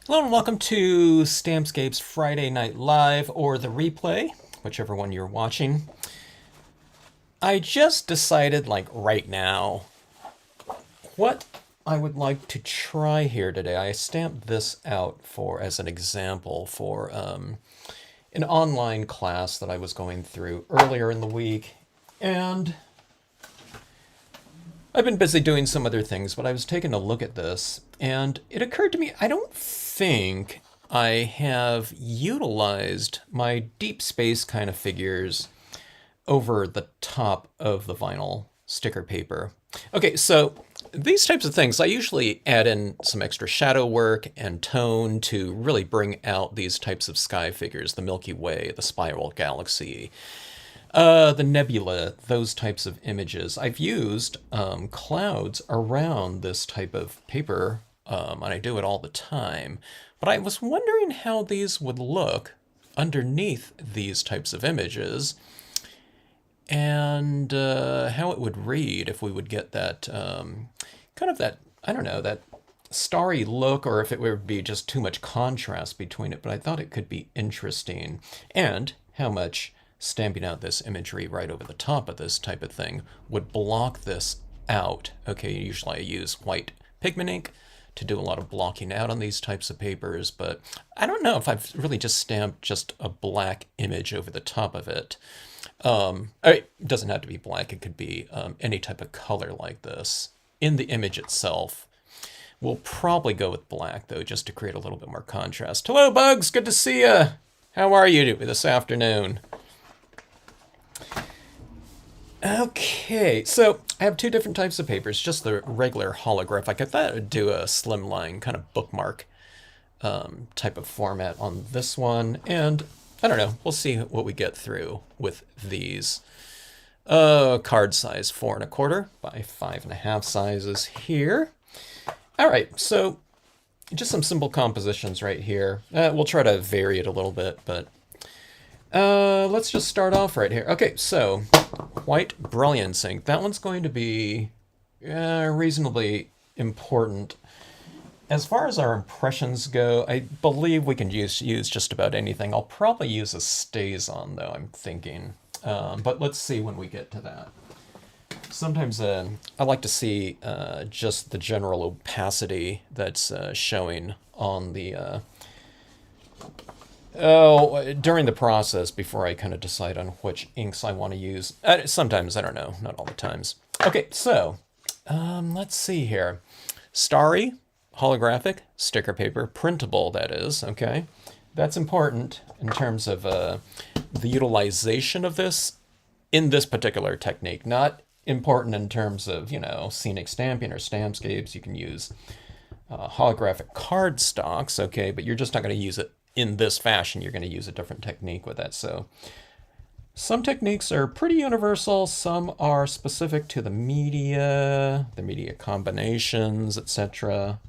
Hello and welcome to Stampscapes Friday Night Live, or the replay, whichever one you're watching. I just decided, like right now, what I would like to try here today. I stamped this out as an example for an online class that I was going through earlier in the week. And I've been busy doing some other things, but I was taking a look at this, and it occurred to me I don't think I have utilized my deep space kind of figures over the top of the vinyl sticker paper. Okay, so these types of things, I usually add in some extra shadow work and tone to really bring out these types of sky figures, the Milky Way, the spiral galaxy, the nebula, those types of images. I've used clouds around this type of paper, and I do it all the time. But I was wondering how these would look underneath these types of images, and how it would read if we would get that kind of that, I don't know, that starry look, or if it would be just too much contrast between it. But I thought it could be interesting, and how much stamping out this imagery right over the top of this type of thing would block this out. Okay, usually I use white pigment ink to do a lot of blocking out on these types of papers, but I don't know if I've really just stamped just a black image over the top of it. It doesn't have to be black, it could be any type of color like this in the image itself. We'll probably go with black, though, just to create a little bit more contrast. Hello, Bugs! Good to see you! How are you this afternoon? Okay, so I have two different types of papers, just the regular holographic. I thought I'd do a slimline kind of bookmark type of format on this one, and I don't know, we'll see what we get through with these. Card size 4 1/4 by 5 1/2 sizes here. All right, so just some simple compositions right here. We'll try to vary it a little bit, but let's just start off right here. Okay, so white brilliance ink. That one's going to be reasonably important. As far as our impressions go, I believe we can use just about anything. I'll probably use a StazOn, though, I'm thinking. But let's see when we get to that. Sometimes I like to see just the general opacity that's showing on the during the process before I kind of decide on which inks I want to use. Sometimes, I don't know, not all the times. Okay, so let's see here. Starry, holographic, sticker paper, printable, that is, okay? That's important in terms of the utilization of this in this particular technique. Not important in terms of, you know, scenic stamping or Stampscapes. You can use holographic card stocks, okay, but you're just not going to use it in this fashion. You're going to use a different technique with that. So some techniques are pretty universal. Some are specific to the media combinations, etc.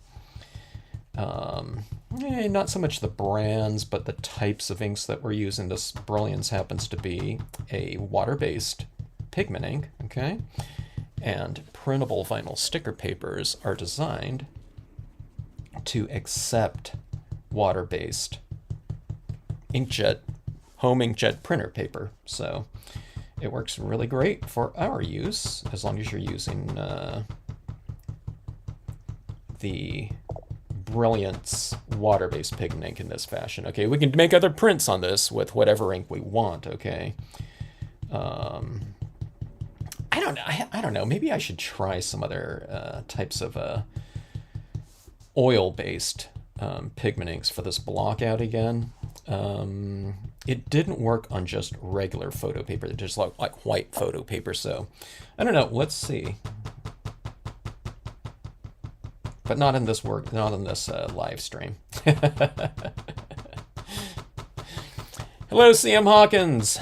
Not so much the brands, but the types of inks that we're using. This Brilliance happens to be a water-based pigment ink, okay? And printable vinyl sticker papers are designed to accept water-based inkjet, home inkjet printer paper. So it works really great for our use, as long as you're using the Brilliance water-based pigment ink in this fashion. Okay, we can make other prints on this with whatever ink we want, okay? I don't know, maybe I should try some other types of oil-based pigment inks for this block out again. It didn't work on just regular photo paper. It just looked like white photo paper, so I don't know. Let's see. But not in this live stream. Hello, CM Hawkins.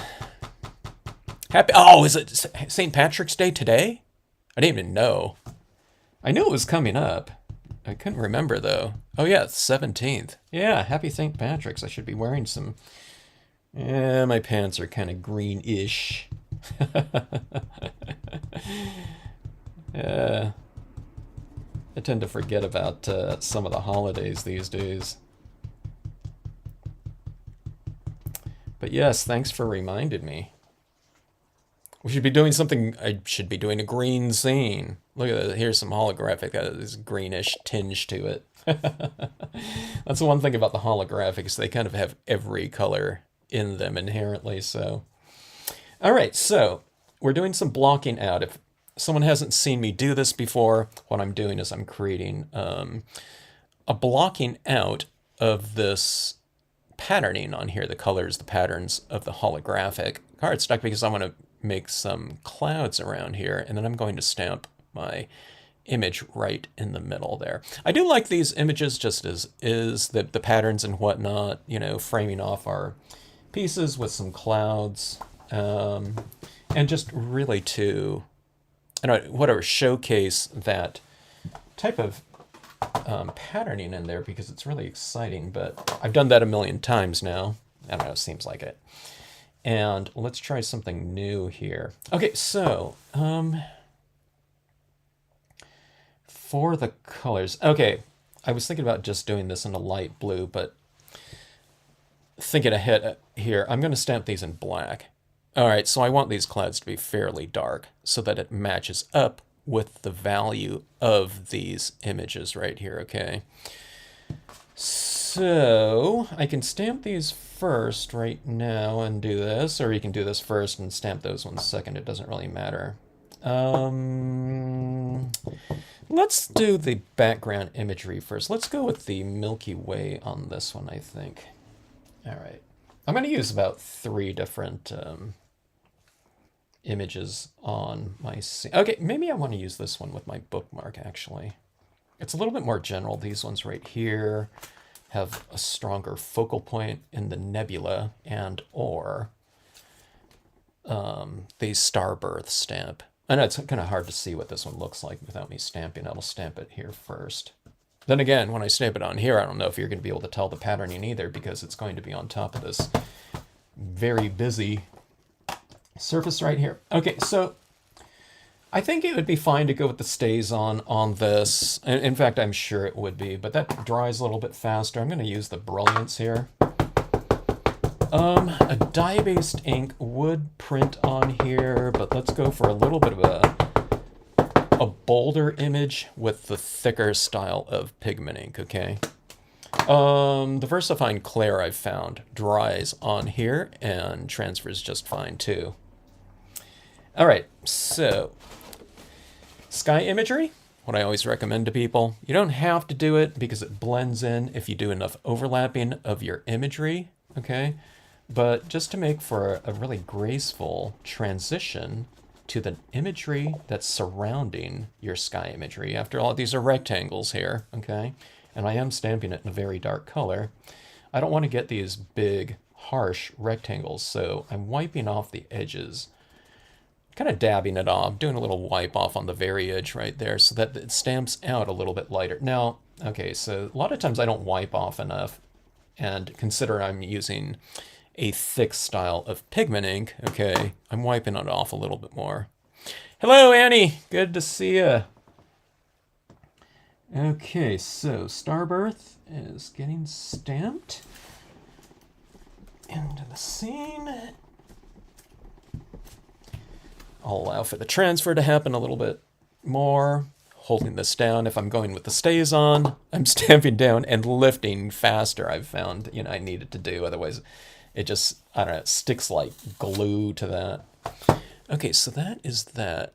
Oh, is it St. Patrick's Day today? I didn't even know. I knew it was coming up. I couldn't remember, though. Oh, yeah, it's 17th. Yeah, happy St. Patrick's. I should be wearing some... Yeah, my pants are kind of greenish. I tend to forget about some of the holidays these days. But yes, thanks for reminding me. We should be doing something. I should be doing a green scene. Look at that. Here's some holographic. This greenish tinge to it. That's the one thing about the holographics. They kind of have every color in them inherently. So, all right. So we're doing some blocking out. If someone hasn't seen me do this before, what I'm doing is I'm creating a blocking out of this patterning on here, the colors, the patterns of the holographic cardstock, because I want to make some clouds around here, and then I'm going to stamp my image right in the middle there. I do like these images just as is, the patterns and whatnot, you know, framing off our pieces with some clouds, and just really to, I don't know, whatever, showcase that type of patterning in there, because it's really exciting. But I've done that a million times now. I don't know, it seems like it. And let's try something new here. Okay, so for the colors, okay, I was thinking about just doing this in a light blue, but thinking ahead here, I'm going to stamp these in black. All right, so I want these clouds to be fairly dark so that it matches up with the value of these images right here, okay? So I can stamp these first right now and do this, or you can do this first and stamp those ones second. It doesn't really matter. Let's do the background imagery first. Let's go with the Milky Way on this one, I think. All right. I'm going to use about 3 different images on my scene. Okay, maybe I want to use this one with my bookmark, actually. It's a little bit more general. These ones right here have a stronger focal point in the nebula and or the star birth stamp. I know it's kind of hard to see what this one looks like without me stamping. I'll stamp it here first. Then again, when I stamp it on here, I don't know if you're going to be able to tell the patterning either, because it's going to be on top of this very busy surface right here. Okay, so I think it would be fine to go with the stays on this. In fact, I'm sure it would be, but that dries a little bit faster. I'm going to use the Brilliance here. A dye-based ink would print on here, but let's go for a little bit of a bolder image with the thicker style of pigment ink, okay? The VersaFine Clair I've found dries on here and transfers just fine too. All right, so sky imagery, what I always recommend to people. You don't have to do it because it blends in if you do enough overlapping of your imagery, okay? But just to make for a really graceful transition to the imagery that's surrounding your sky imagery. After all, these are rectangles here, okay? And I am stamping it in a very dark color. I don't want to get these big, harsh rectangles, so I'm wiping off the edges, kind of dabbing it off, doing a little wipe off on the very edge right there so that it stamps out a little bit lighter. Now, okay, so a lot of times I don't wipe off enough, and consider I'm using a thick style of pigment ink, okay, I'm wiping it off a little bit more. Hello, Annie. Good to see you. Okay, so Starbirth is getting stamped into the scene. I'll allow for the transfer to happen a little bit more, holding this down. If I'm going with the stays on, I'm stamping down and lifting faster, I've found, you know, I need it to do. Otherwise, it just, I don't know, it sticks like glue to that. Okay, so that is that,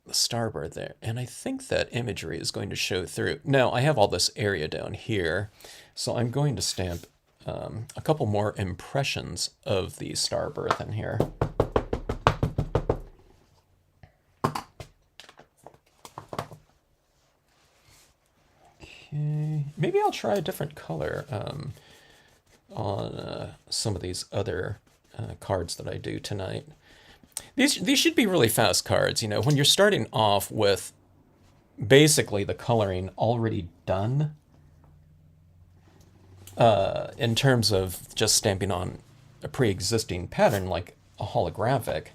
the Starbird there. And I think that imagery is going to show through. Now, I have all this area down here, so I'm going to stamp a couple more impressions of the Starbirth in here. Okay, maybe I'll try a different color on some of these other cards that I do tonight. These should be really fast cards, you know, when you're starting off with basically the coloring already done in terms of just stamping on a pre-existing pattern like a holographic.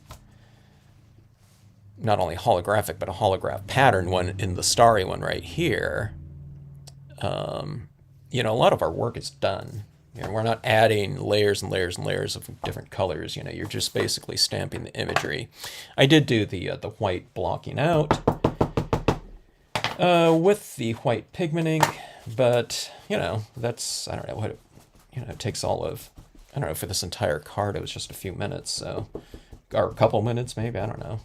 Not only holographic, but a holograph pattern one in the starry one right here. You know, a lot of our work is done. You know, we're not adding layers and layers and layers of different colors. You know, you're just basically stamping the imagery. I did do the white blocking out with the white pigment ink, but you know, that's, I don't know what it, you know, it takes all of, I don't know, for this entire card it was just a few minutes, so, or a couple minutes maybe, I don't know.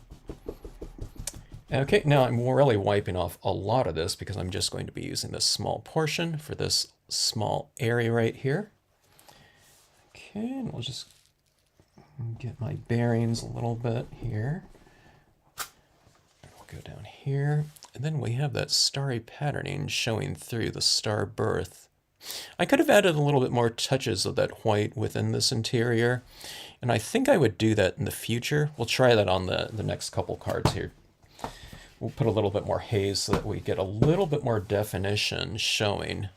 Okay, now I'm really wiping off a lot of this because I'm just going to be using this small portion for this small area right here. Okay, and we'll just get my bearings a little bit here. We'll go down here, and then we have that starry patterning showing through the star birth. I could have added a little bit more touches of that white within this interior, and I think I would do that in the future. We'll try that on the next couple cards here. We'll put a little bit more haze so that we get a little bit more definition showing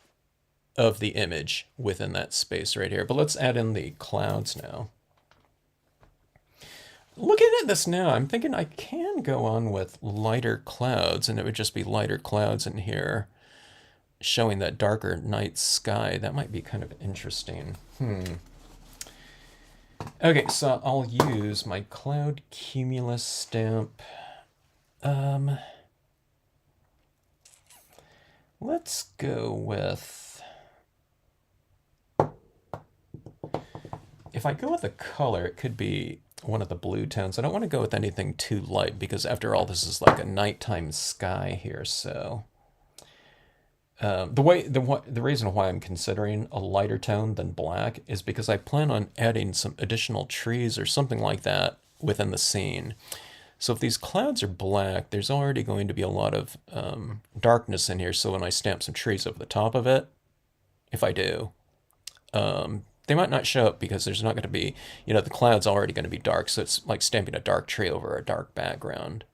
of the image within that space right here. But let's add in the clouds now. Looking at this now, I'm thinking I can go on with lighter clouds, and it would just be lighter clouds in here showing that darker night sky. That might be kind of interesting. Okay, so I'll use my cloud cumulus stamp. Let's go with, if I go with a color, it could be one of the blue tones. I don't want to go with anything too light because after all, this is like a nighttime sky here. So the reason why I'm considering a lighter tone than black is because I plan on adding some additional trees or something like that within the scene. So if these clouds are black, there's already going to be a lot of darkness in here. So when I stamp some trees over the top of it, if I do, they might not show up because there's not going to be, you know, the cloud's already going to be dark. So it's like stamping a dark tree over a dark background.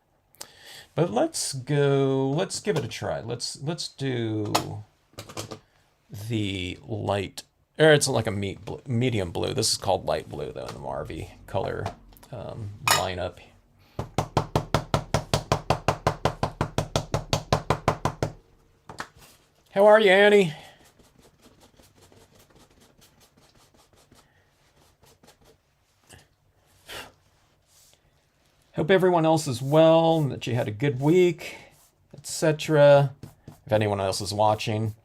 But let's give it a try. Let's do the light, or it's like a medium blue. This is called light blue though in the Marvy color lineup. How are you, Annie? Hope everyone else is well and that you had a good week, etc. If anyone else is watching.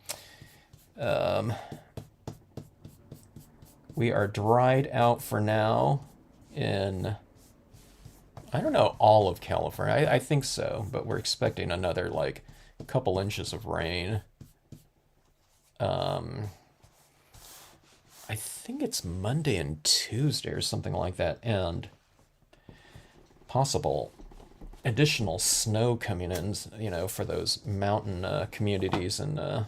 We are dried out for now in, I don't know, all of California. I think so, but we're expecting another like a couple inches of rain. I think it's Monday and Tuesday or something like that, and possible additional snow coming in, you know, for those mountain communities in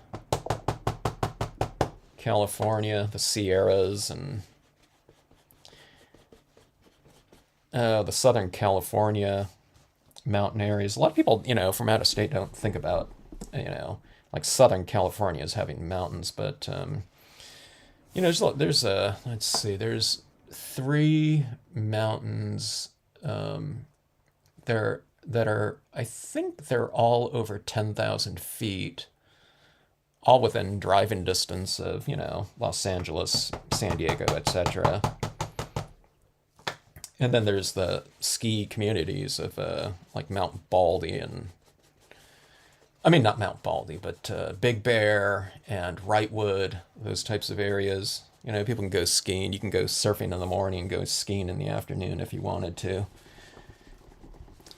California, the Sierras, and the Southern California mountain areas. A lot of people, you know, from out of state don't think about, you know, like Southern California as having mountains, but you know, there's let's see, there's 3 mountains there that are, I think they're all over 10,000 feet, all within driving distance of, you know, Los Angeles, San Diego, etc. And then there's the ski communities of like Mount Baldy and, I mean, not Mount Baldy, but Big Bear and Wrightwood, those types of areas. You know, people can go skiing. You can go surfing in the morning and go skiing in the afternoon if you wanted to.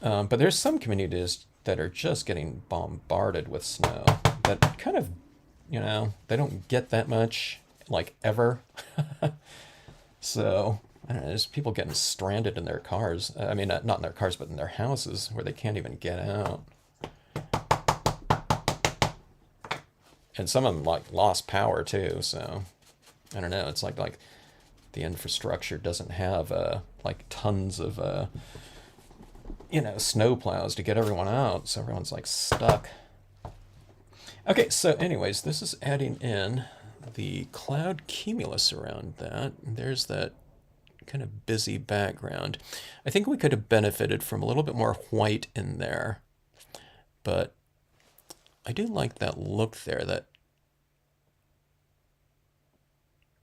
But there's some communities that are just getting bombarded with snow that kind of, you know, they don't get that much, like, ever. So, I don't know, there's people getting stranded in their cars. I mean, not in their cars, but in their houses where they can't even get out. And some of them, like, lost power, too, so, I don't know, it's like the infrastructure doesn't have, like, tons of, you know, snow plows to get everyone out, so everyone's, like, stuck. Okay, so anyways, this is adding in the cloud cumulus around that. There's that kind of busy background. I think we could have benefited from a little bit more white in there, but I do like that look there, that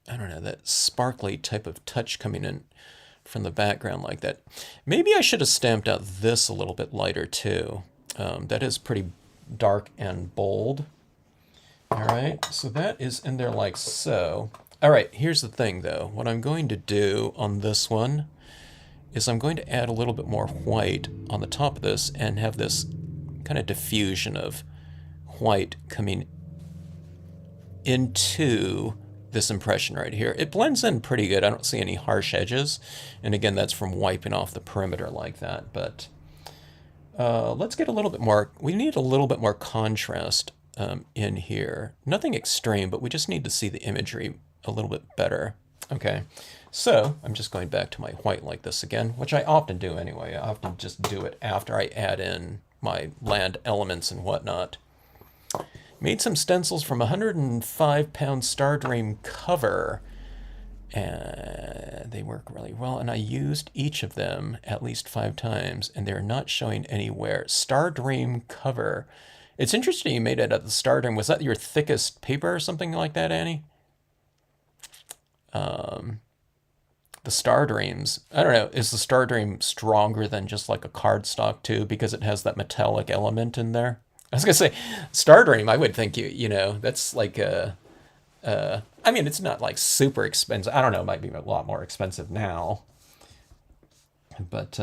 I don't know, that sparkly type of touch coming in from the background like that. Maybe I should have stamped out this a little bit lighter too. That is pretty dark and bold. All right, so that is in there like so. All right, here's the thing though. What I'm going to do on this one is I'm going to add a little bit more white on the top of this and have this kind of diffusion of white coming into this impression right here. It blends in pretty good. I don't see any harsh edges. And again, that's from wiping off the perimeter like that. But let's get a little bit more, we need a little bit more contrast in here. Nothing extreme, but we just need to see the imagery a little bit better. Okay, so I'm just going back to my white like this again, which I often do anyway. I often just do it after I add in my land elements and whatnot. Made some stencils from a 105-pound Star Dream cover. And they work really well, and I used each of them at least 5 times, and they're not showing anywhere. Star Dream cover. It's interesting you made it at the Star Dream. Was that your thickest paper or something like that, Annie? The Star Dreams. I don't know. Is the Star Dream stronger than just like a cardstock too, because it has that metallic element in there? I was gonna say, Star Dream. I would think you know that's like a. I mean, it's not like super expensive. I don't know. It might be a lot more expensive now. But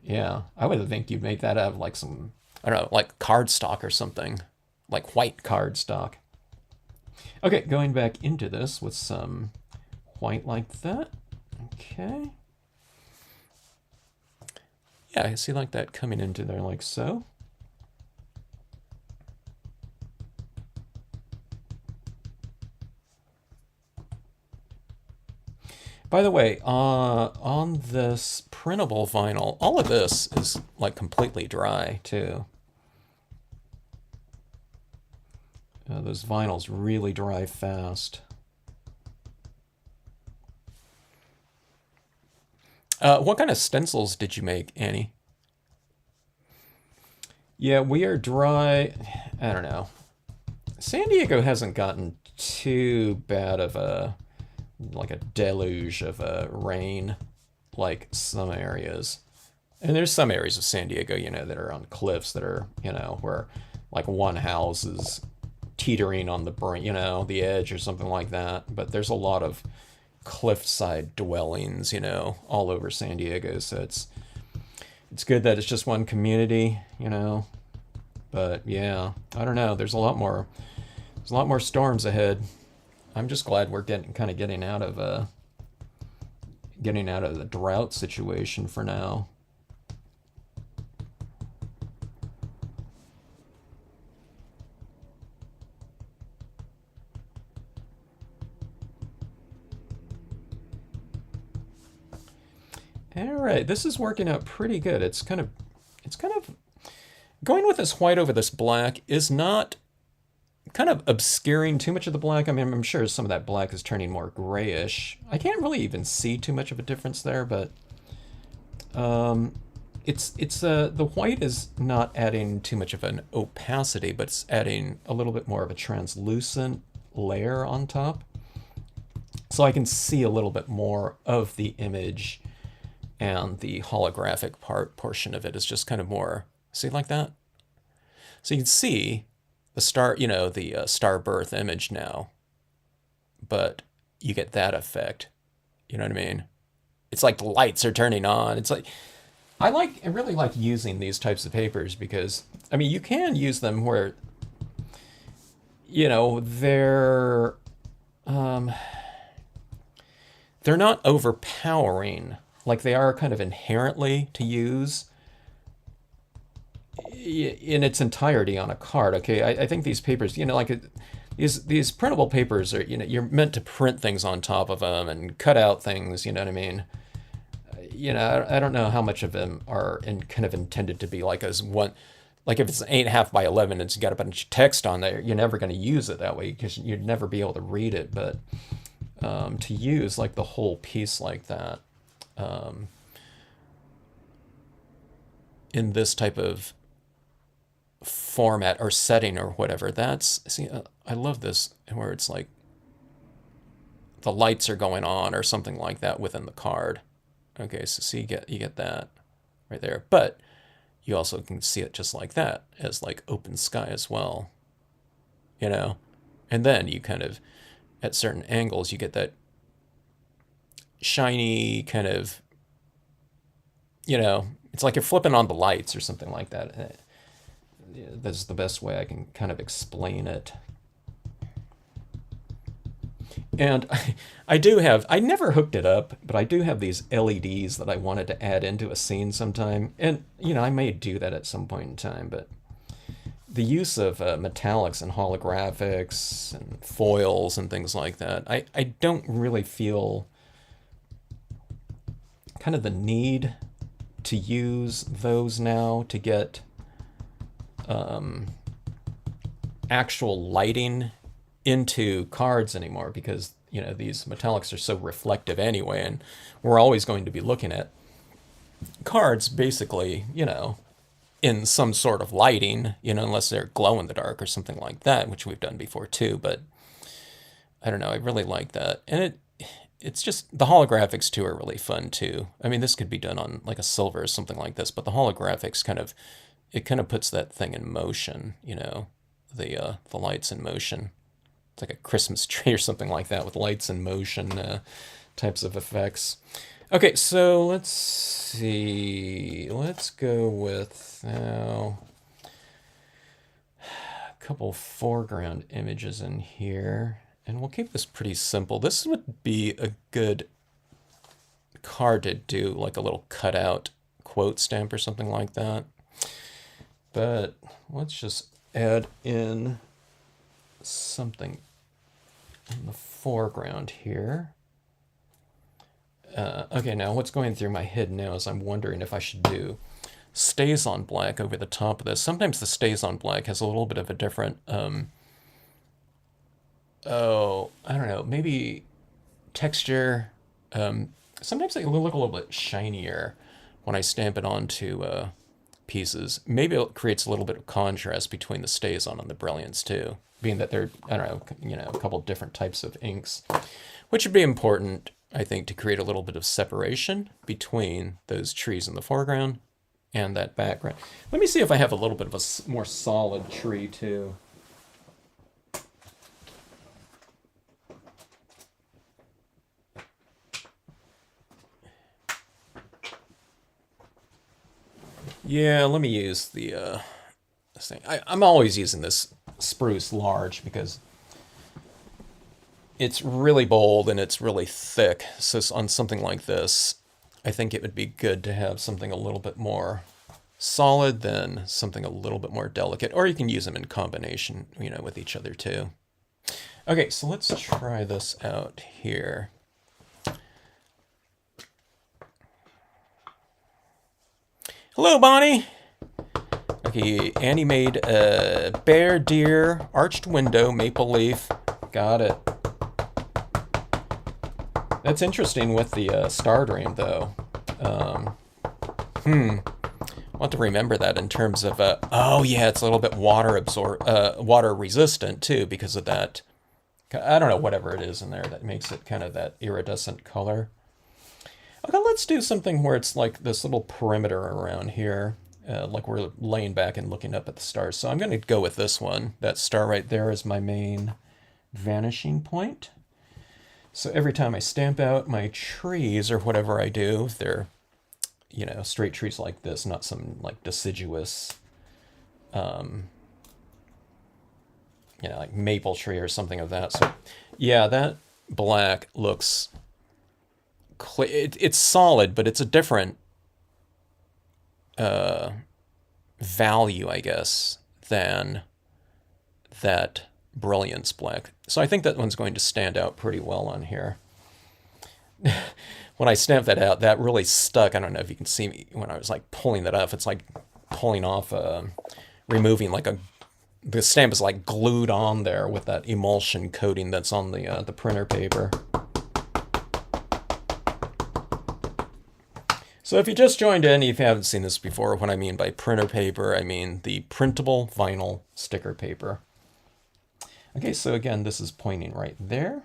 yeah, I would think you'd make that out of like some, I don't know, like cardstock or something, like white cardstock. Okay, going back into this with some white like that. Okay. Yeah, I see like that coming into there like so. By the way, on this printable vinyl, all of this is like completely dry too. Those vinyls really dry fast. What kind of stencils did you make, Annie? Yeah, we are dry. I don't know. San Diego hasn't gotten too bad of a like a deluge of rain like some areas. And there's some areas of San Diego, you know, that are on cliffs that are, you know, where like one house is teetering on the brink, you know, the edge or something like that. But there's a lot of cliffside dwellings, you know, all over San Diego. So it's good that it's just one community, you know. But yeah, I don't know. There's a lot more storms ahead. I'm just glad we're getting out of the drought situation for now. All right, this is working out pretty good. It's kind of going with this white over this black is not kind of obscuring too much of the black. I mean, I'm sure some of that black is turning more grayish. I can't really even see too much of a difference there, but it's the white is not adding too much of an opacity, but it's adding a little bit more of a translucent layer on top. So I can see a little bit more of the image, and the holographic portion of it is just kind of more, see like that? So you can see the star, you know, the star birth image now, but you get that effect. You know what I mean? It's like the lights are turning on. It's like I really like using these types of papers because I mean you can use them where you know they're not overpowering like they are kind of inherently to use in its entirety on a card. Okay, I think these papers, you know, like these printable papers are, you know, you're meant to print things on top of them and cut out things. You know what I mean? You know, I don't know how much of them are kind of intended to be like as one. Like if it's 8.5 by 11, it's got a bunch of text on there. You're never going to use it that way because you'd never be able to read it. But to use like the whole piece like that in this type of format or setting or whatever, that's see, I love this where it's like the lights are going on or something like that within the card. Okay, so see, you get that right there. But you also can see it just like that as like open sky as well, you know? And then you kind of, at certain angles, you get that shiny kind of, you know, it's like you're flipping on the lights or something like that. That's the best way I can kind of explain it. And I do have, I never hooked it up, but I do have these LEDs that I wanted to add into a scene sometime. And, you know, I may do that at some point in time, but the use of metallics and holographics and foils and things like that, I don't really feel kind of the need to use those now to get actual lighting into cards anymore, because, you know, these metallics are so reflective anyway, and we're always going to be looking at cards basically, you know, in some sort of lighting, you know, unless they're glow in the dark or something like that, which we've done before too. But I don't know, I really like that. And it's just, the holographics too are really fun too. I mean, this could be done on like a silver or something like this, but the holographics kind of, it kind of puts that thing in motion, you know, the lights in motion. It's like a Christmas tree or something like that with lights in motion types of effects. Okay, so let's see. Let's go with now a couple foreground images in here. And we'll keep this pretty simple. This would be a good card to do like a little cutout quote stamp or something like that. But let's just add in something in the foreground here. Okay, now what's going through my head now is I'm wondering if I should do stays on black over the top of this. Sometimes the stays on black has a little bit of a different, I don't know, maybe texture. Sometimes they look a little bit shinier when I stamp it onto pieces. Maybe it creates a little bit of contrast between the stays on and the brilliance too, being that they're, I don't know, you know, a couple different types of inks, which would be important, I think, to create a little bit of separation between those trees in the foreground and that background. Let me see if I have a little bit of a more solid tree too. Yeah, let me use the this thing. I'm always using this spruce large because it's really bold and it's really thick. So on something like this, I think it would be good to have something a little bit more solid than something a little bit more delicate. Or you can use them in combination, you know, with each other too. Okay, so let's try this out here. Hello, Bonnie. Okay, Annie made a bear, deer, arched window, maple leaf. Got it. That's interesting with the Star Dream, though. I'll have to remember that in terms of, oh yeah, it's a little bit water resistant too because of that. I don't know, whatever it is in there that makes it kind of that iridescent color. Okay, let's do something where it's like this little perimeter around here, like we're laying back and looking up at the stars. So I'm going to go with this one. That star right there is my main vanishing point. So every time I stamp out my trees or whatever I do, they're, you know, straight trees like this, not some like deciduous, you know, like maple tree or something of that. So yeah, that black looks, it's solid, but it's a different value, I guess, than that brilliance black. So I think that one's going to stand out pretty well on here. When I stamped that out, that really stuck. I don't know if you can see me when I was like pulling that off. It's like pulling off, removing like the stamp is like glued on there with that emulsion coating that's on the printer paper. So if you just joined in, if you haven't seen this before, what I mean by printer paper, I mean the printable vinyl sticker paper. Okay, so again, this is pointing right there.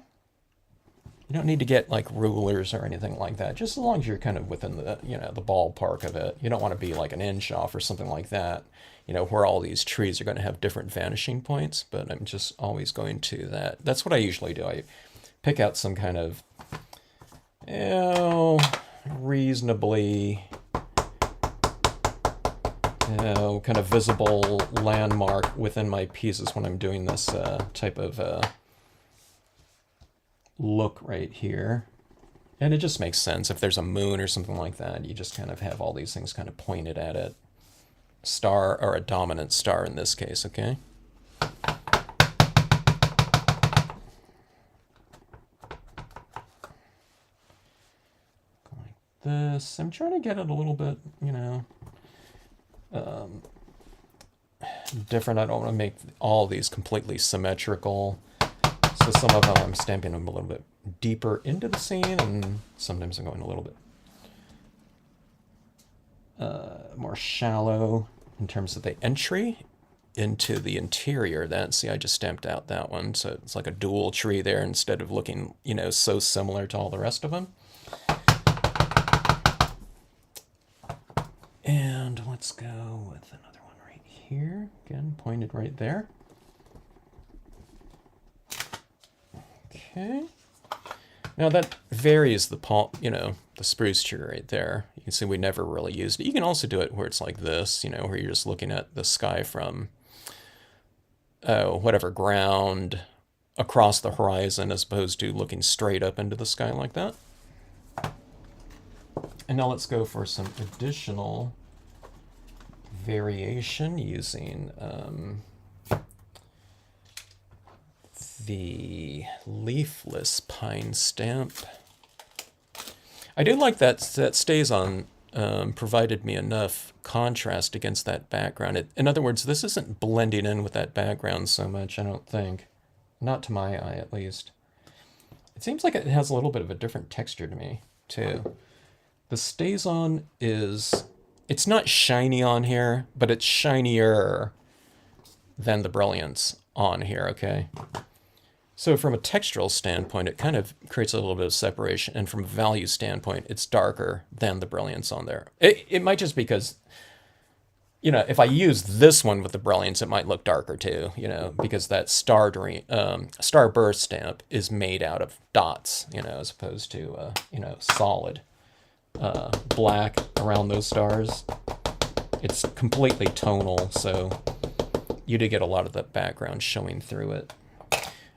You don't need to get like rulers or anything like that. Just as long as you're kind of within the, you know, the ballpark of it. You don't want to be like an inch off or something like that, you know, where all these trees are going to have different vanishing points, but I'm just always going to that. That's what I usually do. I pick out some kind of, you know, reasonably, you know, kind of visible landmark within my pieces when I'm doing this type of look right here. And it just makes sense. If there's a moon or something like that, you just kind of have all these things kind of pointed at it. Star, or a dominant star in this case, okay? Like this. I'm trying to get it a little bit, you know, different. I don't want to make all these completely symmetrical. So some of them I'm stamping them a little bit deeper into the scene, and sometimes I'm going a little bit more shallow in terms of the entry into the interior. That, see, I just stamped out that one, so it's like a dual tree there instead of looking, you know, so similar to all the rest of them. And let's go with another one right here. Again, pointed right there. Okay. Now that varies the you know, the spruce tree right there. You can see we never really used it. You can also do it where it's like this, you know, where you're just looking at the sky from, whatever, ground across the horizon as opposed to looking straight up into the sky like that. And now let's go for some additional variation using the leafless pine stamp. I do like that stays on, provided me enough contrast against that background. In other words, this isn't blending in with that background so much, I don't think. Not to my eye, at least. It seems like it has a little bit of a different texture to me, too. The stays on is, it's not shiny on here, but it's shinier than the brilliance on here, okay? So from a textural standpoint, it kind of creates a little bit of separation. And from a value standpoint, it's darker than the brilliance on there. It might just because, you know, if I use this one with the brilliance, it might look darker too, you know, because that starburst stamp is made out of dots, you know, as opposed to, you know, solid black around those stars. It's completely tonal, so you do get a lot of the background showing through it.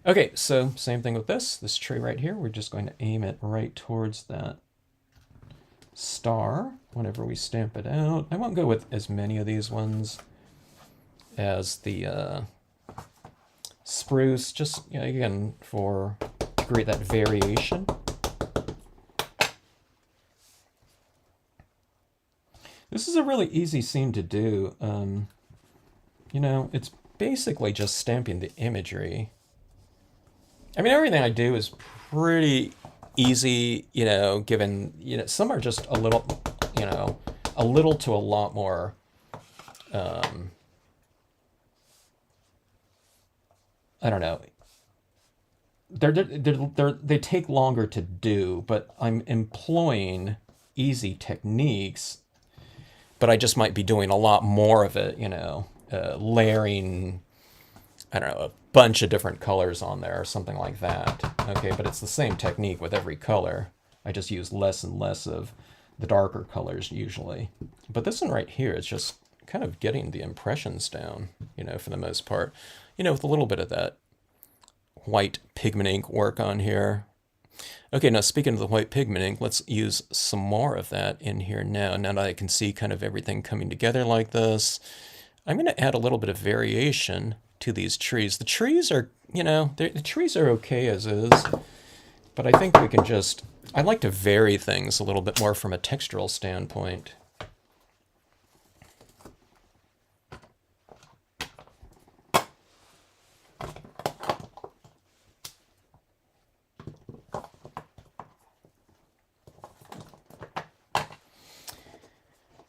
Okay, so same thing with this tree right here. We're just going to aim it right towards that star whenever we stamp it out. I won't go with as many of these ones as the spruce, just, you know, again, to create that variation. This is a really easy scene to do. You know, it's basically just stamping the imagery. I mean, everything I do is pretty easy, you know, given, you know, some are just a little, you know, a little to a lot more, I don't know. They take longer to do, but I'm employing easy techniques, but I just might be doing a lot more of it, you know, layering, I don't know, a bunch of different colors on there or something like that. Okay, but it's the same technique with every color. I just use less and less of the darker colors usually. But this one right here is just kind of getting the impressions down, you know, for the most part. You know, with a little bit of that white pigment ink work on here. Okay, now speaking of the white pigment ink, let's use some more of that in here now. Now that I can see kind of everything coming together like this, I'm going to add a little bit of variation to these trees. The trees are, you know, the trees are okay as is, but I think we can just, I like to vary things a little bit more from a textural standpoint.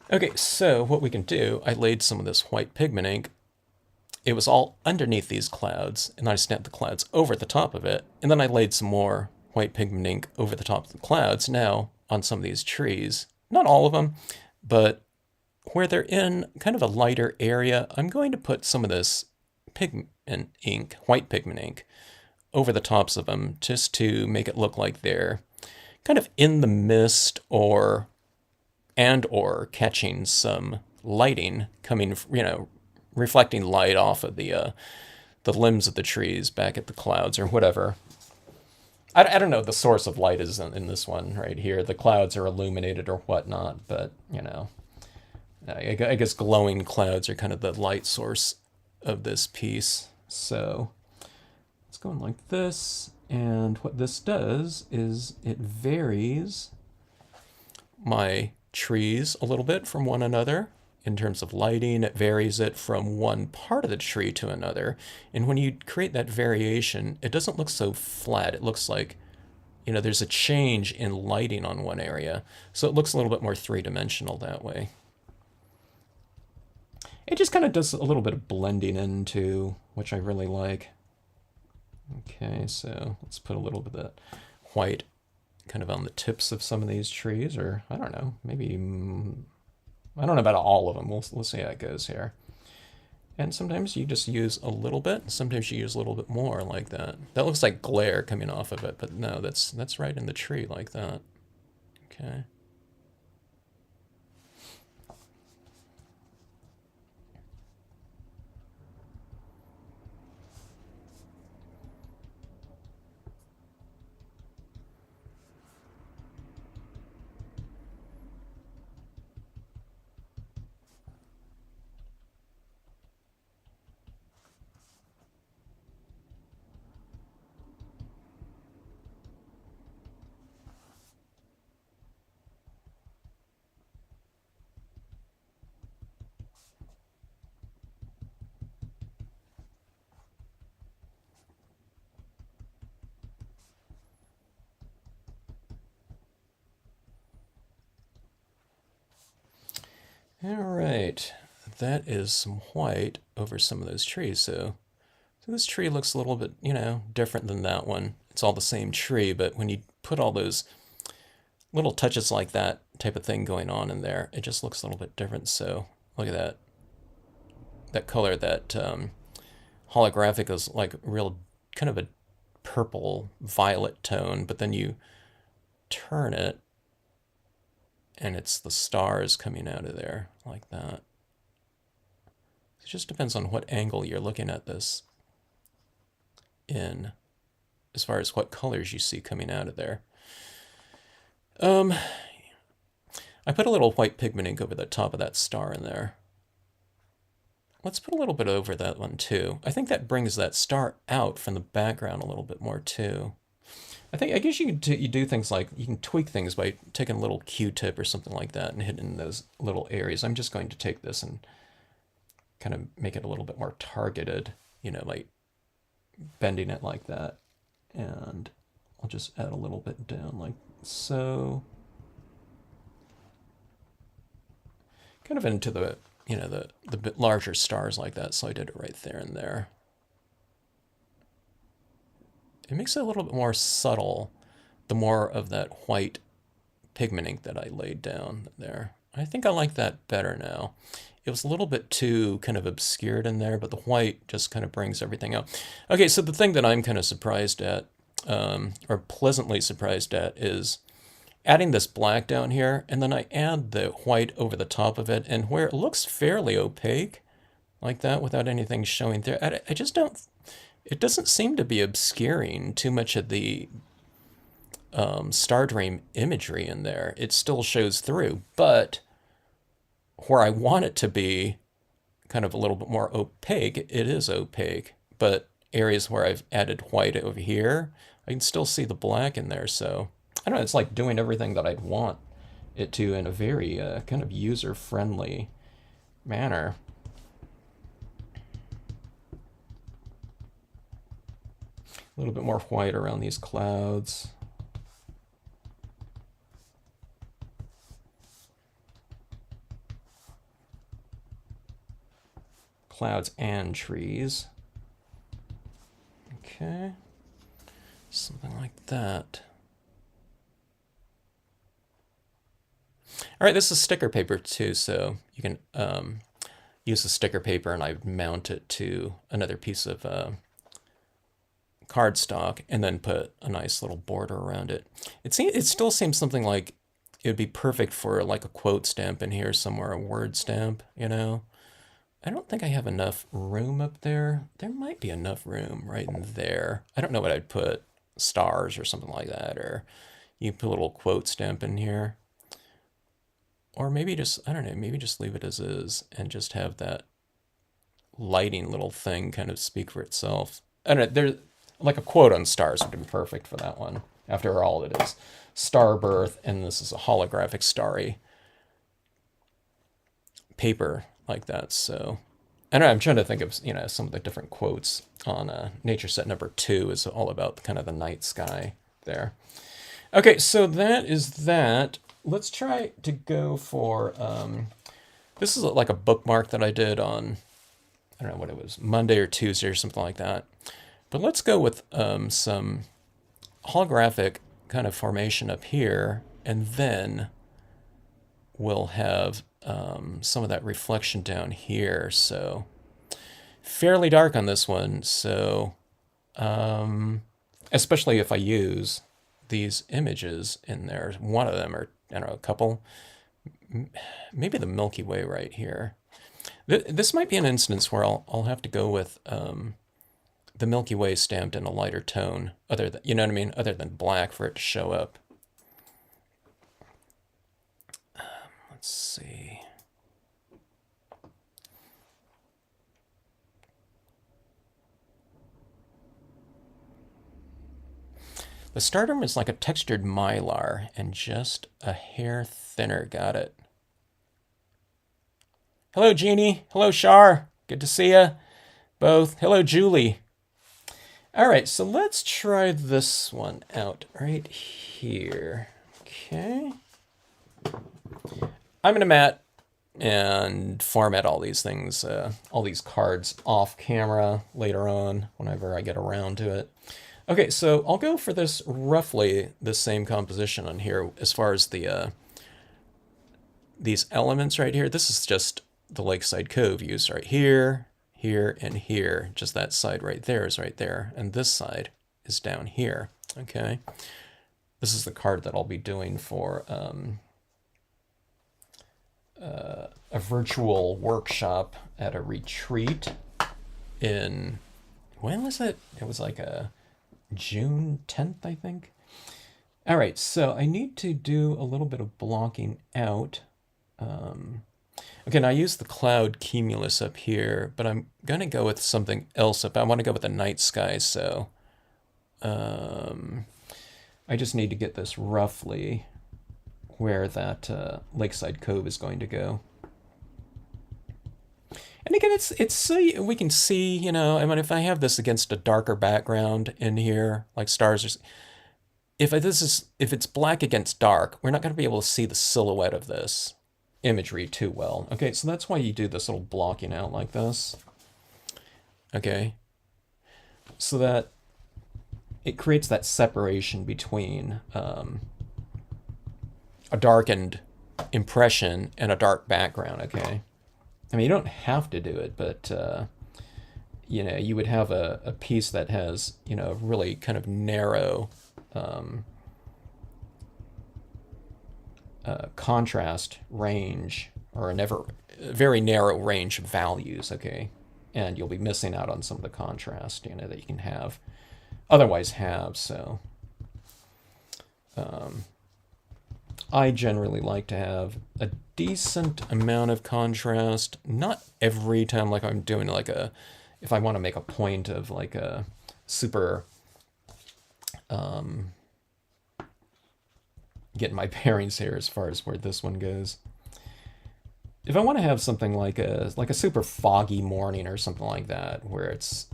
Okay, so what we can do, I laid some of this white pigment ink. It was all underneath these clouds, and then I stamped the clouds over the top of it, and then I laid some more white pigment ink over the top of the clouds now on some of these trees. Not all of them, but where they're in kind of a lighter area, I'm going to put some of this pigment ink, white pigment ink, over the tops of them just to make it look like they're kind of in the mist or catching some lighting coming, reflecting light off of the limbs of the trees back at the clouds or whatever. I don't know the source of light is in this one right here. The clouds are illuminated or whatnot, but I guess glowing clouds are kind of the light source of this piece. So it's going like this, and what this does is it varies my trees a little bit from one another. In terms of lighting, it varies it from one part of the tree to another. And when you create that variation, it doesn't look so flat. It looks like, there's a change in lighting on one area. So it looks a little bit more three-dimensional that way. It just kind of does a little bit of blending in too, which I really like. Okay, so let's put a little bit of that white kind of on the tips of some of these trees, or I don't know, maybe, I don't know about all of them. We'll see how it goes here. And sometimes you just use a little bit, sometimes you use a little bit more like that. That looks like glare coming off of it, but no, that's right in the tree like that. Okay. All right, that is some white over some of those trees. So this tree looks a little bit, different than that one. It's all the same tree, but when you put all those little touches like that type of thing going on in there, it just looks a little bit different. So look at that color, that holographic is like real kind of a purple violet tone, but then you turn it and it's the stars coming out of there like that. It just depends on what angle you're looking at this in, as far as what colors you see coming out of there. I put a little white pigment ink over the top of that star in there. Let's put a little bit over that one too. I think that brings that star out from the background a little bit more too. I guess you do things like, you can tweak things by taking a little Q-tip or something like that and hitting those little areas. I'm just going to take this and kind of make it a little bit more targeted, like bending it like that. And I'll just add a little bit down like so. Kind of into the, the bit larger stars like that, so I did it right there and there. It makes it a little bit more subtle, the more of that white pigment ink that I laid down there. I think I like that better now. It was a little bit too kind of obscured in there, but the white just kind of brings everything out. Okay, so the thing that I'm kind of surprised at, or pleasantly surprised at, is adding this black down here, and then I add the white over the top of it, and where it looks fairly opaque, like that, without anything showing there, I just don't, it doesn't seem to be obscuring too much of the Star Dream imagery in there. It still shows through, but where I want it to be kind of a little bit more opaque, it is opaque. But areas where I've added white over here, I can still see the black in there. So I don't know, it's like doing everything that I'd want it to in a very kind of user-friendly manner. A little bit more white around these clouds. Clouds and trees. Okay. Something like that. All right, this is sticker paper too, so you can use the sticker paper and I mount it to another piece of cardstock and then put a nice little border around it. It still seems something like it would be perfect for like a quote stamp in here somewhere, a word stamp, you know. I don't think I have enough room up there. There might be enough room right in there. I don't know what I'd put, stars or something like that, or you put a little quote stamp in here. Or maybe just, I don't know, maybe just leave it as is and just have that lighting little thing kind of speak for itself. I don't know, there, like a quote on stars would be perfect for that one. After all, it is star birth, and this is a holographic starry paper like that. So I don't know, I'm trying to think of, you know, some of the different quotes on Nature Set number 2 is all about kind of the night sky there. Okay, so that is that. Let's try to go for, this is like a bookmark that I did on, I don't know what it was, Monday or Tuesday or something like that. But let's go with some holographic kind of formation up here, and then we'll have some of that reflection down here. So fairly dark on this one. So especially if I use these images in there. One of them, or I don't know, a couple, maybe the Milky Way right here. This might be an instance where I'll have to go with the Milky Way stamped in a lighter tone, other than, you know what I mean, other than black for it to show up. Let's see. The stardom is like a textured mylar and just a hair thinner. Got it. Hello, Jeannie. Hello, Shar. Good to see you both. Hello, Julie. All right, so let's try this one out right here. Okay. I'm going to mat and format all these things, all these cards off camera later on whenever I get around to it. Okay, so I'll go for this roughly the same composition on here as far as the these elements right here. This is just the Lakeside Cove used right here, here, and here. Just that side right there is right there, and this side is down here. Okay, this is the card that I'll be doing for a virtual workshop at a retreat in, when was it? It was like a June 10th, I think. All right, so I need to do a little bit of blocking out. Okay, now I use the cloud cumulus up here, but I'm going to go with something else up. I want to go with the night sky, so I just need to get this roughly where that Lakeside Cove is going to go. And again, it's so we can see, you know, I mean, if I have this against a darker background in here, like stars, or if it's black against dark, we're not going to be able to see the silhouette of this imagery too well. Okay, so that's why you do this little blocking out like this. Okay, so that it creates that separation between a darkened impression and a dark background. Okay. I mean, you don't have to do it, but, you know, you would have a piece that has, you know, really kind of narrow contrast range, or a very narrow range of values, okay? And you'll be missing out on some of the contrast, you know, that you can otherwise have, so. I generally like to have a decent amount of contrast. Not every time, like I'm doing like if I want to make a point of like a super, getting my bearings here as far as where this one goes. If I want to have something like a super foggy morning or something like that, where it's,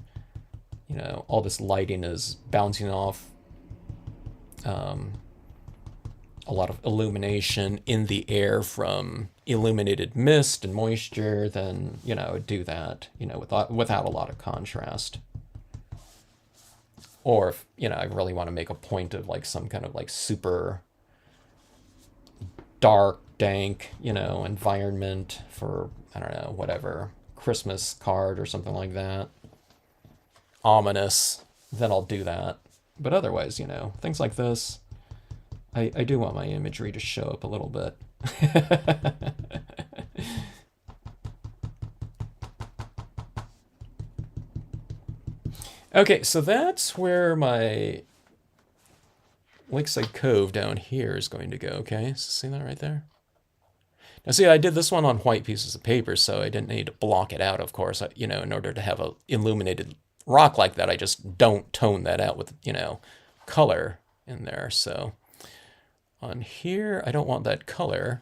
you know, all this lighting is bouncing off, a lot of illumination in the air from illuminated mist and moisture, then, you know, I would do that, you know, without a lot of contrast. Or if, you know, I really want to make a point of like some kind of like super dark dank, you know, environment for, I don't know, whatever, Christmas card or something like that, ominous, then I'll do that. But otherwise, you know, things like this, I do want my imagery to show up a little bit. Okay, so that's where my Lakeside Cove down here is going to go, okay? So see that right there? Now see, I did this one on white pieces of paper, so I didn't need to block it out, of course. You know, in order to have a illuminated rock like that, I just don't tone that out with, you know, color in there. So on here, I don't want that color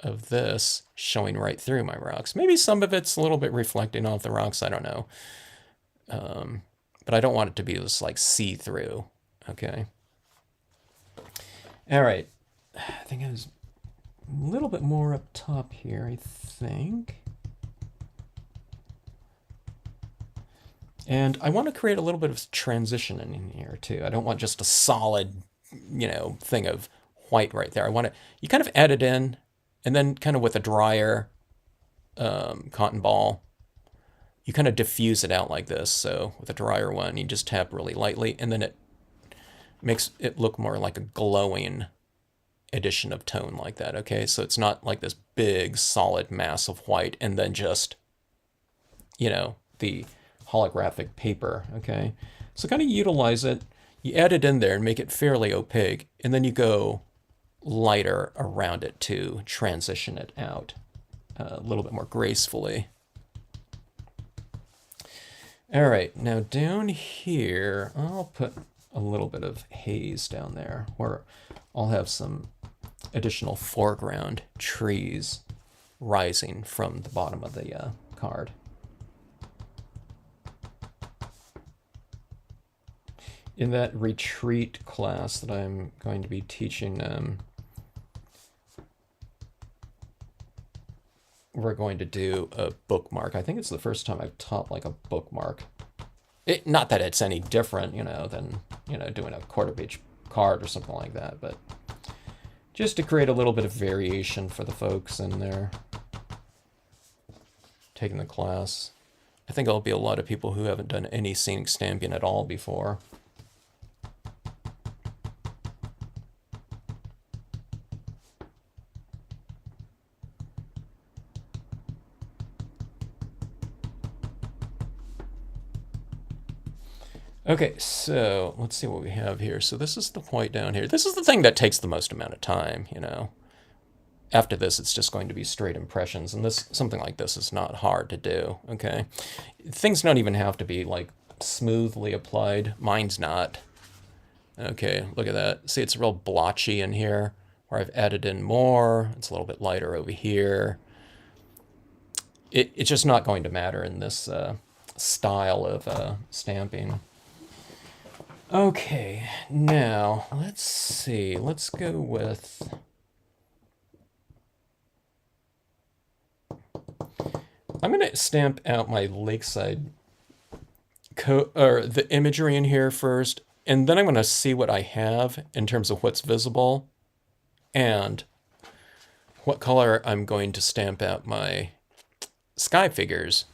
of this showing right through my rocks. Maybe some of it's a little bit reflecting off the rocks, I don't know. But I don't want it to be just like see-through, okay? All right, I think I was a little bit more up top here, I think. And I want to create a little bit of transition in here too. I don't want just a solid, you know, thing of white right there. I want to, you kind of add it in, and then kind of with a drier cotton ball, you kind of diffuse it out like this. So with a drier one, you just tap really lightly, and then it makes it look more like a glowing addition of tone like that, okay? So it's not like this big solid mass of white and then just, you know, the holographic paper, okay? So kind of utilize it, you add it in there and make it fairly opaque, and then you go lighter around it to transition it out a little bit more gracefully. All right, now down here, I'll put a little bit of haze down there where I'll have some additional foreground trees rising from the bottom of the card. In that retreat class that I'm going to be teaching them, we're going to do a bookmark. I think it's the first time I've taught like a bookmark. Not that it's any different, you know, than, you know, doing a quarter-page card or something like that, but just to create a little bit of variation for the folks in there taking the class. I think there'll be a lot of people who haven't done any scenic stamping at all before. Okay, so let's see what we have here. So this is the white down here. This is the thing that takes the most amount of time, you know. After this, it's just going to be straight impressions, and this, something like this is not hard to do, okay? Things don't even have to be like smoothly applied. Mine's not. Okay, look at that. See, it's real blotchy in here, where I've added in more. It's a little bit lighter over here. It's just not going to matter in this style of stamping. Okay, now let's see. Let's go with, I'm going to stamp out my Lakeside or the imagery in here first, and then I'm going to see what I have in terms of what's visible and what color I'm going to stamp out my sky figures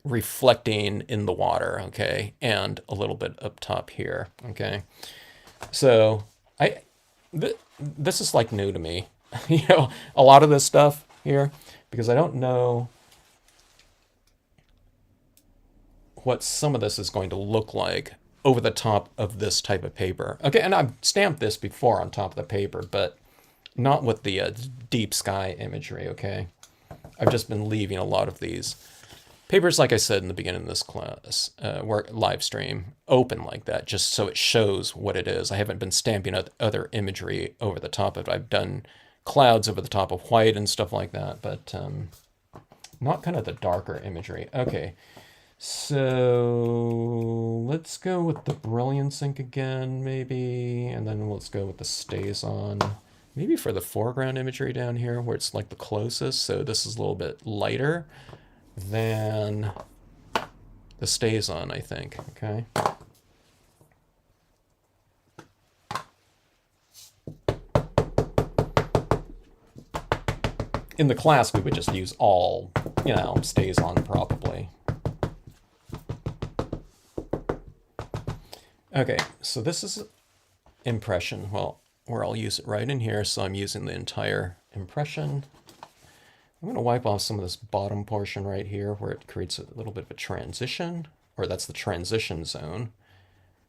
reflecting in the water, okay, and a little bit up top here, okay. So this is like new to me, you know, a lot of this stuff here, because I don't know what some of this is going to look like over the top of this type of paper. Okay, and I've stamped this before on top of the paper, but not with the deep sky imagery, okay. I've just been leaving a lot of these papers, like I said in the beginning of this class, live stream, open like that, just so it shows what it is. I haven't been stamping other imagery over the top of it. I've done clouds over the top of white and stuff like that, but not kind of the darker imagery. Okay, so let's go with the Brilliance ink again, maybe, and then let's go with the Stays On. Maybe for the foreground imagery down here, where it's like the closest, so this is a little bit lighter than the Stays On, I think, okay? in the class, we would just use all, stays on probably. Okay, so this is impression. Well, where I'll use it right in here, so I'm using the entire impression. I'm going to wipe off some of this bottom portion right here where it creates a little bit of a transition, or that's the transition zone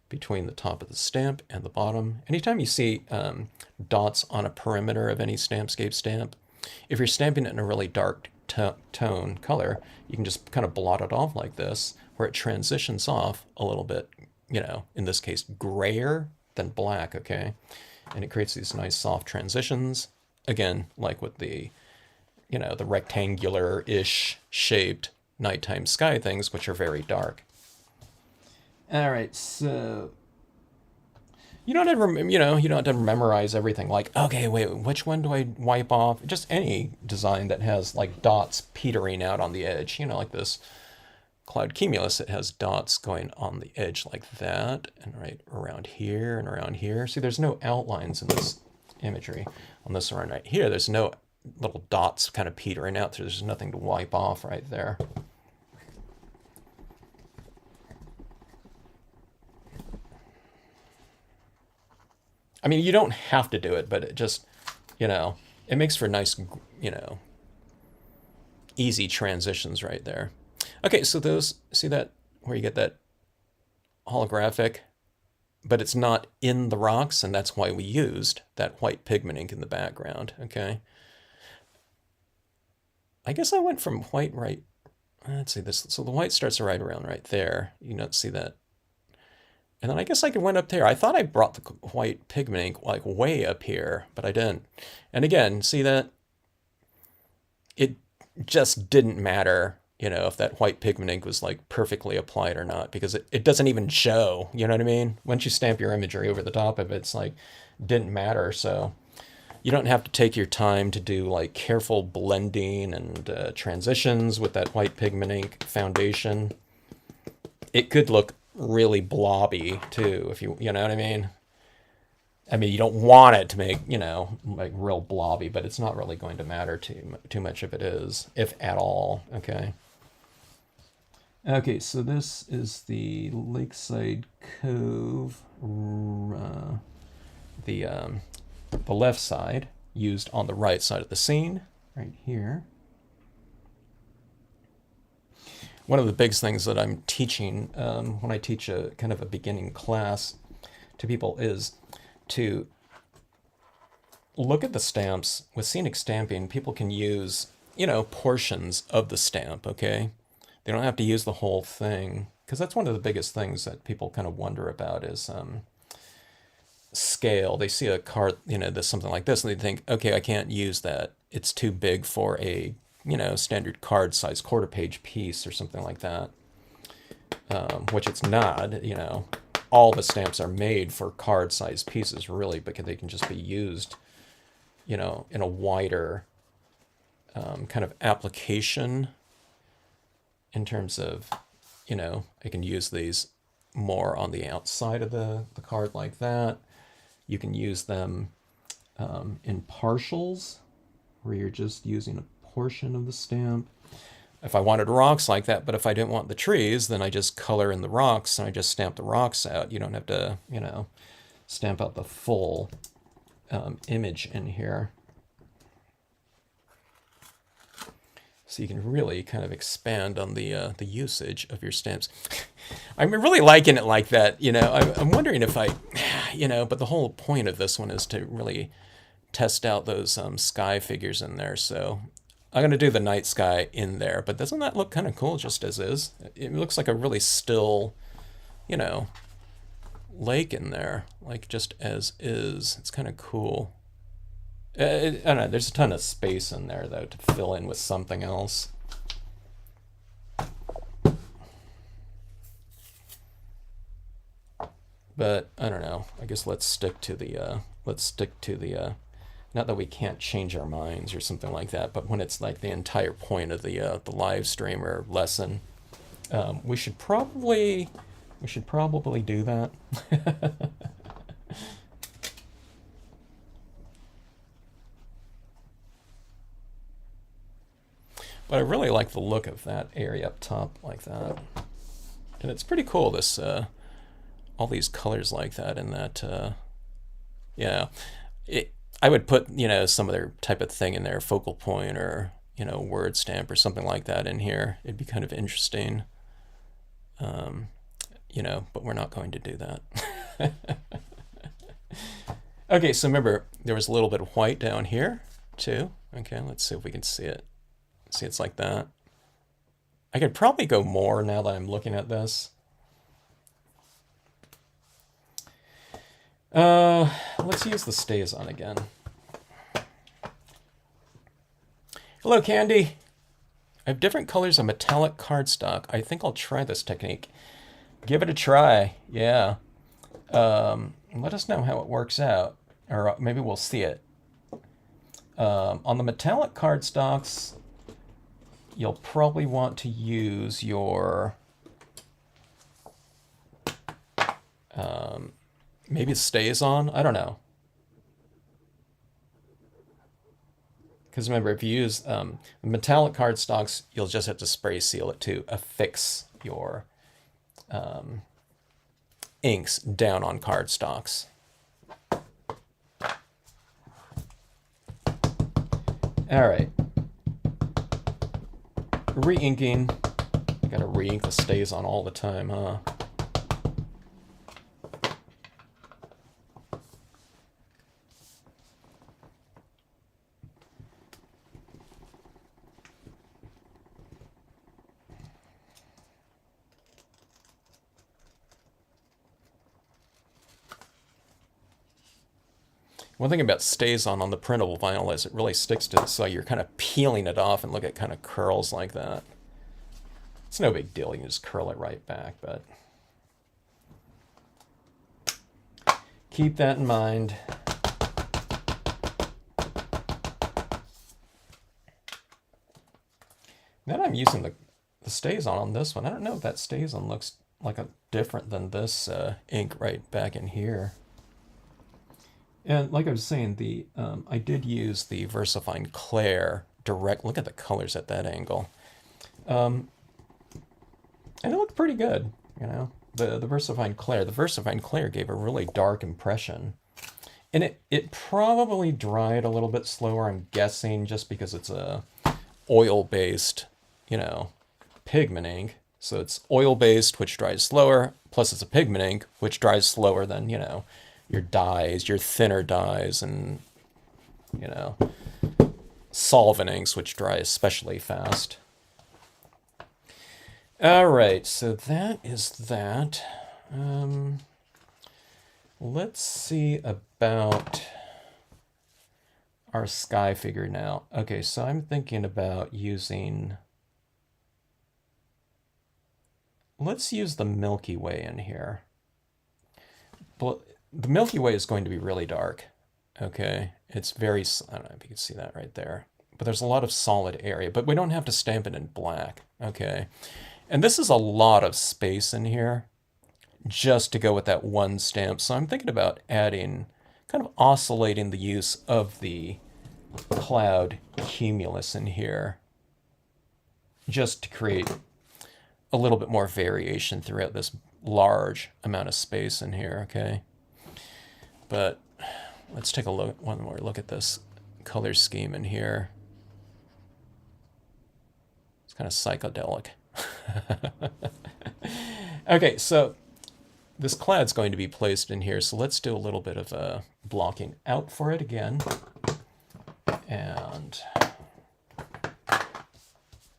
between the top of the stamp and the bottom. Anytime you see dots on a perimeter of any Stampscape stamp, if you're stamping it in a really dark tone color, you can just kind of blot it off like this, where it transitions off a little bit, in this case, grayer than black, okay? And it creates these nice soft transitions, again, like with the, the rectangular-ish shaped nighttime sky things, which are very dark. All right, so you don't have to, you don't have to memorize everything. Like, okay, wait, which one do I wipe off? Just any design that has like dots petering out on the edge, like this cloud cumulus. It has dots going on the edge like that, and right around here and around here. See, there's no outlines in this imagery. On this one right here, there's no little dots kind of petering out. So there's nothing to wipe off right there. I mean, you don't have to do it, but it just, it makes for nice, easy transitions right there. Okay, so those, see that, where you get that holographic, but it's not in the rocks, and that's why we used that white pigment ink in the background, okay? I guess I went from white right, let's see this, so the white starts right around right there. You don't see that. And then I guess I went up there. I thought I brought the white pigment ink like way up here, but I didn't. And again, see that? It just didn't matter, if that white pigment ink was like perfectly applied or not, because it doesn't even show, you know what I mean? Once you stamp your imagery over the top of it, it's like, didn't matter. So you don't have to take your time to do like careful blending and transitions with that white pigment ink foundation. It could look really blobby too, if you know what I mean. I mean, you don't want it to make, like real blobby, but it's not really going to matter too much if it is, if at all. Okay. Okay, so this is the Lakeside Cove, the left side used on the right side of the scene, right here. One of the big things that I'm teaching when I teach a kind of a beginning class to people is to look at the stamps. With scenic stamping, people can use, portions of the stamp, okay? They don't have to use the whole thing, because that's one of the biggest things that people kind of wonder about is scale. They see a card, this something like this, and they think, okay, I can't use that. It's too big for a standard card size quarter page piece or something like that, which it's not. All the stamps are made for card size pieces, really, because they can just be used, in a wider kind of application in terms of, I can use these more on the outside of the card like that. You can use them in partials, where you're just using a portion of the stamp. If I wanted rocks like that, but if I didn't want the trees, then I just color in the rocks and I just stamp the rocks out. You don't have to, stamp out the full image in here. So you can really kind of expand on the usage of your stamps. I'm really liking it like that, I'm wondering if I, but the whole point of this one is to really test out those sky figures in there. So I'm going to do the night sky in there, but doesn't that look kind of cool just as is? It looks like a really still, lake in there, like just as is. It's kind of cool. I don't know, there's a ton of space in there, though, to fill in with something else. But I don't know. I guess let's stick to the not that we can't change our minds or something like that, but when it's like the entire point of the live stream or lesson, we should probably do that. But I really like the look of that area up top like that. And it's pretty cool, this all these colors like that in that, yeah. I would put, some other type of thing in there, focal point or, word stamp or something like that in here. It'd be kind of interesting. But we're not going to do that. Okay, so remember, there was a little bit of white down here, too. Okay, let's see if we can see it. See, it's like that. I could probably go more now that I'm looking at this. Let's use the stays on again. Hello, Candy. I have different colors of metallic cardstock. I think I'll try this technique. Give it a try. Yeah. Let us know how it works out. Or maybe we'll see it. On the metallic cardstocks, you'll probably want to use your... maybe it stays on? I don't know. Because remember, if you use metallic cardstocks, you'll just have to spray seal it to affix your inks down on cardstocks. All right. Re-inking. I gotta re-ink the stays on all the time, huh? One thing about stays on the printable vinyl is it really sticks to it, so you're kind of peeling it off and look at kind of curls like that. It's no big deal, you can just curl it right back, but keep that in mind. Then I'm using the stays on this one. I don't know if that stays on looks like a different than this ink right back in here. And like I was saying, I did use the VersaFine Clair direct. Look at the colors at that angle. And it looked pretty good, the VersaFine Clair. The VersaFine Clair gave a really dark impression. And it probably dried a little bit slower, I'm guessing, just because it's a oil-based, pigment ink. So it's oil-based, which dries slower, plus it's a pigment ink, which dries slower than, your dyes, your thinner dyes, and, solvent inks, which dry especially fast. All right, so that is that. Let's see about our sky figure now. Okay, so I'm thinking about using... Let's use the Milky Way in here. But the Milky Way is going to be really dark, okay? It's very, I don't know if you can see that right there, but there's a lot of solid area, but we don't have to stamp it in black, okay? And this is a lot of space in here just to go with that one stamp. So I'm thinking about adding, kind of oscillating the use of the cloud cumulus in here just to create a little bit more variation throughout this large amount of space in here, okay? But let's take one more look at this color scheme in here. It's kind of psychedelic. Okay, so this cloud's going to be placed in here, so let's do a little bit of blocking out for it again. And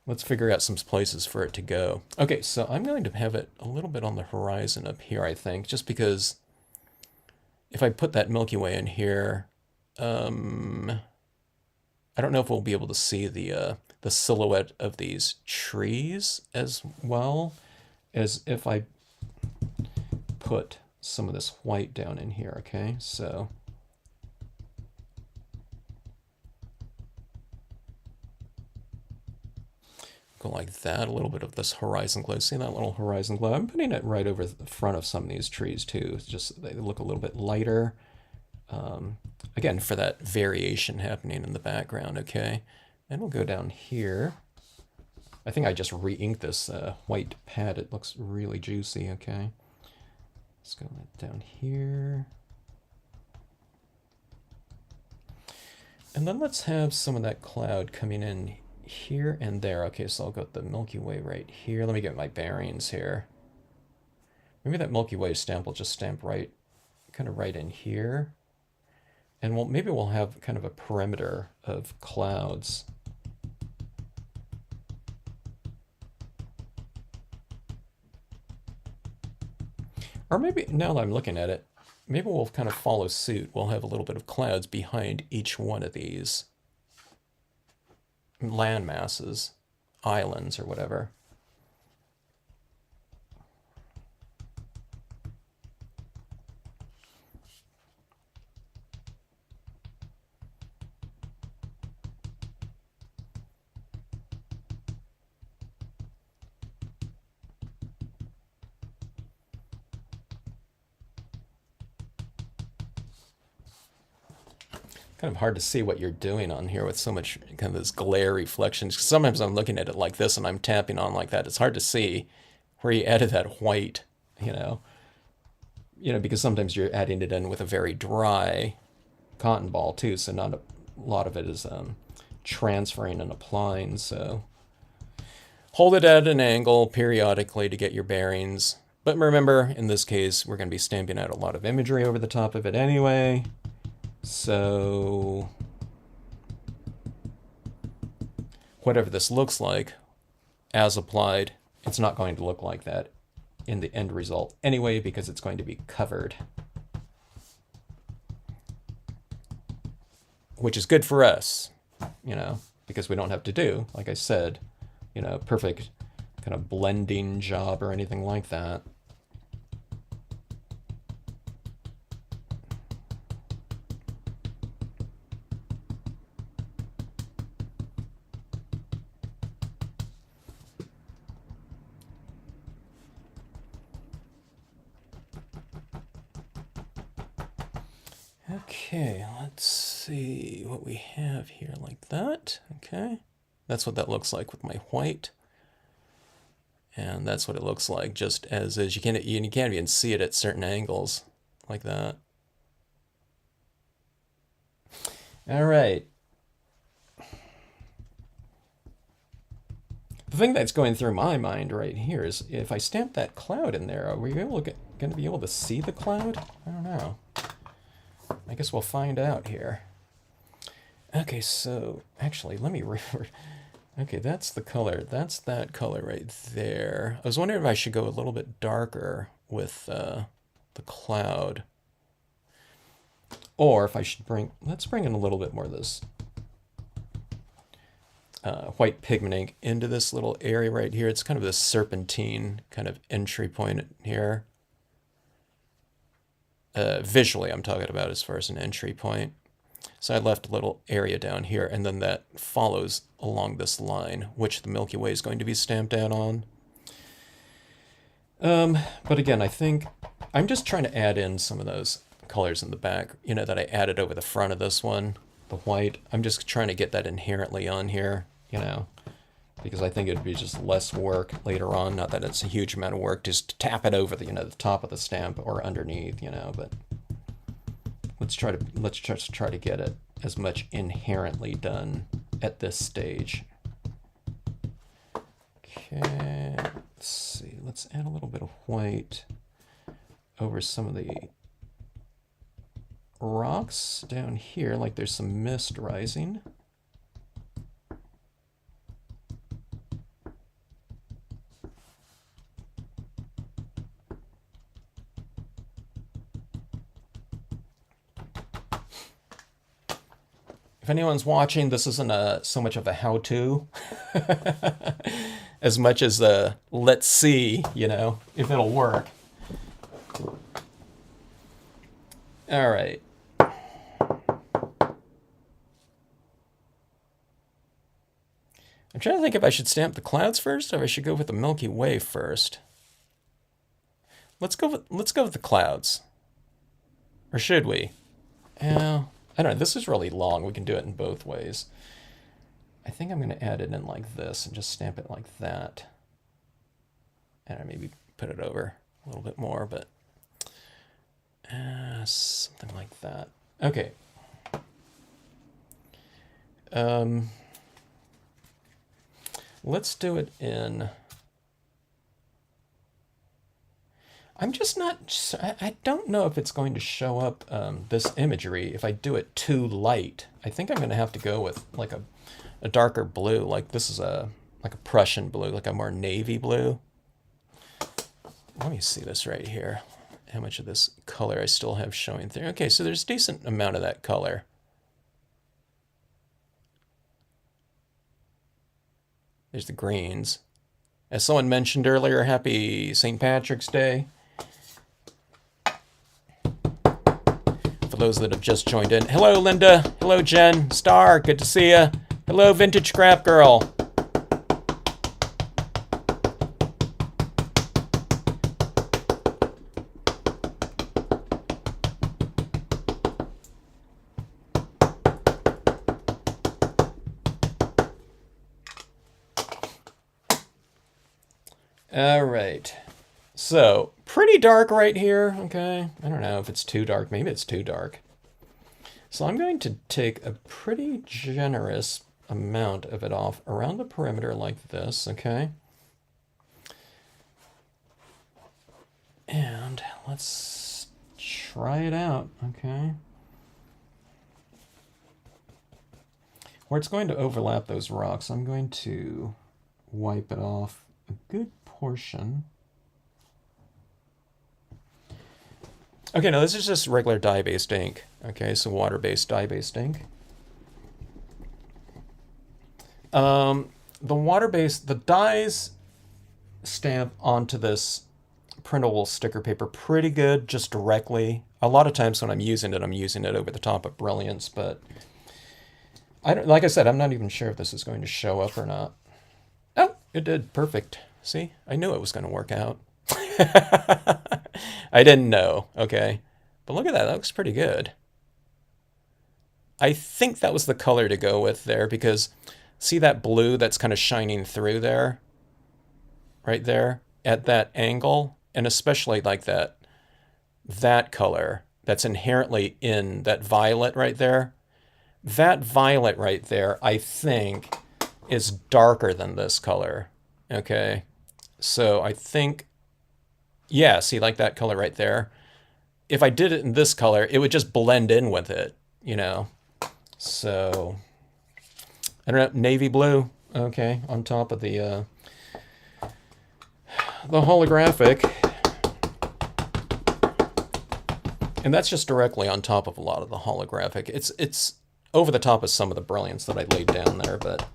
let's figure out some places for it to go. Okay, so I'm going to have it a little bit on the horizon up here, I think, just because if I put that Milky Way in here, I don't know if we'll be able to see the silhouette of these trees as well as if I put some of this white down in here, okay? So go like that, a little bit of this horizon glow. See that little horizon glow? I'm putting it right over the front of some of these trees too. It's just they look a little bit lighter. Again, for that variation happening in the background, okay? And we'll go down here. I think I just re-inked this white pad. It looks really juicy. Okay. Let's go down here. And then let's have some of that cloud coming in here and there. Okay, so I'll go with the Milky Way right here. Let me get my bearings here. Maybe that Milky Way stamp will just stamp right, kind of right in here. And maybe we'll have kind of a perimeter of clouds. Or maybe, now that I'm looking at it, maybe we'll kind of follow suit. We'll have a little bit of clouds behind each one of these land masses, islands, or whatever. Kind of hard to see what you're doing on here with so much kind of this glare reflections. Sometimes I'm looking at it like this and I'm tapping on like that. It's hard to see where you added that white, you know, because sometimes you're adding it in with a very dry cotton ball too. So not a lot of it is transferring and applying. So hold it at an angle periodically to get your bearings. But remember, in this case, we're going to be stamping out a lot of imagery over the top of it anyway. So whatever this looks like, as applied, it's not going to look like that in the end result anyway, because it's going to be covered. Which is good for us, because we don't have to do, like I said, perfect kind of blending job or anything like that. Okay, let's see what we have here like that. Okay, that's what that looks like with my white. And that's what it looks like just as is. You can't even see it at certain angles like that. All right. The thing that's going through my mind right here is if I stamp that cloud in there, are we going to be able to see the cloud? I don't know. I guess we'll find out here. Okay, so actually, let me okay, that's the color. That's that color right there. I was wondering if I should go a little bit darker with the cloud. Or if I should let's bring in a little bit more of this white pigment ink into this little area right here. It's kind of this serpentine kind of entry point here. Visually, I'm talking about as far as an entry point. So I left a little area down here, and then that follows along this line, which the Milky Way is going to be stamped out on. But again, I think I'm just trying to add in some of those colors in the back, that I added over the front of this one, the white. I'm just trying to get that inherently on here, because I think it'd be just less work later on. Not that it's a huge amount of work just to tap it over the, the top of the stamp or underneath, but let's just try to get it as much inherently done at this stage. Okay, let's see. Let's add a little bit of white over some of the rocks down here, like there's some mist rising. If anyone's watching, this isn't so much of a how-to as much as a let's see, if it'll work. All right. I'm trying to think if I should stamp the clouds first or if I should go with the Milky Way first. Let's go with the clouds. Or should we? I don't know. This is really long. We can do it in both ways. I think I'm going to add it in like this and just stamp it like that. And I maybe put it over a little bit more, but something like that. Okay. Let's do it in... I'm just not... I don't know if it's going to show up this imagery if I do it too light. I think I'm going to have to go with like a darker blue. Like this is like a Prussian blue, like a more navy blue. Let me see this right here. How much of this color I still have showing through. Okay, so there's a decent amount of that color. There's the greens. As someone mentioned earlier, happy St. Patrick's Day. For those that have just joined in. Hello, Linda. Hello, Jen. Star, good to see you. Hello, Vintage Scrap Girl. All right, so pretty dark right here, okay? I don't know if it's too dark, maybe it's too dark. So I'm going to take a pretty generous amount of it off around the perimeter like this, okay? And let's try it out, okay? Where it's going to overlap those rocks, I'm going to wipe it off a good portion. Okay, now this is just regular dye-based ink. Okay, so water-based dye-based ink. The water-based, the dyes stamp onto this printable sticker paper pretty good, just directly. A lot of times when I'm using it over the top of Brilliance, but I don't, like I said, I'm not even sure if this is going to show up or not. Oh, it did. Perfect. See, I knew it was going to work out. I didn't know. Okay. But look at that. That looks pretty good. I think that was the color to go with there because see that blue that's kind of shining through there? Right there at that angle? And especially like that color that's inherently in that violet right there. That violet right there, I think, is darker than this color. Okay. So I think, yeah, see, like that color right there. If I did it in this color, it would just blend in with it, you know. So, I don't know, navy blue, okay, on top of the holographic. And that's just directly on top of a lot of the holographic. It's over the top of some of the Brilliance that I laid down there, but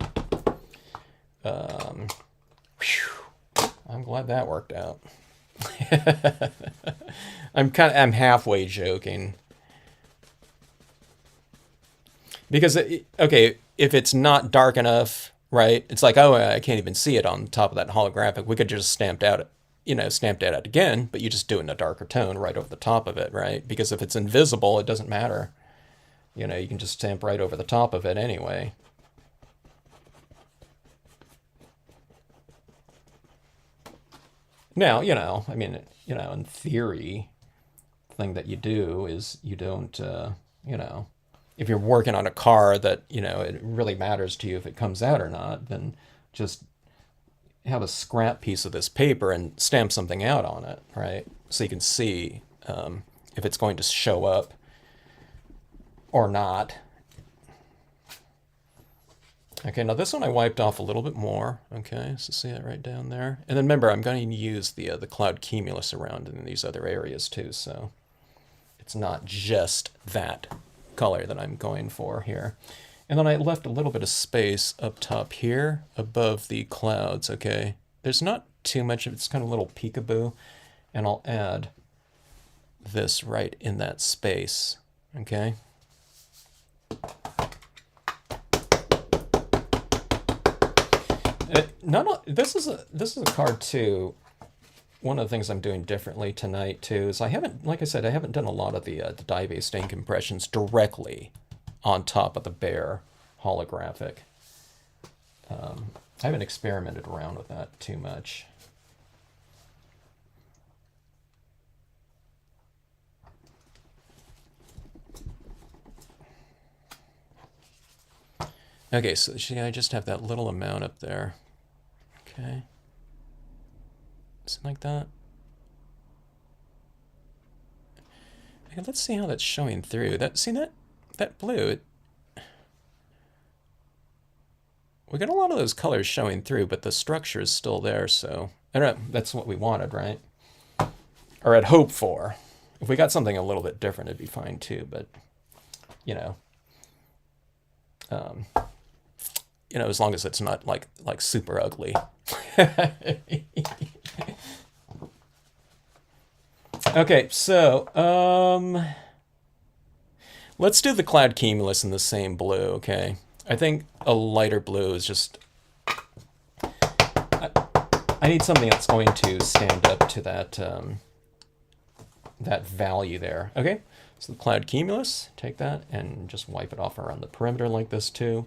I'm glad that worked out. I'm halfway joking. Because, okay, if it's not dark enough, right, it's like, oh, I can't even see it on top of that holographic. We could just stamp it out again, but you just do it in a darker tone right over the top of it, right? Because if it's invisible, it doesn't matter. You know, you can just stamp right over the top of it anyway. Now, you know, I mean, you know, in theory, the thing that you do is you don't, you know, if you're working on a car that, you know, it really matters to you if it comes out or not, then just have a scrap piece of this paper and stamp something out on it, right? So you can see if it's going to show up or not. Okay, now this one I wiped off a little bit more. Okay, so see that right down there. And then remember, I'm going to use the cloud cumulus around in these other areas too, so it's not just that color that I'm going for here. And then I left a little bit of space up top here above the clouds, okay? There's not too much of it, it's kind of a little peekaboo, and I'll add this right in that space, okay? This is a card too. One of the things I'm doing differently tonight too is I haven't, like I said, I haven't done a lot of the dye-based ink impressions directly on top of the bare holographic. I haven't experimented around with that too much. Okay, so see, I just have that little amount up there. Okay. Something like that. Okay, let's see how that's showing through. That blue, we got a lot of those colors showing through, but the structure is still there, so I don't know, that's what we wanted, right? Or I'd hope for. If we got something a little bit different, it'd be fine too, but you know, as long as it's not like super ugly. Okay, so let's do the cloud cumulus in the same blue. Okay, I think a lighter blue is just. I need something that's going to stand up to that that value there. Okay, so the cloud cumulus, take that and just wipe it off around the perimeter like this too.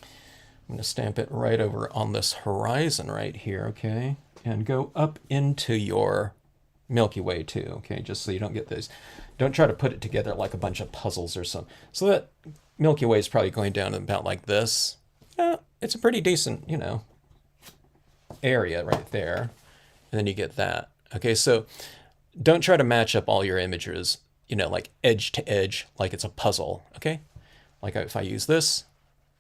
I'm going to stamp it right over on this horizon right here, okay? And go up into your Milky Way too, okay? Just so you don't get those. Don't try to put it together like a bunch of puzzles or something. So that Milky Way is probably going down about like this. Yeah, it's a pretty decent, area right there. And then you get that. Okay, so don't try to match up all your images, like edge to edge, like it's a puzzle, okay? Like if I use this,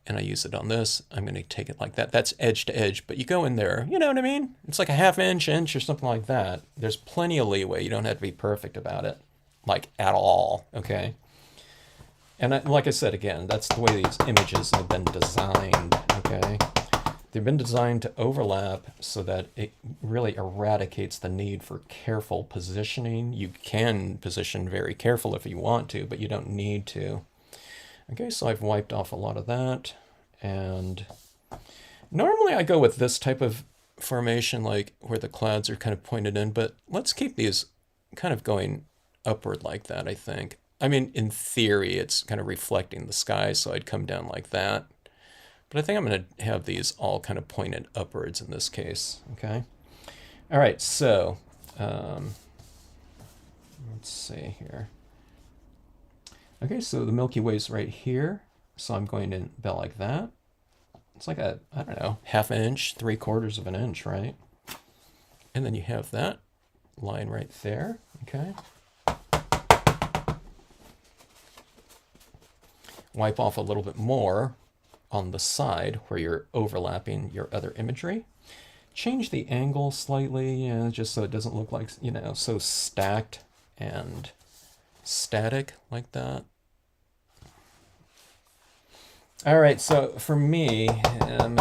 and I use it on this, I'm going to take it like that. That's edge to edge, but you go in there, you know what I mean? It's like a half inch, or something like that. There's plenty of leeway. You don't have to be perfect about it, like at all, okay? And like I said, again, that's the way these images have been designed, okay? They've been designed to overlap so that it really eradicates the need for careful positioning. You can position very careful if you want to, but you don't need to. Okay, so I've wiped off a lot of that, and normally I go with this type of formation, like where the clouds are kind of pointed in, but let's keep these kind of going upward like that, I think. I mean, in theory, it's kind of reflecting the sky, so I'd come down like that. But I think I'm going to have these all kind of pointed upwards in this case, okay? All right, so let's see here. Okay, so the Milky Way's right here, so I'm going in about like that. It's like a, I don't know, half inch, 3/4 of an inch, right? And then you have that line right there, okay? Wipe off a little bit more on the side where you're overlapping your other imagery. Change the angle slightly, just so it doesn't look like, so stacked and static like that. All right, so for me, I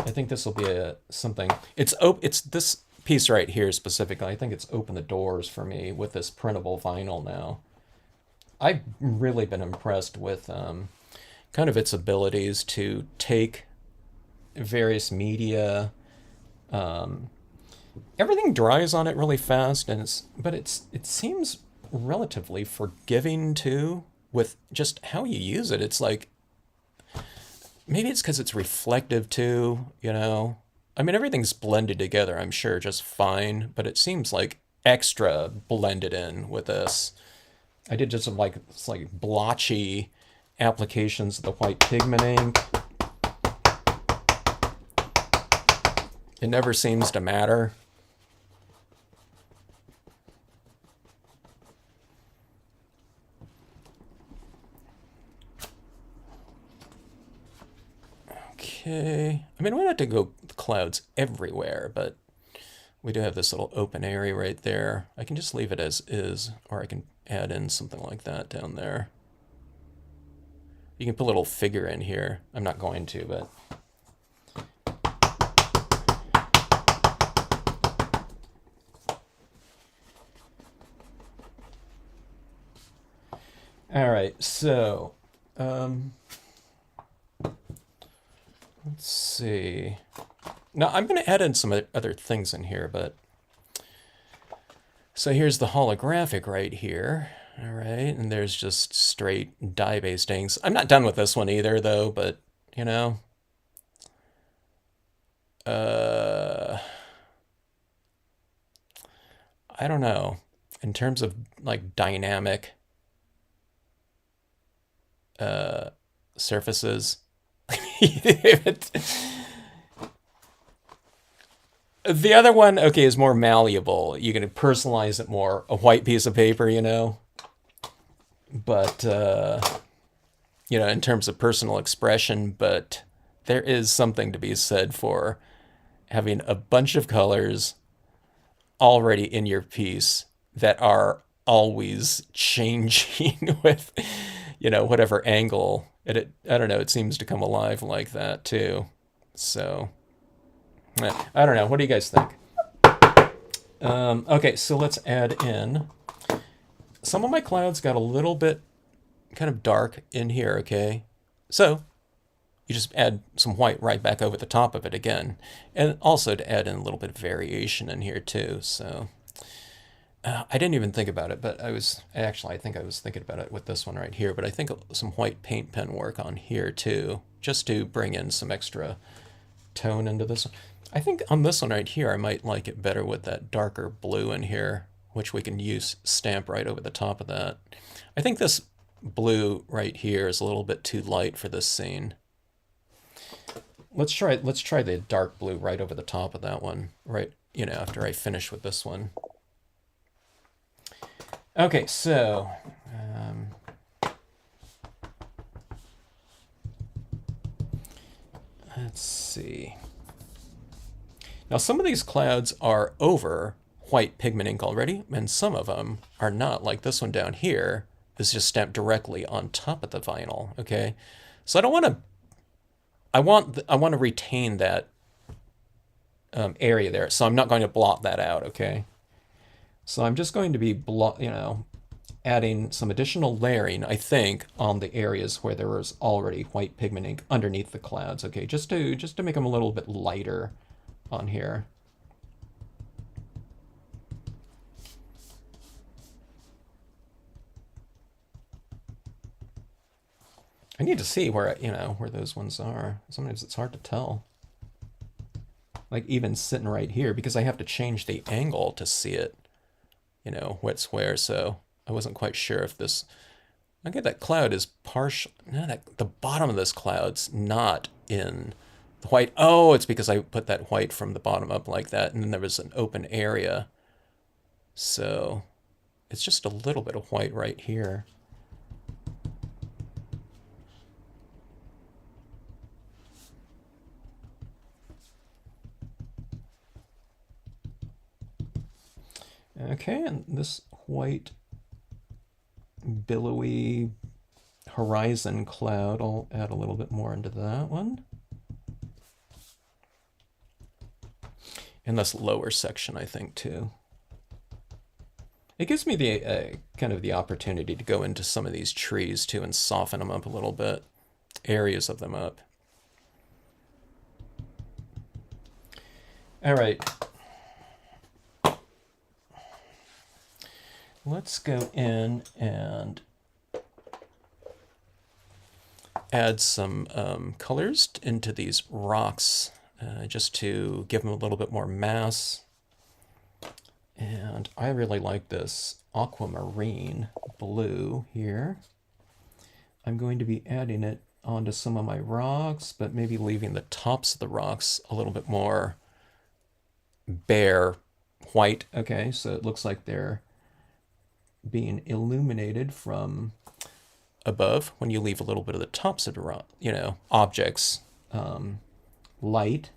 think this will be something. It's this piece right here specifically. I think it's opened the doors for me with this printable vinyl now. I've really been impressed with kind of its abilities to take various media. Everything dries on it really fast, but it seems relatively forgiving too with just how you use it. It's like, maybe it's because it's reflective too, I mean, everything's blended together, I'm sure, just fine, but it seems like extra blended in with this. I did just like blotchy applications of the white pigment ink. It never seems to matter. Okay. I mean, we don't have to go clouds everywhere, but we do have this little open area right there. I can just leave it as is, or I can add in something like that down there. You can put a little figure in here. I'm not going to, but... All right, so... let's see. Now, I'm going to add in some other things in here, but... So here's the holographic right here. All right, and there's just straight dye-based inks. I'm not done with this one either, though, but, you know, uh, I don't know. In terms of, like, dynamic uh, surfaces, the other one, okay, is more malleable. You can personalize it more. A white piece of paper, you know? But, you know, in terms of personal expression, but there is something to be said for having a bunch of colors already in your piece that are always changing with, you know, whatever angle. I don't know, it seems to come alive like that too. So, I don't know. What do you guys think? Okay, so let's add in. Some of my clouds got a little bit kind of dark in here, okay? So you just add some white right back over the top of it again. And also to add in a little bit of variation in here too. So I didn't even think about it, but I think I was thinking about it with this one right here, but I think some white paint pen work on here too, just to bring in some extra tone into this one. I think on this one right here, I might like it better with that darker blue in here, which we can use stamp right over the top of that. I think this blue right here is a little bit too light for this scene. Let's try the dark blue right over the top of that one, right, you know, after I finish with this one. Okay, so let's see. Now some of these clouds are over white pigment ink already, and some of them are not, like this one down here is just stamped directly on top of the vinyl, okay? So I don't want to, I want to retain that area there, so I'm not going to blot that out, okay? So I'm just going to be, you know, adding some additional layering, I think, on the areas where there was already white pigment ink underneath the clouds, okay? Just to make them a little bit lighter on here. I need to see where, you know, where those ones are. Sometimes it's hard to tell. Like even sitting right here, because I have to change the angle to see it, you know, what's where. So I wasn't quite sure if this, okay, that cloud is partial, no, the bottom of this cloud's not in the white. Oh, it's because I put that white from the bottom up like that, and then there was an open area. So it's just a little bit of white right here. Okay, and this white billowy horizon cloud, I'll add a little bit more into that one. And this lower section, I think, too. It gives me the kind of the opportunity to go into some of these trees, too, and soften them up a little bit, areas of them up. All right. Let's go in and add some colors into these rocks just to give them a little bit more mass. And I really like this aquamarine blue here. I'm going to be adding it onto some of my rocks, but maybe leaving the tops of the rocks a little bit more bare white. Okay, so it looks like they're being illuminated from above when you leave a little bit of the tops of the rock, you know, objects light.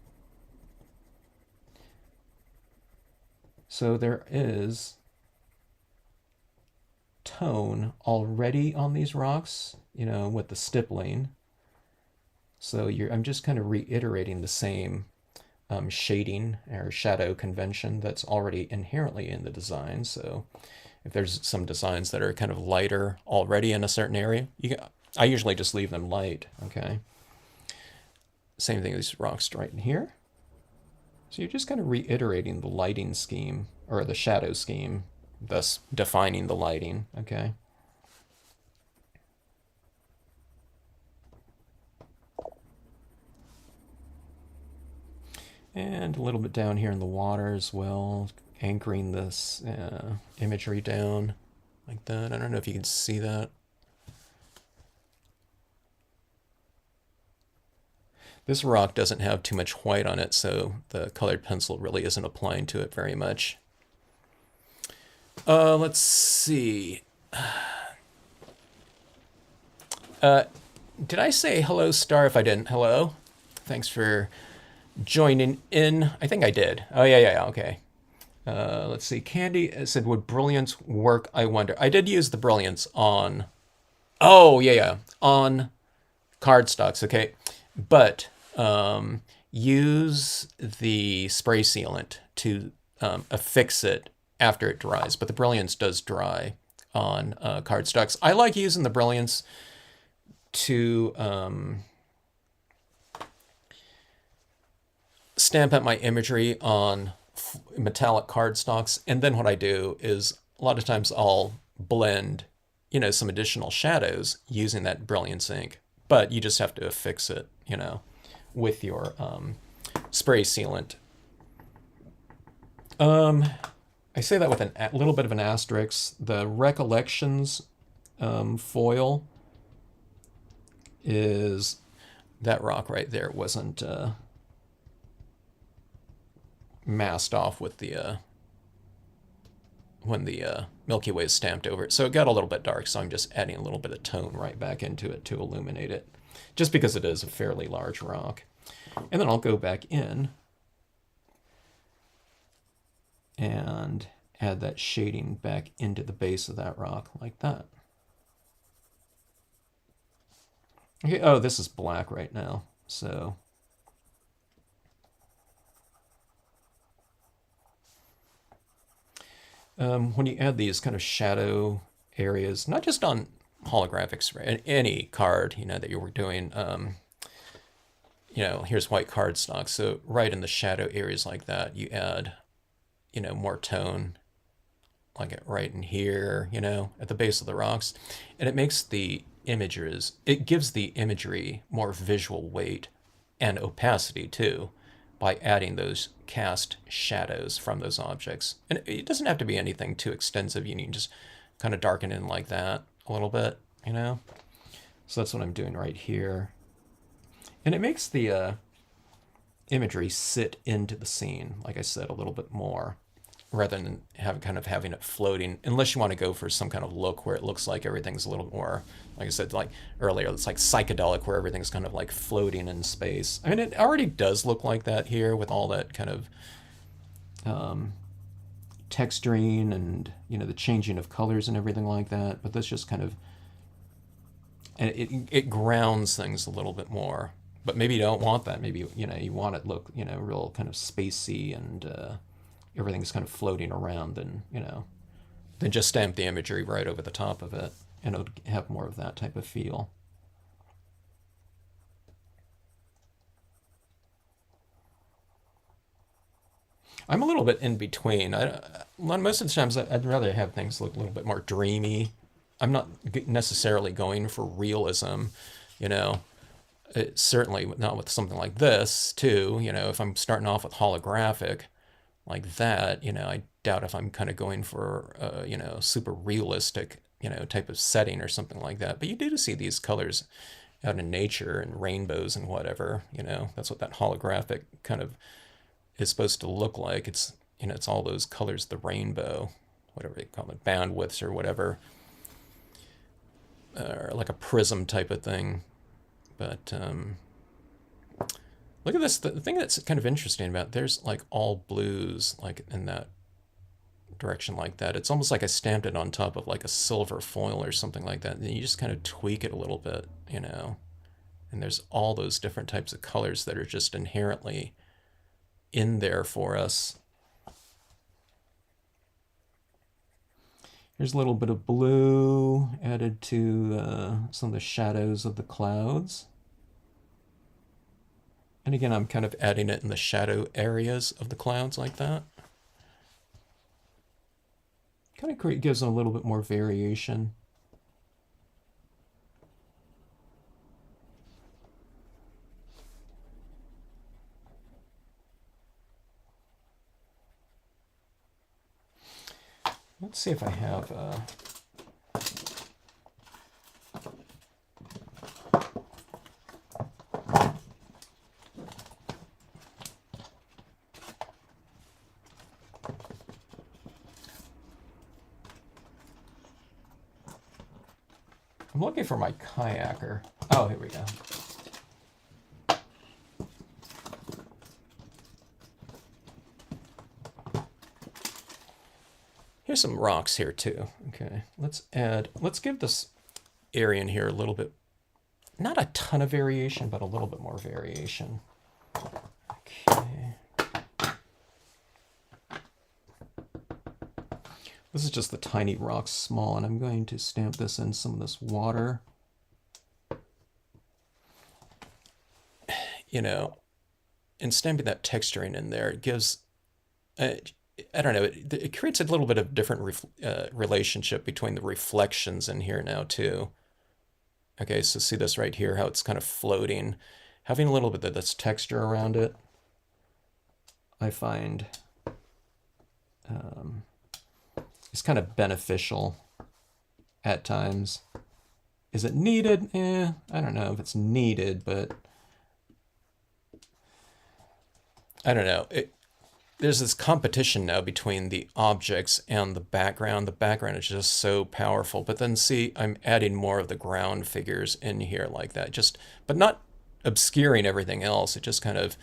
So there is tone already on these rocks, you know, with the stippling. So I'm just kind of reiterating the same shading or shadow convention that's already inherently in the design. So if there's some designs that are kind of lighter already in a certain area, I usually just leave them light, okay? Same thing with these rocks right in here. So you're just kind of reiterating the lighting scheme, or the shadow scheme, thus defining the lighting, okay? And a little bit down here in the water as well, anchoring this imagery down like that. I don't know if you can see that. This rock doesn't have too much white on it, so the colored pencil really isn't applying to it very much. Let's see. Did I say hello, Star? If I didn't, hello. Thanks for joining in. I think I did. Oh, yeah, okay. Let's see. Candy said, would brilliance work? I wonder. I did use the brilliance on. Oh, yeah. On cardstocks, okay. But use the spray sealant to affix it after it dries. But the brilliance does dry on cardstocks. I like using the brilliance to stamp out my imagery on metallic cardstocks, and then what I do is a lot of times I'll blend, some additional shadows using that brilliance ink, but you just have to affix it, with your spray sealant. I say that with a little bit of an asterisk. The Recollections foil is that rock right there wasn't masked off with the when the Milky Way is stamped over it. So it got a little bit dark, so I'm just adding a little bit of tone right back into it to illuminate it, just because it is a fairly large rock. And then I'll go back in and add that shading back into the base of that rock like that. Okay, oh, this is black right now, so when you add these kind of shadow areas, not just on holographics, right? Any card, that you were doing, here's white cardstock. So right in the shadow areas like that, you add, more tone, like it right in here, at the base of the rocks. And it makes the images, it gives the imagery more visual weight and opacity too, by adding those cast shadows from those objects. And it doesn't have to be anything too extensive. You can just kind of darken in like that a little bit, So that's what I'm doing right here. And it makes the imagery sit into the scene, like I said, a little bit more, rather than having it floating, unless you want to go for some kind of look where it looks like everything's a little more, like I said, like earlier, it's like psychedelic, where everything's kind of like floating in space. I mean, it already does look like that here with all that kind of texturing and, the changing of colors and everything like that. But that's just kind of, and it grounds things a little bit more. But maybe you don't want that. Maybe, you want it look, real kind of spacey and everything's kind of floating around, then just stamp the imagery right over the top of it, and it'll have more of that type of feel. I'm a little bit in between. Most of the times I'd rather have things look a little bit more dreamy. I'm not necessarily going for realism, you know. Certainly not with something like this, too. If I'm starting off with holographic like that, I doubt if I'm kind of going for, super realistic, type of setting or something like that. But you do see these colors out in nature and rainbows and whatever, that's what that holographic kind of is supposed to look like. It's all those colors, the rainbow, whatever they call it, bandwidths or whatever, or like a prism type of thing. But look at this. The thing that's kind of interesting about there's like all blues, like in that direction like that. It's almost like I stamped it on top of like a silver foil or something like that. And you just kind of tweak it a little bit, And there's all those different types of colors that are just inherently in there for us. Here's a little bit of blue added to some of the shadows of the clouds. And again, I'm kind of adding it in the shadow areas of the clouds like that. Kind of gives them a little bit more variation. let's see if I have I'm looking for my kayaker. Oh, here we go. Here's some rocks here too. Okay, let's give this area in here a little bit, not a ton of variation, but a little bit more variation. Okay. This is just the tiny rocks small, and I'm going to stamp this in some of this water. You know, and stamping that texturing in there, it gives, I don't know, it creates a little bit of different relationship between the reflections in here now too. Okay, so see this right here, how it's kind of floating. Having a little bit of this texture around it, I find is kind of beneficial at times. Is it needed? I don't know if it's needed, but I don't know. There's this competition now between the objects and the background. The background is just so powerful. But then see, I'm adding more of the ground figures in here like that. But not obscuring everything else. It just kind of,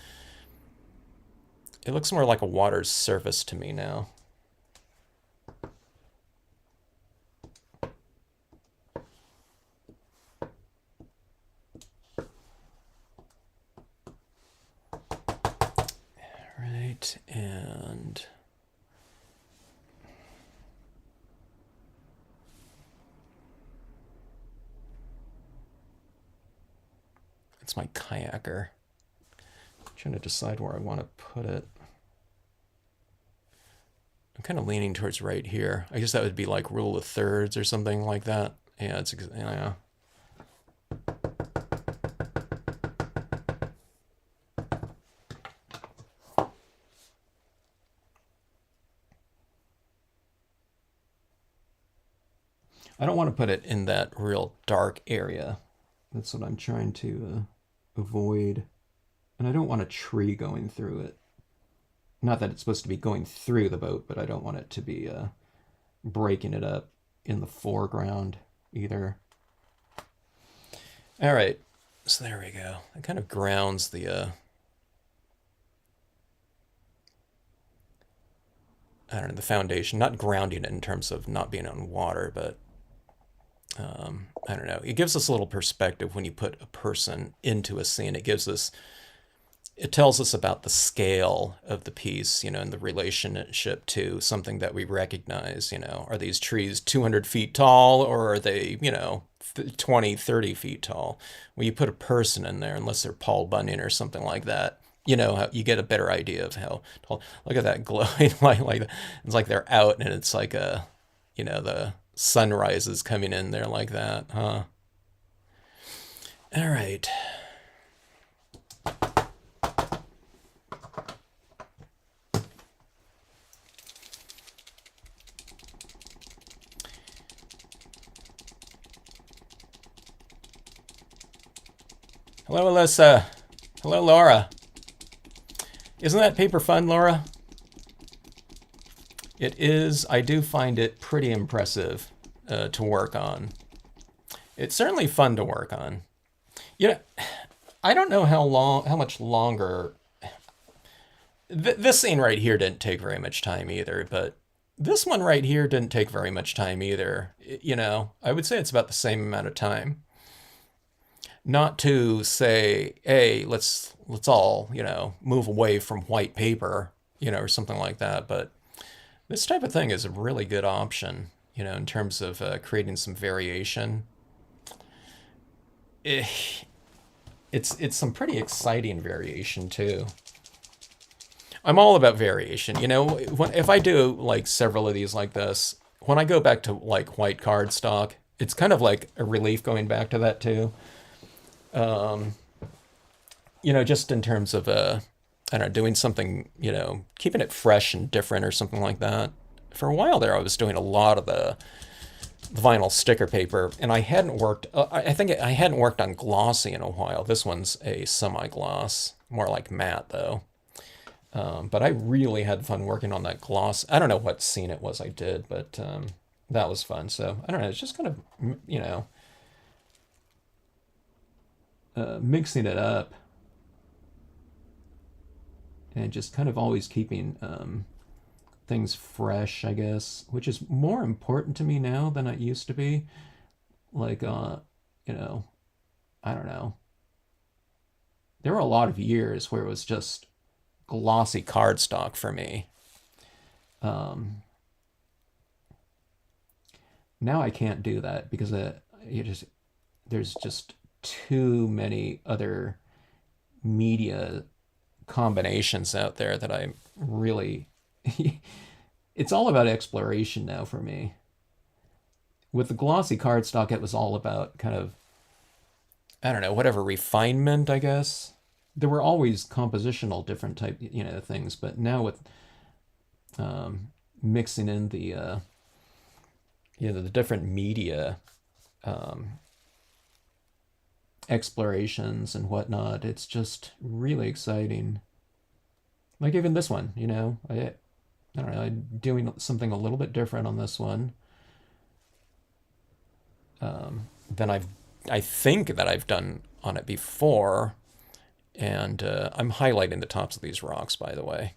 it looks more like a water's surface to me now. And it's my kayaker. I'm trying to decide where I want to put it. I'm kind of leaning towards right here. I guess that would be like rule of thirds or something like that. Yeah, yeah. I don't want to put it in that real dark area. That's what I'm trying to avoid. And I don't want a tree going through it. Not that it's supposed to be going through the boat, but I don't want it to be breaking it up in the foreground either. All right, so there we go. It kind of grounds the I don't know, the foundation. Not grounding it in terms of not being on water, but I don't know. It gives us a little perspective when you put a person into a scene. It tells us about the scale of the piece, you know, and the relationship to something that we recognize, you know. Are these trees 200 feet tall, or are they, you know, 20, 30 feet tall? When you put a person in there, unless they're Paul Bunyan or something like that, you know, you get a better idea of how tall. Look at that glowing light, like it's like they're out, and it's like a, you know, the sunrise is coming in there like that, huh? All right. Hello, Alyssa. Hello, Laura. Isn't that paper fun, Laura? It is. I do find it pretty impressive to work on. It's certainly fun to work on. You know, I don't know how much longer. This scene right here didn't take very much time either, but this one right here didn't take very much time either. You know, I would say it's about the same amount of time. Not to say, hey, let's all, you know, move away from white paper, you know, or something like that. But this type of thing is a really good option, you know, in terms of creating some variation. It's some pretty exciting variation too. I'm all about variation, you know. If I do like several of these like this, when I go back to like white cardstock, it's kind of like a relief going back to that too. You know, just in terms of I don't know, doing something, you know, keeping it fresh and different or something like that for a while there, I was doing a lot of the vinyl sticker paper, and I hadn't worked. I think I hadn't worked on glossy in a while. This one's a semi-gloss, more like matte though. But I really had fun working on that gloss. I don't know what scene it was I did, but that was fun. So I don't know. It's just kind of mixing it up and just kind of always keeping things fresh, I guess, which is more important to me now than it used to be. Like, you know, I don't know. There were a lot of years where it was just glossy cardstock for me. Um, Now I can't do that because you just there's just too many other media combinations out there that I really it's all about exploration now for me. With the glossy cardstock, it was all about kind of, I don't know, whatever refinement, I guess. There were always compositional different type, things, but now with mixing in the different media um, explorations and whatnot, it's just really exciting. Like even this one, I don't know, I'm doing something a little bit different on this one than I think that I've done on it before, and I'm highlighting the tops of these rocks, by the way.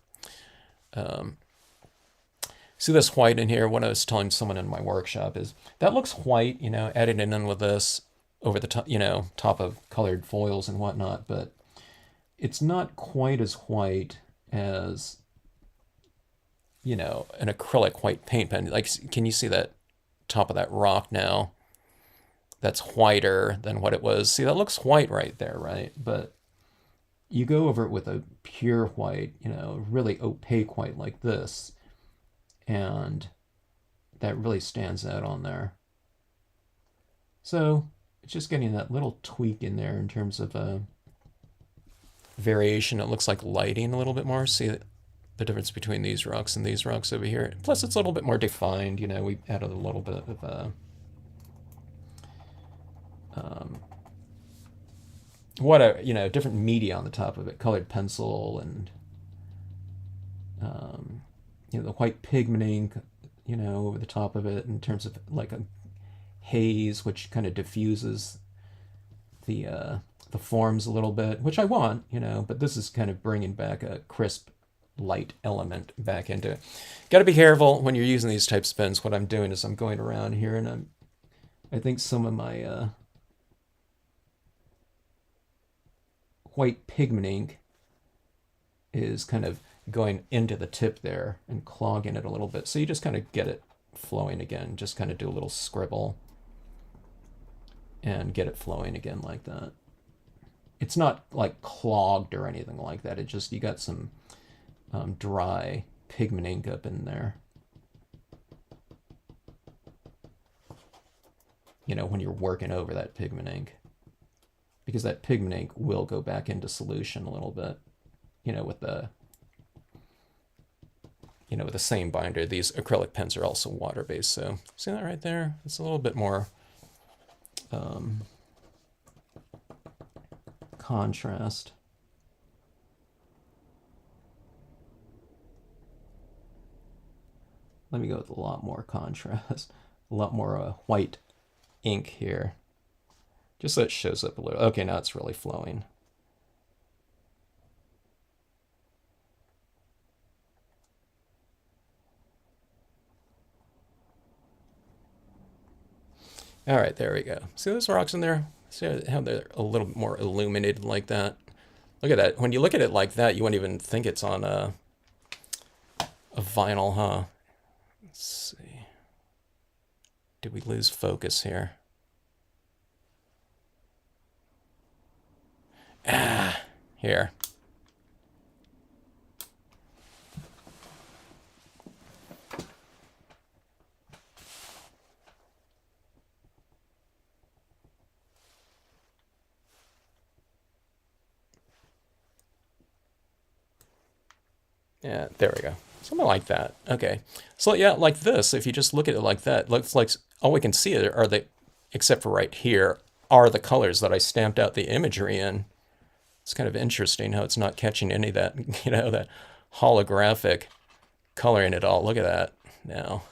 See this white in here? What I was telling someone in my workshop is that looks white, added in with this over the top, top of colored foils and whatnot, but it's not quite as white as, an acrylic white paint pen. Like, can you see that top of that rock now? That's whiter than what it was. See, that looks white right there, right? But you go over it with a pure white, really opaque white like this, and that really stands out on there. So it's just getting that little tweak in there in terms of variation. It looks like lighting a little bit more. See the difference between these rocks and these rocks over here. Plus, it's a little bit more defined. We added a little bit of different media on the top of it, colored pencil and the white pigment ink, over the top of it in terms of like a haze, which kind of diffuses the forms a little bit, which I want, but this is kind of bringing back a crisp light element back into it. Got to be careful when you're using these types of pens. What I'm doing is I'm going around here and I think some of my white pigment ink is kind of going into the tip there and clogging it a little bit. So you just kind of get it flowing again. Just kind of do a little scribble and get it flowing again like that. It's not like clogged or anything like that. It just, you got some dry pigment ink up in there. When you're working over that pigment ink. Because that pigment ink will go back into solution a little bit, with the with the same binder. These acrylic pens are also water-based, so see that right there? It's a little bit more contrast. Let me go with a lot more contrast, a lot more white ink here, just so it shows up a little. Okay, now it's really flowing. All right, there we go. See those rocks in there? See how they're a little bit more illuminated like that? Look at that. When you look at it like that, you wouldn't even think it's on a vinyl, huh? Let's see. Did we lose focus here? Here. Yeah, there we go. Something like that. Okay. So yeah, like this, if you just look at it like that, looks like all we can see are the, except for right here, are the colors that I stamped out the imagery in. It's kind of interesting how it's not catching any of that, that holographic coloring at all. Look at that now.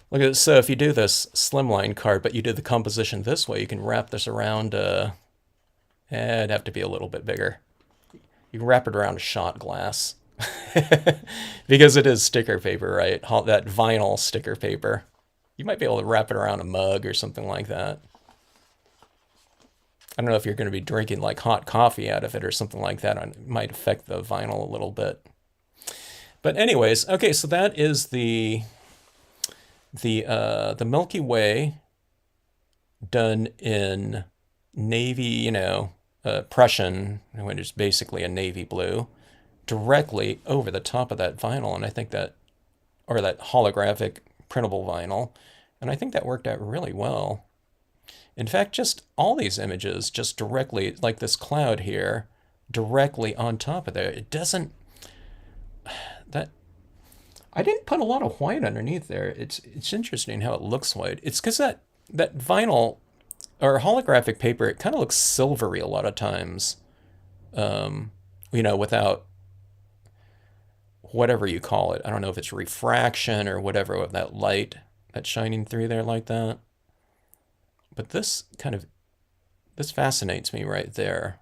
Look at this. So if you do this slimline card, but you do the composition this way, you can wrap this around, it'd have to be a little bit bigger. You can wrap it around a shot glass. Because it is sticker paper, right? That vinyl sticker paper. You might be able to wrap it around a mug or something like that. I don't know if you're going to be drinking like hot coffee out of it or something like that. It might affect the vinyl a little bit. But anyways, okay, so that is the Milky Way done in navy, Prussian, which is basically a navy blue, directly over the top of that vinyl. And I think that, or that holographic printable vinyl. And I think that worked out really well. In fact, just all these images, just directly, like this cloud here, directly on top of there. It doesn't, that, I didn't put a lot of white underneath there. It's interesting how it looks white. It's because that vinyl or holographic paper, it kind of looks silvery a lot of times, without whatever you call it. I don't know if it's refraction or whatever of that light that's shining through there like that. But this fascinates me right there.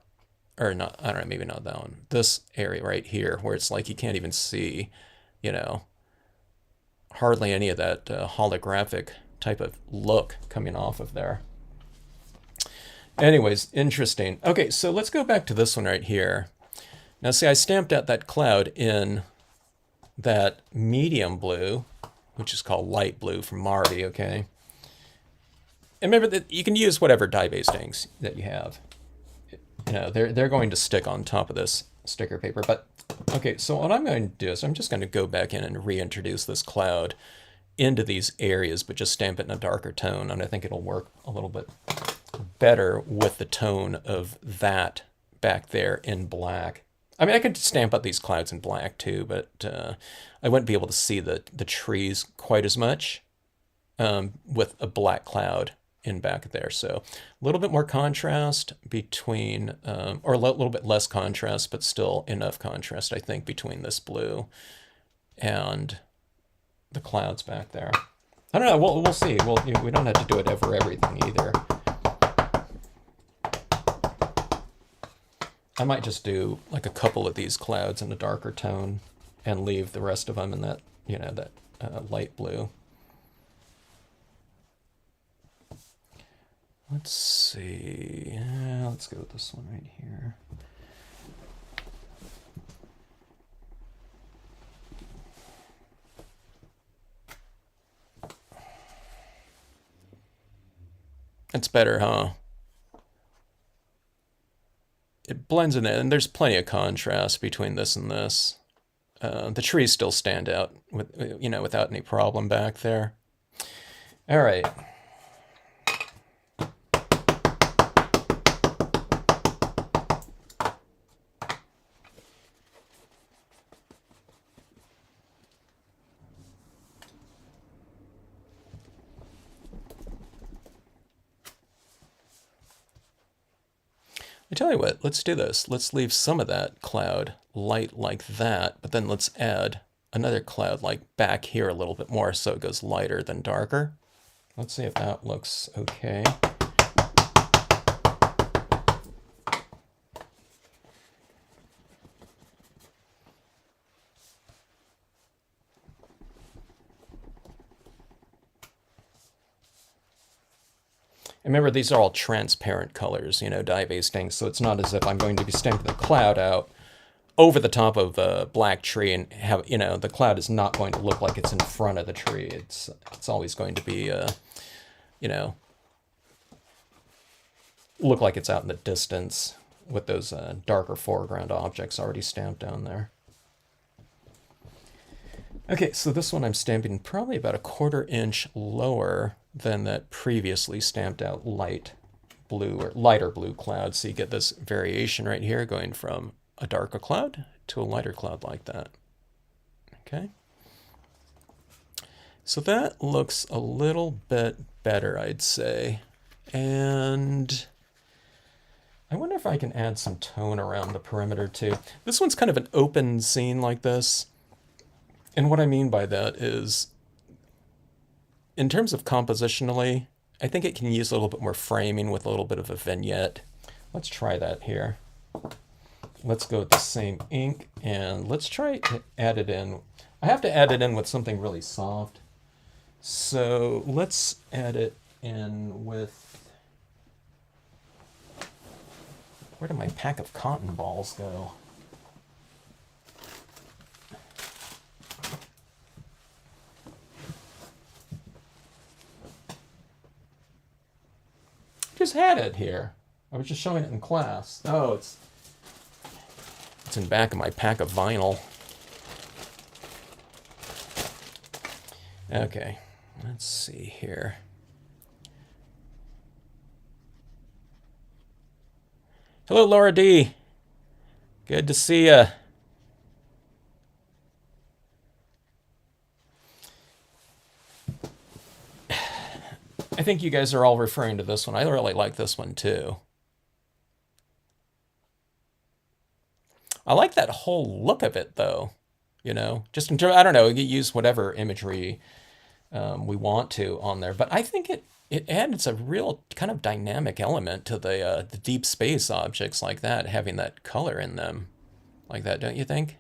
Or not, I don't know, maybe not that one. This area right here where it's like you can't even see, hardly any of that holographic type of look coming off of there. Anyways, interesting. Okay, so let's go back to this one right here. Now see, I stamped out that cloud in that medium blue, which is called light blue from Marty, okay? And remember that you can use whatever dye-based inks that you have. They're going to stick on top of this sticker paper. But, okay, so what I'm going to do is I'm just going to go back in and reintroduce this cloud into these areas, but just stamp it in a darker tone. And I think it'll work a little bit better with the tone of that back there in black. I mean, I could stamp out these clouds in black too, but I wouldn't be able to see the trees quite as much with a black cloud in back there. So a little bit more contrast between, or a little bit less contrast, but still enough contrast, I think, between this blue and the clouds back there. I don't know. We'll see. We don't have to do it for everything either. I might just do like a couple of these clouds in a darker tone and leave the rest of them in that, that light blue. Let's see. Let's go with this one right here. It's better, huh? It blends in there, and there's plenty of contrast between this and this. The trees still stand out with, without any problem back there. All right. I tell you what, let's do this. Let's leave some of that cloud light like that, but then let's add another cloud like back here a little bit more so it goes lighter than darker. Let's see if that looks okay. And remember, these are all transparent colors, dye-based inks, so it's not as if I'm going to be stamping the cloud out over the top of a black tree and have, the cloud is not going to look like it's in front of the tree. It's always going to be, look like it's out in the distance with those darker foreground objects already stamped down there. Okay, so this one I'm stamping probably about a 1/4 inch lower than that previously stamped out light blue or lighter blue cloud. So you get this variation right here going from a darker cloud to a lighter cloud like that. Okay. So that looks a little bit better, I'd say. And I wonder if I can add some tone around the perimeter too. This one's kind of an open scene like this. And what I mean by that is, in terms of compositionally, I think it can use a little bit more framing with a little bit of a vignette. Let's try that here. Let's go with the same ink and let's try to add it in. I have to add it in with something really soft. So let's add it in with, where did my pack of cotton balls go? Just had it here. I was just showing it in class. Oh, it's in back of my pack of vinyl. Okay, let's see here. Hello, Laura D. Good to see ya. I think you guys are all referring to this one. I really like this one too. I like that whole look of it though. You know, just in terms, I don't know, you use whatever imagery we want to on there, but I think it adds a real kind of dynamic element to the deep space objects like that, having that color in them like that, don't you think?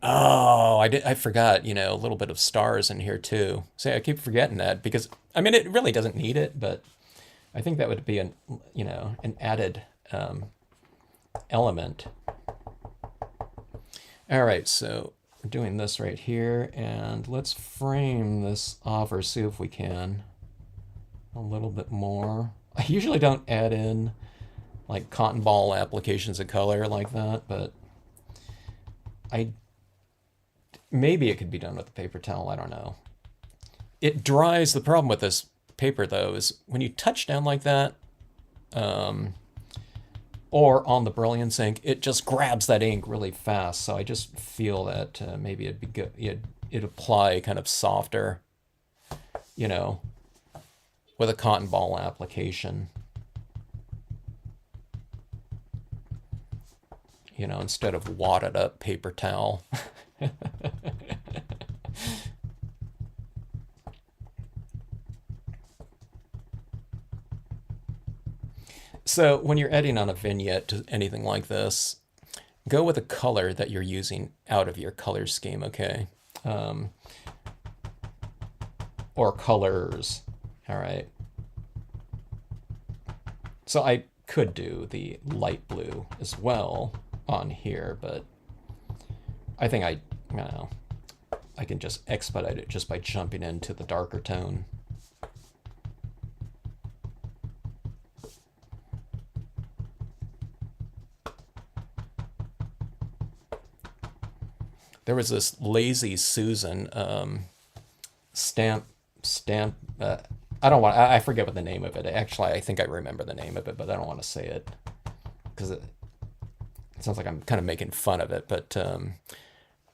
Oh, I forgot, you know, a little bit of stars in here too. See, I keep forgetting that because I mean it really doesn't need it, but I think that would be an, you know, an added element. All right, so we're doing this right here, and let's frame this off or see if we can a little bit more. I usually don't add in like cotton ball applications of color like that, but I maybe it could be done with a paper towel. I don't know. It dries. The problem with this paper though is when you touch down like that, or on the Brilliance ink, it just grabs that ink really fast. So I just feel that maybe it'd be good. It'd apply kind of softer, you know, with a cotton ball application. You know, instead of wadded up paper towel. So when you're editing on a vignette to anything like this, go with a color that you're using out of your color scheme, okay? Or colors, all right? So I could do the light blue as well on here, but I think I don't know, I can just expedite it just by jumping into the darker tone. There was this Lazy Susan stamp stamp. I don't want. I forget what the name of it. Actually, I think I remember the name of it, but I don't want to say it because it sounds like I'm kind of making fun of it. But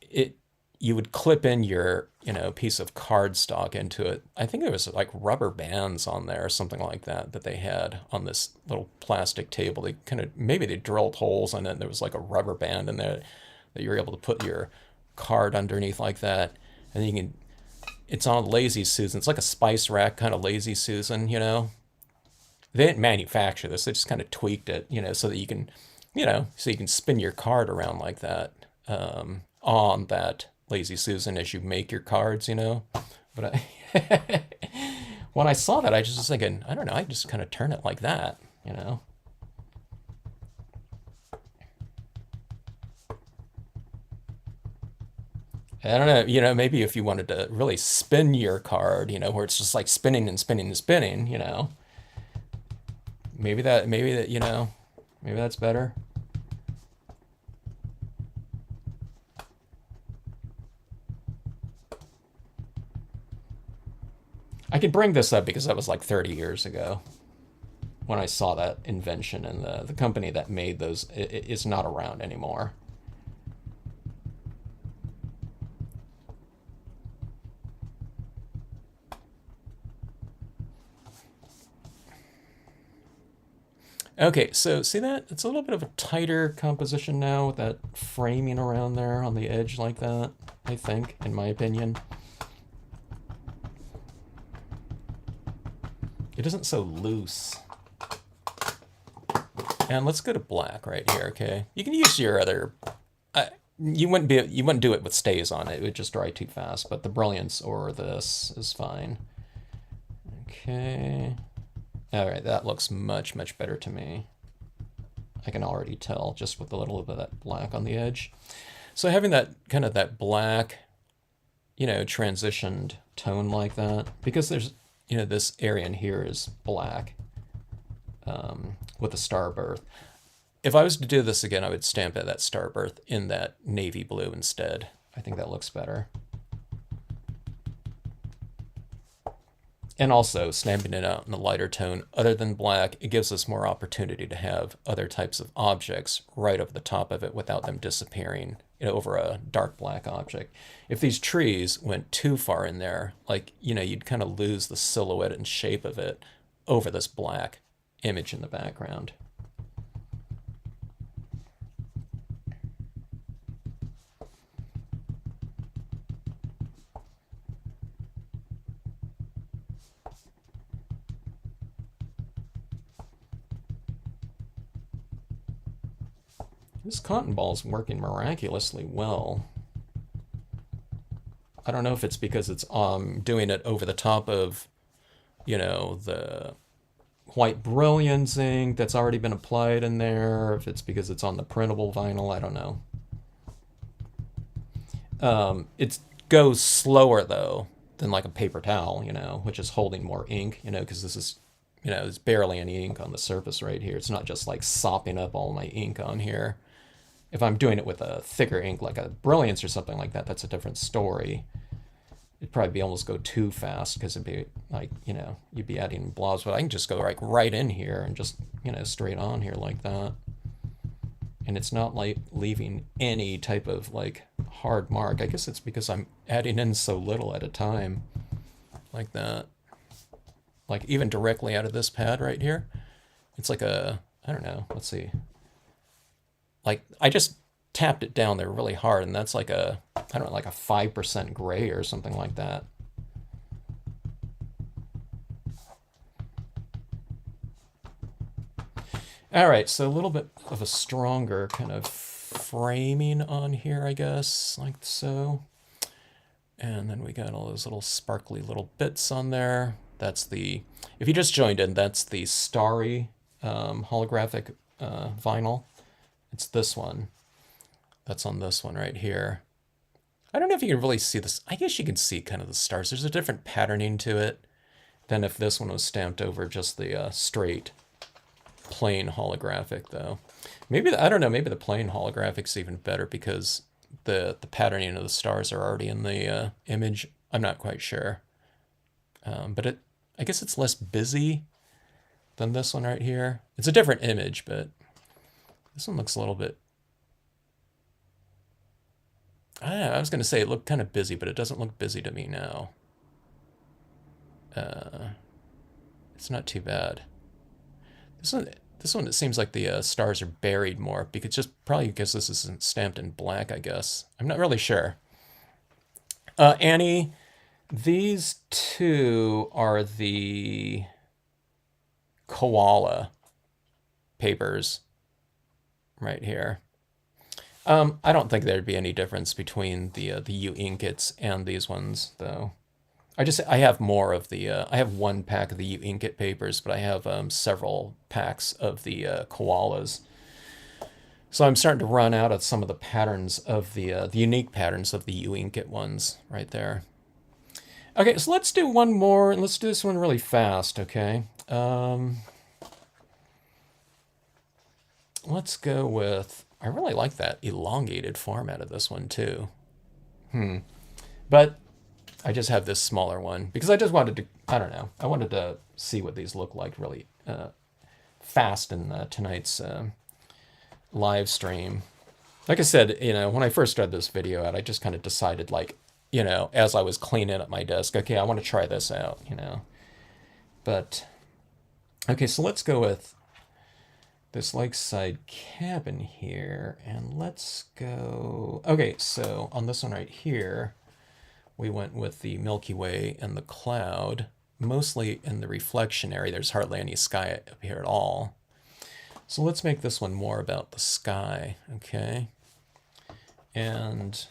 it you would clip in your piece of cardstock into it. I think it was like rubber bands on there or something like that that they had on this little plastic table. They kind of maybe they drilled holes in it. And there was like a rubber band in there that you were able to put your card underneath like that, and then you can. It's on Lazy Susan. It's like a spice rack kind of Lazy Susan. They didn't manufacture this. They just kind of tweaked it, so that you can, so you can spin your card around like that on that Lazy Susan as you make your cards. But when I saw that, I just was thinking, I don't know, I just kind of turn it like that. I don't know, maybe if you wanted to really spin your card, where it's just like spinning and spinning and spinning. Maybe that's better. I could bring this up because that was like 30 years ago when I saw that invention, and the company that made those is not around anymore. Okay, so see that? It's a little bit of a tighter composition now with that framing around there on the edge like that, I think, in my opinion. It isn't so loose. And let's go to black right here, okay? You can use your other... you wouldn't do it with stays on it. It would just dry too fast, but the brilliance or this is fine. Okay. All right, that looks much, much better to me. I can already tell just with a little bit of that black on the edge. So having that kind of that black, transitioned tone like that, because there's, this area in here is black with a star birth. If I was to do this again, I would stamp that star birth in that navy blue instead. I think that looks better. And also, stamping it out in a lighter tone other than black, it gives us more opportunity to have other types of objects right over the top of it without them disappearing over a dark black object. If these trees went too far in there, you'd kind of lose the silhouette and shape of it over this black image in the background. This cotton ball is working miraculously well. I don't know if it's because it's doing it over the top of, the white brilliance ink that's already been applied in there, if it's because it's on the printable vinyl, I don't know. It goes slower though than like a paper towel, which is holding more ink, because this is, there's barely any ink on the surface right here. It's not just like sopping up all my ink on here. If I'm doing it with a thicker ink like a brilliance or something like that, that's a different story. It'd probably be almost go too fast because it'd be like, you'd be adding blobs, but I can just go like right in here and just, straight on here like that. And it's not like leaving any type of like hard mark. I guess it's because I'm adding in so little at a time like that. Like even directly out of this pad right here, it's like I don't know, let's see. Like I just tapped it down there really hard, and that's like I don't know, like a 5% gray or something like that. All right, so a little bit of a stronger kind of framing on here, I guess, like so. And then we got all those little sparkly little bits on there. That's if you just joined in, that's the Starry holographic vinyl. It's this one. That's on this one right here. I don't know if you can really see this. I guess you can see kind of the stars. There's a different patterning to it than if this one was stamped over just the straight plain holographic though. Maybe, I don't know, maybe the plain holographic's even better because the patterning of the stars are already in the image. I'm not quite sure. But I guess it's less busy than this one right here. It's a different image, but this one looks a little bit... I was going to say it looked kind of busy, but it doesn't look busy to me now. It's not too bad. This one, it seems like the stars are buried more, because probably because this isn't stamped in black, I guess. I'm not really sure. Annie, these two are the Koala papers right here. I don't think there'd be any difference between the U Inkits and these ones, though. I have more of the, I have one pack of the U Inkit papers, but I have several packs of the Koalas. So I'm starting to run out of some of the patterns of the unique patterns of the U Inkit ones right there. Okay, so let's do one more, and let's do this one really fast, okay? Let's go with... I really like that elongated format of this one, too. But I just have this smaller one because I just wanted to, I don't know, I wanted to see what these look like really fast in tonight's live stream. Like I said, when I first started this video out, I just kind of decided, like, as I was cleaning up my desk, okay, I want to try this out. But, okay, so let's go with this lakeside cabin here, and let's go, okay, so on this one right here, we went with the Milky Way and the cloud, mostly in the reflection area. There's hardly any sky up here at all. So let's make this one more about the sky, okay? And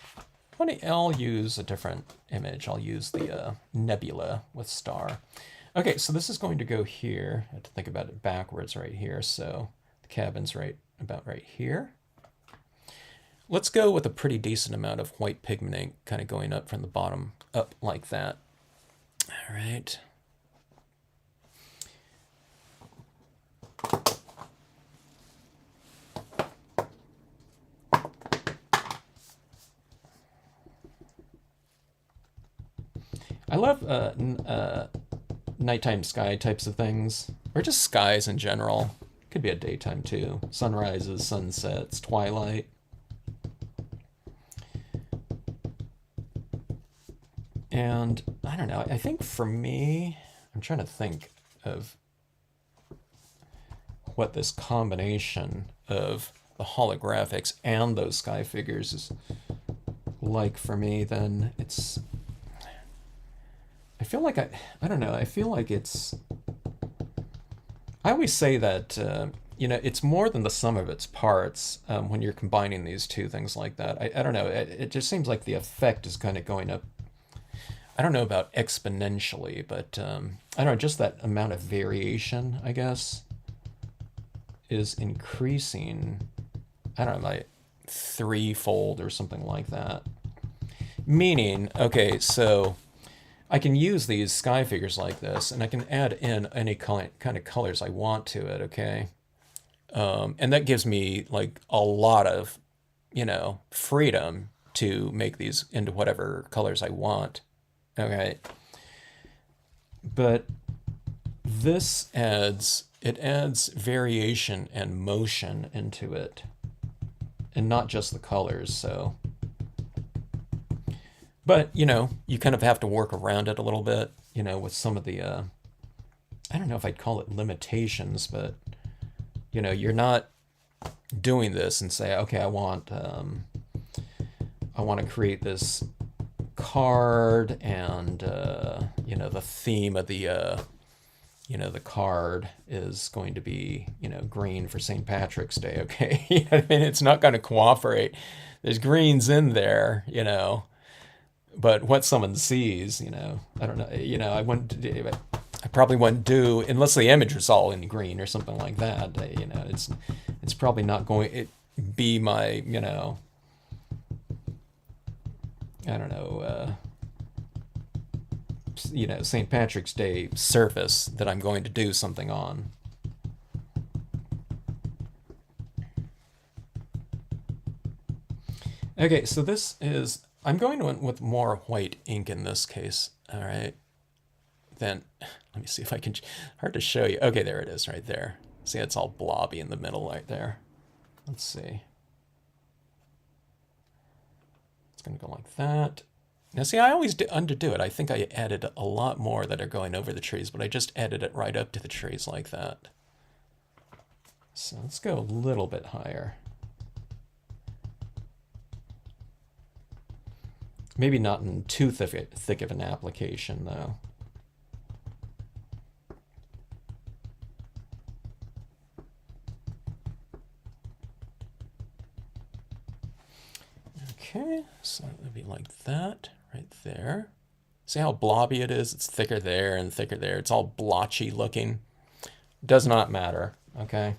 I'll use a different image. I'll use the nebula with star. Okay, so this is going to go here. I have to think about it backwards right here. So the cabin's about right here. Let's go with a pretty decent amount of white pigment ink, kind of going up from the bottom up like that. All right. I love nighttime sky types of things, or just skies in general. Could be a daytime too. Sunrises, sunsets, twilight. And I don't know, I think for me, I'm trying to think of what this combination of the holographics and those sky figures is like for me. Then it's, I feel like I don't know, I feel like it's, I always say that, it's more than the sum of its parts when you're combining these two things like that. I don't know, it just seems like the effect is kind of going up. I don't know about exponentially, but I don't know, just that amount of variation, I guess, is increasing, I don't know, like threefold or something like that. Meaning, okay, so I can use these sky figures like this, and I can add in any kind of colors I want to it, okay? And that gives me like a lot of, freedom to make these into whatever colors I want, okay? But this adds variation and motion into it, and not just the colors, so. But, you kind of have to work around it a little bit, with some of the, I don't know if I'd call it limitations, but, you're not doing this and say, okay, I want to create this card, and, the theme of the card is going to be, green for St. Patrick's Day, okay? It's not going to cooperate. There's greens in there, but what someone sees, I don't know, I probably wouldn't do, unless the image was all in green or something like that, it's probably not going to be my, I don't know, St. Patrick's Day surface that I'm going to do something on. Okay, so this is, I'm going with more white ink in this case, all right? Then, let me see if I can, hard to show you. Okay, there it is right there. See, it's all blobby in the middle right there. Let's see. It's gonna go like that. Now see, I always underdo it. I think I added a lot more that are going over the trees, but I just added it right up to the trees like that. So let's go a little bit higher. Maybe not in too thick of an application, though. Okay, so it would be like that right there. See how blobby it is? It's thicker there and thicker there. It's all blotchy looking. Does not matter, okay?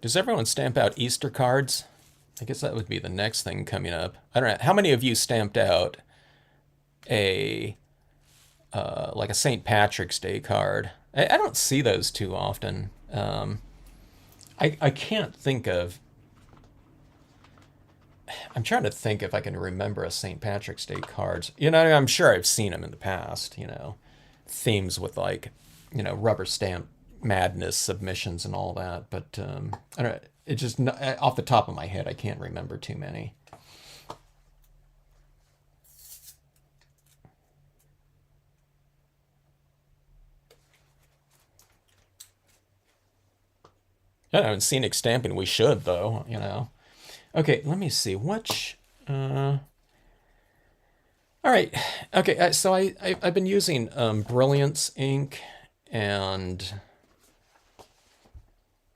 Does everyone stamp out Easter cards? I guess that would be the next thing coming up. I don't know. How many of you stamped out a like a St. Patrick's Day card. I don't see those too often. I can't think of. I'm trying to think if I can remember a St. Patrick's Day cards. You know, I'm sure I've seen them in the past. You know, themes with like, you know, rubber stamp madness submissions and all that. But I don't know. It just off the top of my head, I can't remember too many. I haven't scenic stamping. We should though. You know. Okay, let me see. Which. All right. Okay. So I've been using Brilliance ink and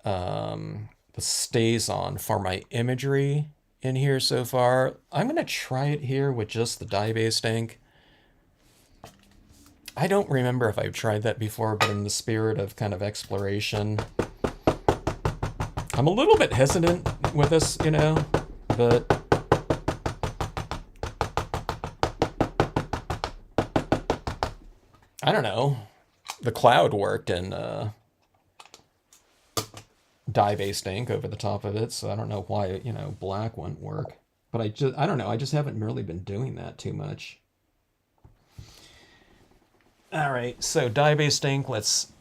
the Stays On for my imagery in here so far. I'm gonna try it here with just the dye-based ink. I don't remember if I've tried that before, but in the spirit of kind of exploration, I'm a little bit hesitant with this, you know, but I don't know. The cloud worked in dye-based ink over the top of it, so I don't know why, you know, black wouldn't work. But I don't know. I just haven't really been doing that too much. All right, so dye-based ink, let's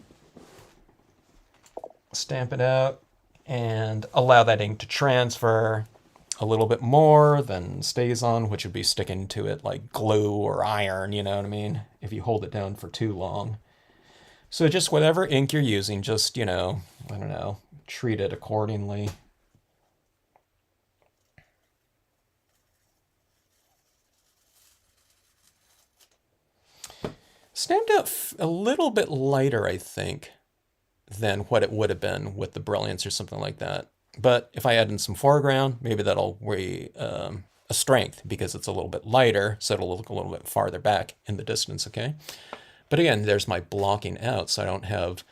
stamp it out and allow that ink to transfer a little bit more than Stays On, which would be sticking to it like glue or iron, you know what I mean, if you hold it down for too long. So just whatever ink you're using, just, you know, I don't know, treat it accordingly. Stamped out a little bit lighter, I think, than what it would have been with the Brilliance or something like that. But if I add in some foreground, maybe that'll weigh a strength because it's a little bit lighter, so it'll look a little bit farther back in the distance, okay? But again, there's my blocking out, so I don't have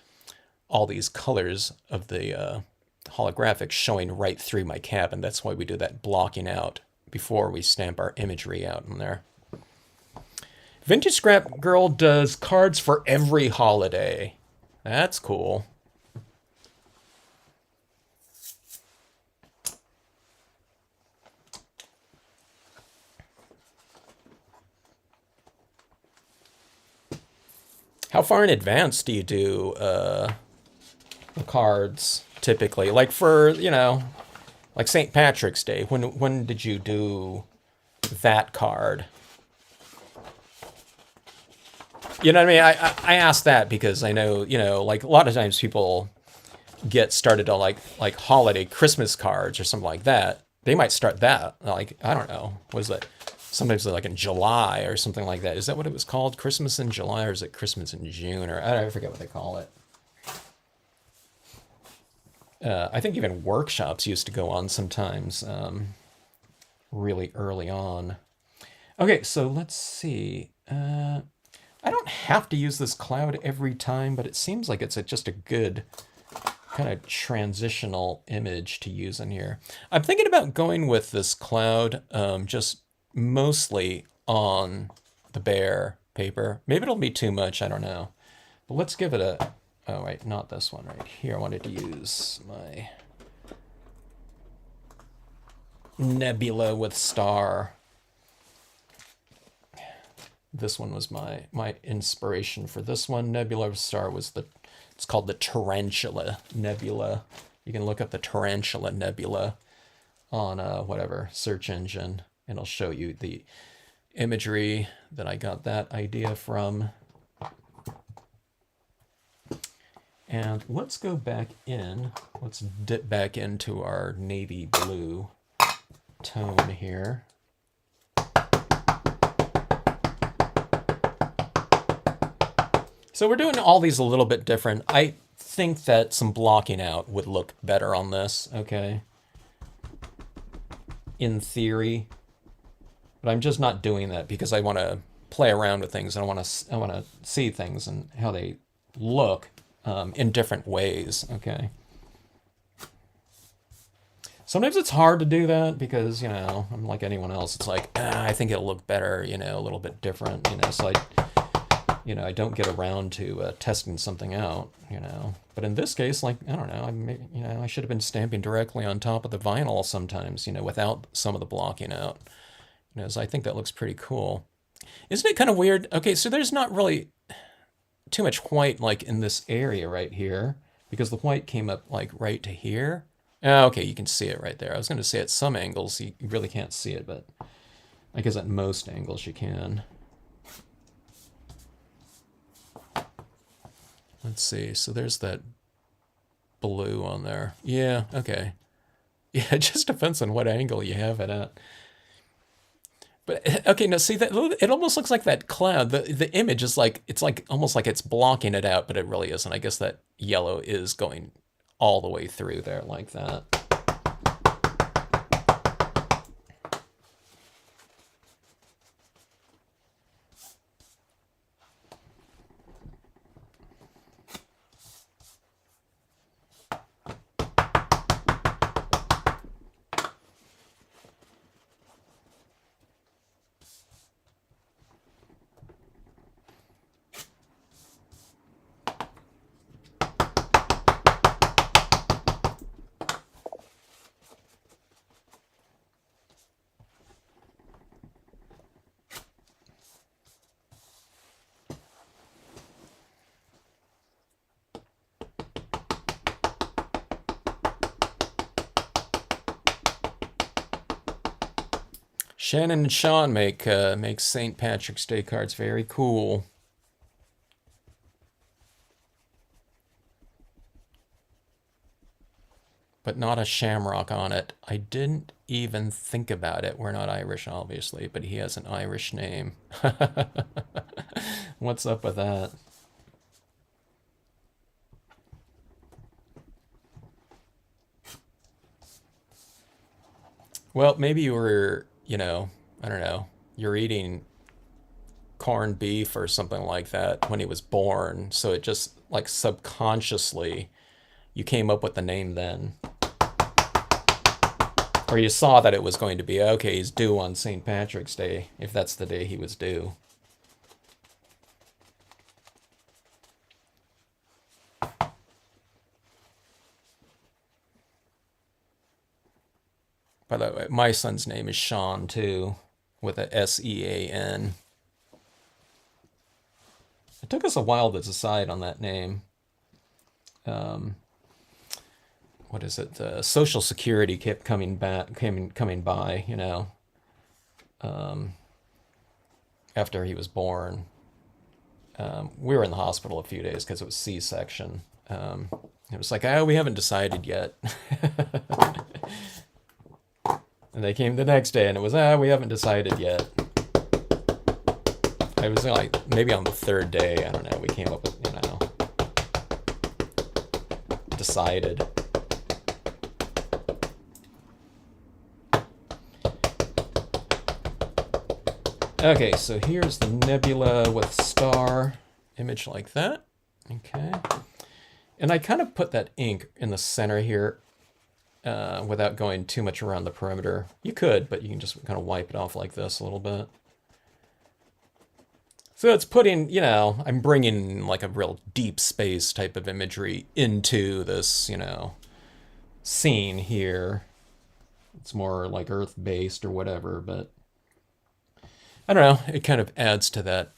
all these colors of the holographic showing right through my cabin. That's why we do that blocking out before we stamp our imagery out in there. Vintage Scrap Girl does cards for every holiday. That's cool. How far in advance do you do the cards typically? Like for, you know, like St. Patrick's Day, when did you do that card? You know what I mean? I ask that because I know, you know, like a lot of times people get started on like holiday Christmas cards or something like that. They might start that, like, I don't know, was it sometimes like in July or something like that? Is that what it was called? Christmas in July, or is it Christmas in June? Or I forget what they call it. I think even workshops used to go on sometimes really early on. Okay, so let's see. I don't have to use this cloud every time, but it seems like it's just a good kind of transitional image to use in here. I'm thinking about going with this cloud just mostly on the bare paper. Maybe it'll be too much, I don't know. But let's give it a, oh wait, not this one right here. I wanted to use my nebula with star. This one was my inspiration for this one. Nebula with star was it's called the Tarantula Nebula. You can look up the Tarantula Nebula on whatever search engine, and it'll show you the imagery that I got that idea from. And let's go back in. Let's dip back into our navy blue tone here. So we're doing all these a little bit different. I think that some blocking out would look better on this, okay? In theory. But I'm just not doing that because I want to play around with things. And I want to see things and how they look in different ways, okay? Sometimes it's hard to do that because, you know, I'm like anyone else. It's like, I think it'll look better, you know, a little bit different, you know. So you know, I don't get around to testing something out, you know. But in this case, like, I don't know, you know, I should have been stamping directly on top of the vinyl sometimes, you know, without some of the blocking out. You know, so I think that looks pretty cool. Isn't it kind of weird? Okay, so there's not really too much white like in this area right here because the white came up like right to here. Oh, okay, you can see it right there. I was going to say at some angles you really can't see it, but I guess at most angles you can. Let's see. So there's that blue on there. Yeah, okay. Yeah, it just depends on what angle you have it at. But okay, now see that it almost looks like that cloud. The image is like it's like almost like it's blocking it out, but it really isn't. I guess that yellow is going all the way through there like that. Shannon and Sean make St. Patrick's Day cards very cool. But not a shamrock on it. I didn't even think about it. We're not Irish, obviously, but he has an Irish name. What's up with that? Well, maybe you were, you know, I don't know, you're eating corned beef or something like that when he was born, so it just like subconsciously you came up with the name then. Or you saw that it was going to be, okay, he's due on St. Patrick's Day, if that's the day he was due. By the way, my son's name is Sean, too, with a S-E-A-N. It took us a while to decide on that name. What is it? Social Security kept coming by, you know, after he was born. We were in the hospital a few days because it was C-section. It was like, oh, we haven't decided yet. And they came the next day and it was, we haven't decided yet. It was like maybe on the third day, I don't know, we came up with, you know, decided. Okay, so here's the nebula with star image like that. Okay. And I kind of put that ink in the center here without going too much around the perimeter. You could, but you can just kind of wipe it off like this a little bit. So it's putting, you know, I'm bringing like a real deep space type of imagery into this, you know, scene here. It's more like Earth-based or whatever, but I don't know. It kind of adds to that,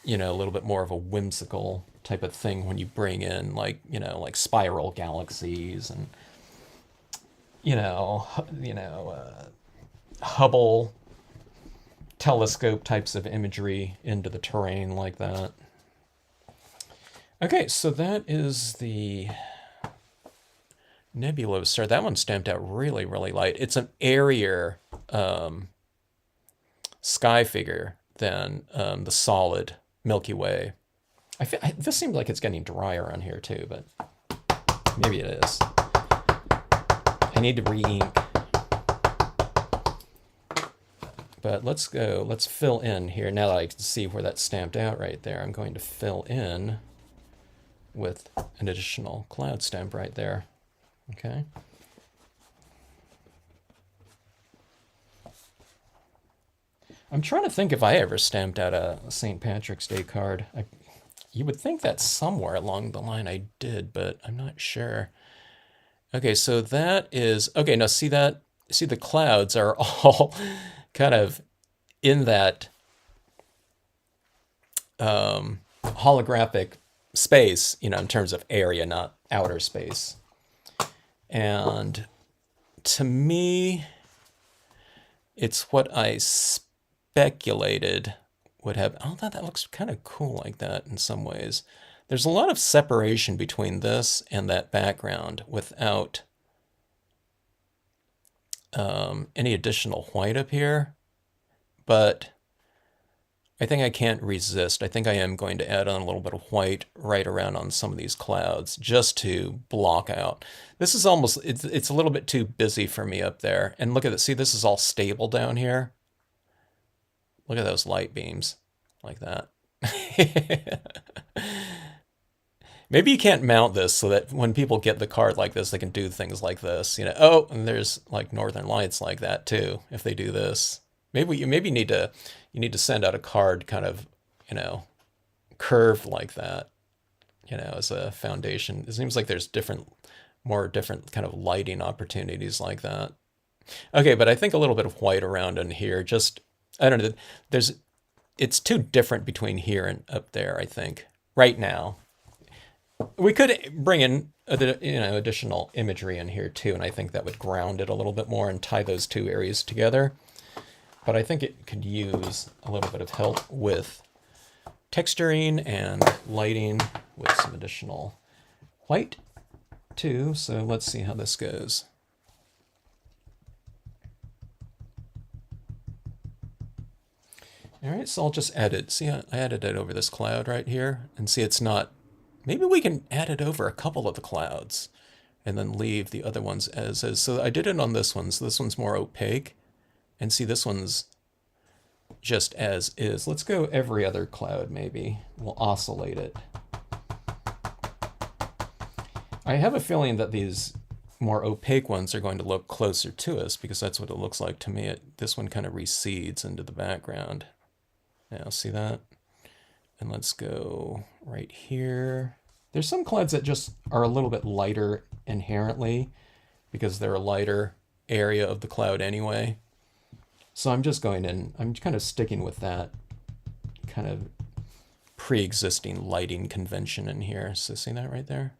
you know, a little bit more of a whimsical type of thing when you bring in like, you know, like spiral galaxies and, Hubble telescope types of imagery into the terrain like that. Okay, so that is the Nebula Star. That one's stamped out really, really light. It's an airier sky figure than the solid Milky Way. This seems like it's getting drier on here too, but maybe it is. I need to re-ink. But let's go, let's fill in here. Now that I can see where that's stamped out right there, I'm going to fill in with an additional cloud stamp right there. Okay. I'm trying to think if I ever stamped out a St. Patrick's Day card. You would think that somewhere along the line I did, but I'm not sure. Okay, so that is okay. Now see that? See the clouds are all kind of in that holographic space, you know, in terms of area, not outer space. And to me, it's what I speculated would have. Oh, that looks kind of cool like that in some ways. There's a lot of separation between this and that background without any additional white up here. But I think I can't resist. I think I am going to add on a little bit of white right around on some of these clouds just to block out. This is almost, it's a little bit too busy for me up there. And look at it. See, this is all stable down here. Look at those light beams like that. Maybe you can't mount this so that when people get the card like this, they can do things like this. You know, oh, and there's like Northern Lights like that too, if they do this. Maybe you need to send out a card kind of, you know, curved like that, you know, as a foundation. It seems like there's more different kind of lighting opportunities like that. Okay, but I think a little bit of white around in here, just, I don't know, it's too different between here and up there, I think, right now. We could bring in, you know, additional imagery in here too, and I think that would ground it a little bit more and tie those two areas together. But I think it could use a little bit of help with texturing and lighting with some additional white too. So let's see how this goes. All right, so I'll just add it. See, I added it over this cloud right here, and see it's not, maybe we can add it over a couple of the clouds and then leave the other ones as is. So I did it on this one, so this one's more opaque. And see, this one's just as is. Let's go every other cloud, maybe. We'll oscillate it. I have a feeling that these more opaque ones are going to look closer to us because that's what it looks like to me. This one kind of recedes into the background. Now, see that? And let's go right here. There's some clouds that just are a little bit lighter inherently because they're a lighter area of the cloud anyway. So I'm just going in, I'm kind of sticking with that kind of pre-existing lighting convention in here. So see that right there?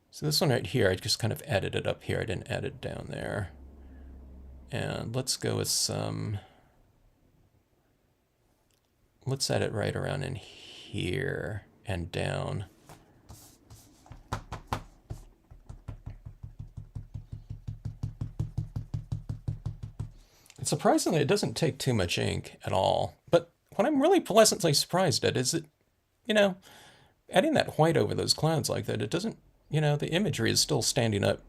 So this one right here, I just kind of added it up here. I didn't add it down there. And let's go with some, let's add it right around in here and down. Surprisingly, it doesn't take too much ink at all. But what I'm really pleasantly surprised at is that, you know, adding that white over those clouds like that, it doesn't, you know, the imagery is still standing up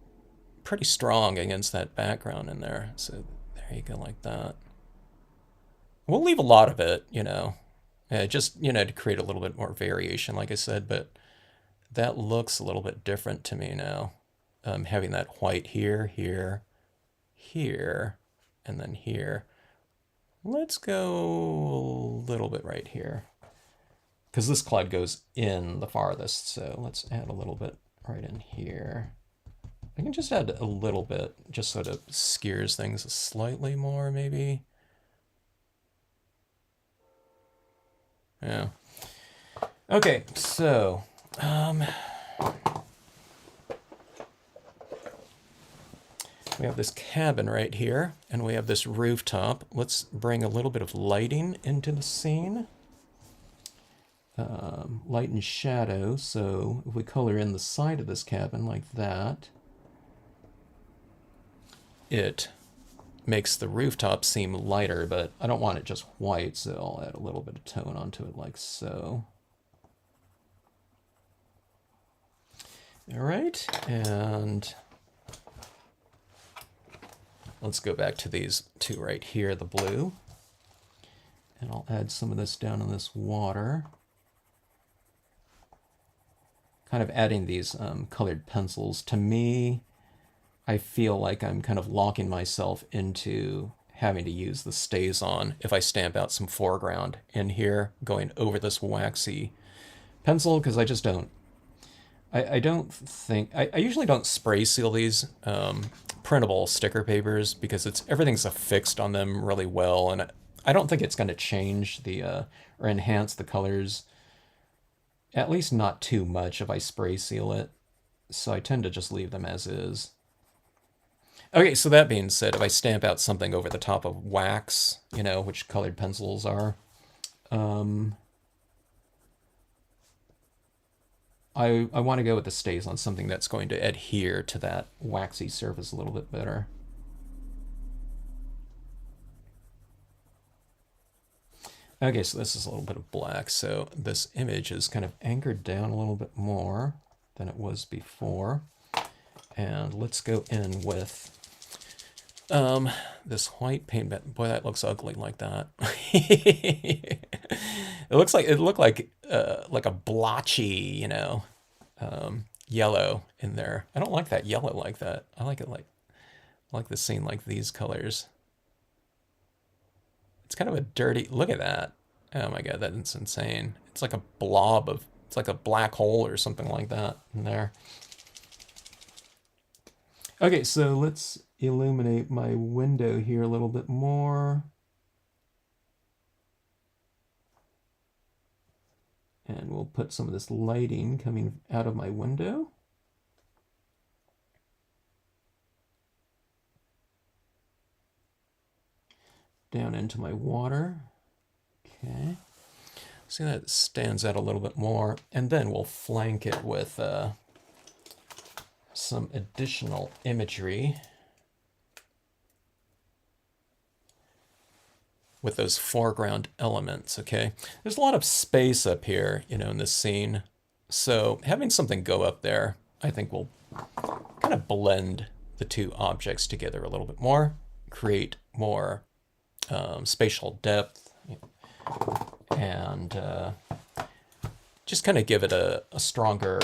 pretty strong against that background in there. So there you go, like that. We'll leave a lot of it, you know, just, you know, to create a little bit more variation, like I said, but that looks a little bit different to me now. Having that white here, here, here, and then here. Let's go a little bit right here because this cloud goes in the farthest. So let's add a little bit right in here. I can just add a little bit just so it skews things slightly more maybe. Yeah. Okay, so we have this cabin right here, and we have this rooftop. Let's bring a little bit of lighting into the scene. Light and shadow, so if we color in the side of this cabin like that, it makes the rooftop seem lighter, but I don't want it just white, so I'll add a little bit of tone onto it like so. All right, and let's go back to these two right here, the blue. And I'll add some of this down in this water. Kind of adding these colored pencils. To me, I feel like I'm kind of locking myself into having to use the stays on if I stamp out some foreground in here going over this waxy pencil, because I just don't. I don't think I usually don't spray seal these printable sticker papers because everything's affixed on them really well, and I don't think it's going to change the or enhance the colors, at least not too much if I spray seal it. So I tend to just leave them as is. Okay, so that being said, if I stamp out something over the top of wax, which colored pencils are, I want to go with the stays on something that's going to adhere to that waxy surface a little bit better. Okay, so this is a little bit of black, so this image is kind of anchored down a little bit more than it was before. And let's go in with this white paint. Boy, that looks ugly like that. It looked like a blotchy, yellow in there. I don't like that yellow like that. I like it I like the scene like these colors. It's kind of a dirty, look at that. Oh my God, that's insane. It's like a blob it's like a black hole or something like that in there. Okay, so let's illuminate my window here a little bit more. And we'll put some of this lighting coming out of my window. Down into my water. Okay. See, that stands out a little bit more. And then we'll flank it with some additional imagery with those foreground elements, okay? There's a lot of space up here, in this scene. So having something go up there, I think will kind of blend the two objects together a little bit more, create more spatial depth, and just kind of give it a stronger,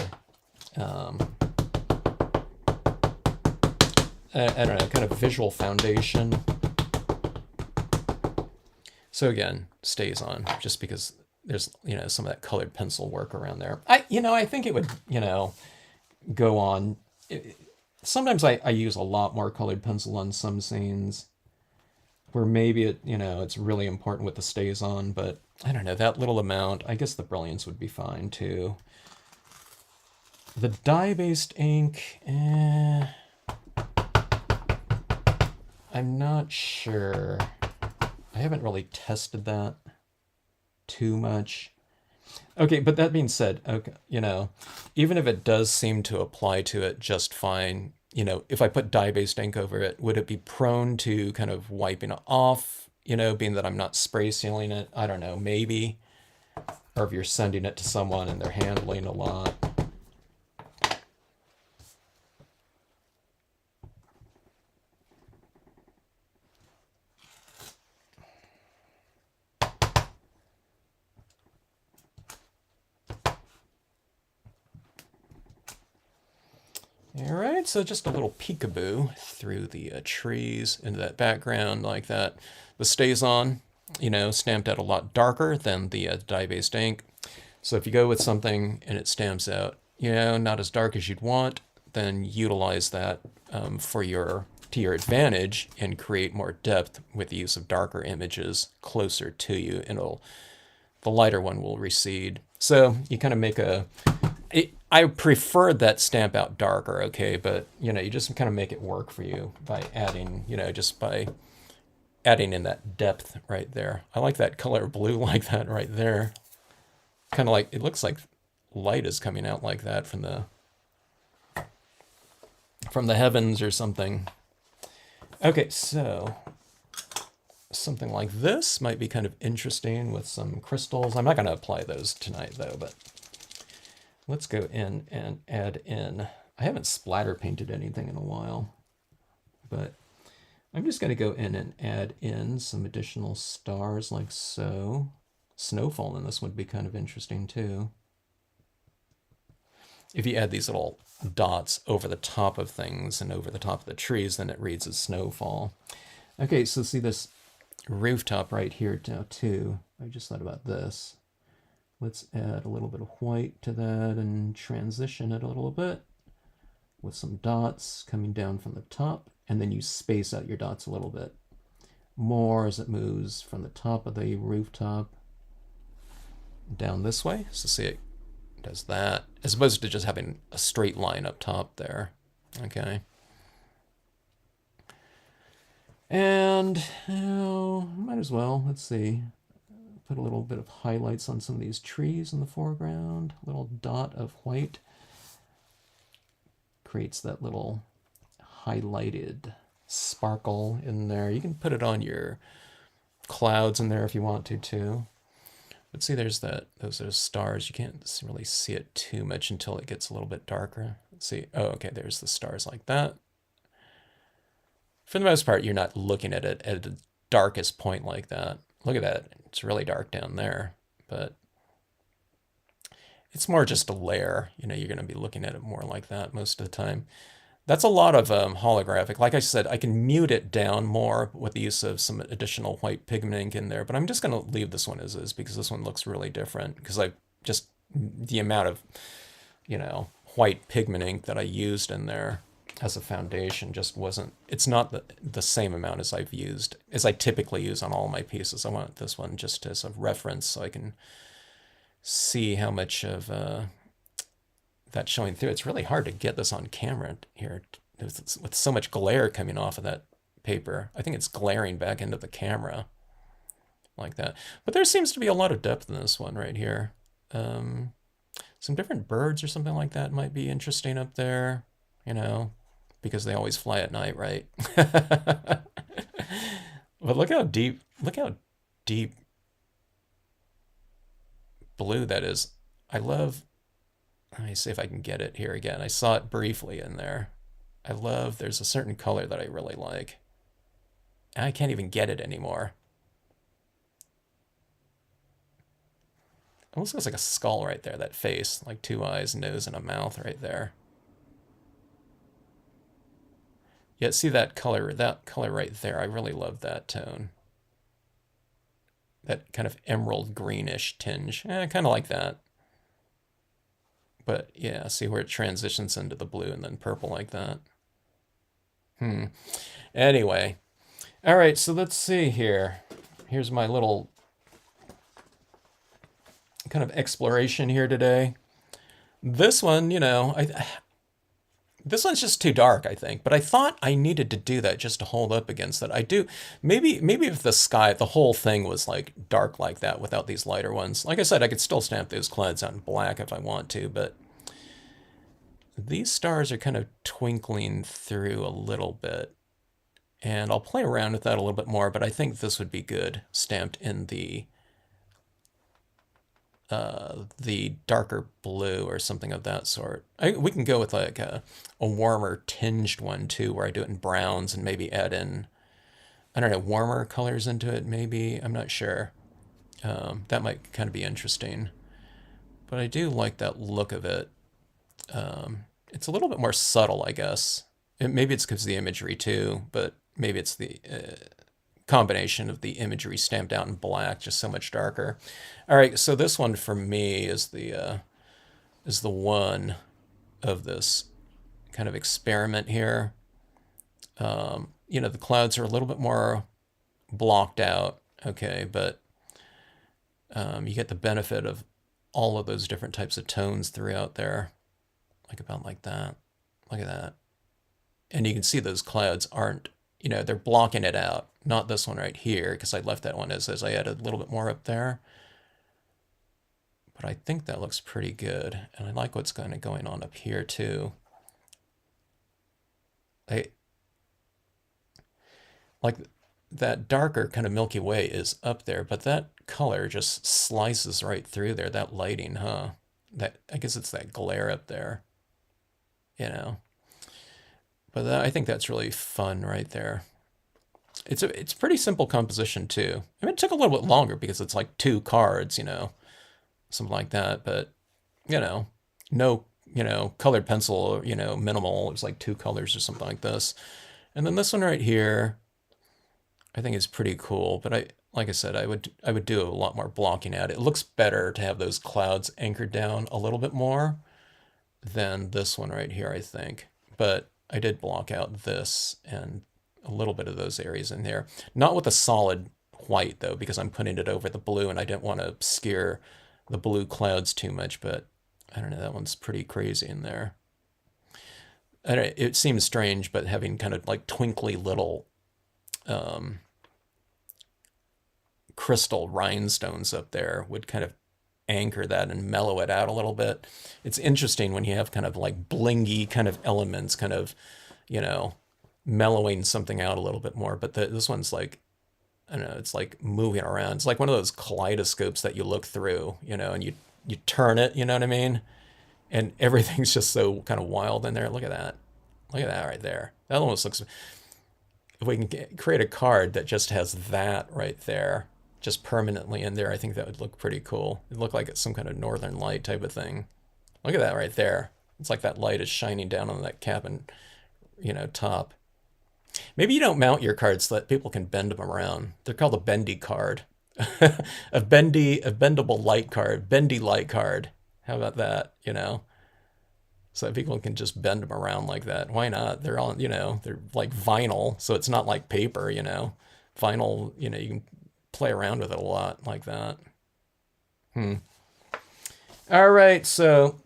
I don't know, kind of visual foundation. So again, stays on just because there's, some of that colored pencil work around there. I think it would, go on. Sometimes I use a lot more colored pencil on some scenes where maybe it's really important with the stays on, but I don't know, that little amount, I guess the brilliance would be fine too. The dye-based ink, I'm not sure. I haven't really tested that too much. Okay, but that being said, okay, even if it does seem to apply to it just fine, if I put dye-based ink over it, would it be prone to kind of wiping it off, being that I'm not spray sealing it? I don't know, maybe. Or if you're sending it to someone and they're handling a lot. All right, so just a little peekaboo through the trees into that background like that. The stays on, stamped out a lot darker than the dye-based ink. So if you go with something and it stamps out, not as dark as you'd want, then utilize that to your advantage and create more depth with the use of darker images closer to you, and the lighter one will recede. So you kind of make I prefer that stamp out darker, okay, but you just kind of make it work for you by adding, just by adding in that depth right there. I like that color blue like that right there. Kind of like, it looks like light is coming out like that from the heavens or something. Okay, so something like this might be kind of interesting with some crystals. I'm not going to apply those tonight though, but let's go in and add in, I haven't splatter painted anything in a while, but I'm just going to go in and add in some additional stars like so. Snowfall in this would be kind of interesting too. If you add these little dots over the top of things and over the top of the trees, then it reads as snowfall. Okay, so see this rooftop right here now too. I just thought about this. Let's add a little bit of white to that and transition it a little bit with some dots coming down from the top, and then you space out your dots a little bit more as it moves from the top of the rooftop down this way. So see, it does that as opposed to just having a straight line up top there. Okay. And might as well, let's see, put a little bit of highlights on some of these trees in the foreground. A little dot of white creates that little highlighted sparkle in there. You can put it on your clouds in there if you want to too. But see, there's those are stars. You can't really see it too much until it gets a little bit darker. Let's see. Oh, okay, there's the stars like that. For the most part, you're not looking at it at the darkest point like that. Look at that. It's really dark down there, but it's more just a layer. You know, you're going to be looking at it more like that most of the time. That's a lot of holographic. Like I said, I can mute it down more with the use of some additional white pigment ink in there, but I'm just going to leave this one as is because this one looks really different because I just, the amount of, white pigment ink that I used in there as a foundation just wasn't, it's not the same amount as as I typically use on all my pieces. I want this one just as a reference so I can see how much of that's showing through. It's really hard to get this on camera here with so much glare coming off of that paper. I think it's glaring back into the camera like that. But there seems to be a lot of depth in this one right here. Some different birds or something like that might be interesting up there, because they always fly at night, right? But look how deep blue that is. Let me see if I can get it here again. I saw it briefly in there. There's a certain color that I really like. I can't even get it anymore. It almost looks like a skull right there, that face, like 2 eyes, nose, and a mouth right there. Yeah, see that color right there. I really love that tone. That kind of emerald greenish tinge. Kind of like that. But yeah, see where it transitions into the blue and then purple like that. Anyway. All right, so let's see here. Here's my little kind of exploration here today. This one, this one's just too dark, I think. But I thought I needed to do that just to hold up against it. I do. Maybe if the whole thing was like dark like that without these lighter ones. Like I said, I could still stamp those clouds out in black if I want to, but these stars are kind of twinkling through a little bit. And I'll play around with that a little bit more, but I think this would be good stamped in the darker blue or something of that sort. We can go with like a warmer tinged one too, where I do it in browns and maybe add in, I don't know, warmer colors into it maybe. I'm not sure. That might kind of be interesting. But I do like that look of it. It's a little bit more subtle, I guess. Maybe it's because of the imagery too, but maybe it's the combination of the imagery stamped out in black, just so much darker. All right, so this one for me is the one of this kind of experiment here. The clouds are a little bit more blocked out, okay, but you get the benefit of all of those different types of tones throughout there, about like that. Look at that. And you can see those clouds aren't, they're blocking it out. Not this one right here, because I left that one as I added a little bit more up there. But I think that looks pretty good. And I like what's going on up here too. Like that darker kind of Milky Way is up there, but that color just slices right through there, that lighting, huh? I guess it's that glare up there, But I think that's really fun right there. It's pretty simple composition too. I mean, it took a little bit longer because it's like 2 cards, something like that. But no, colored pencil, minimal. It was like 2 colors or something like this. And then this one right here, I think it's pretty cool, but like I said, I would do a lot more blocking out. It looks better to have those clouds anchored down a little bit more than this one right here, I think. But I did block out this and a little bit of those areas in there. Not with a solid white though, because I'm putting it over the blue and I didn't want to obscure the blue clouds too much, but I don't know, that one's pretty crazy in there. I don't, it seems strange, but having kind of like twinkly little um, crystal rhinestones up there would kind of anchor that and mellow it out a little bit. It's interesting when you have kind of like blingy kind of elements, kind of, you know, mellowing something out a little bit more. But this one's like, I don't know, it's like moving around. It's like one of those kaleidoscopes that you look through, and you turn it, you know what I mean? And everything's just so kind of wild in there. Look at that. Look at that right there. That almost looks, if we can create a card that just has that right there, just permanently in there, I think that would look pretty cool. It'd look like it's some kind of northern light type of thing. Look at that right there. It's like that light is shining down on that cabin, top. Maybe you don't mount your cards so that people can bend them around. They're called a bendy card. a bendable light card, bendy light card. How about that, So that people can just bend them around like that. Why not? They're all, they're like vinyl, so it's not like paper, Vinyl, you can play around with it a lot like that. All right, so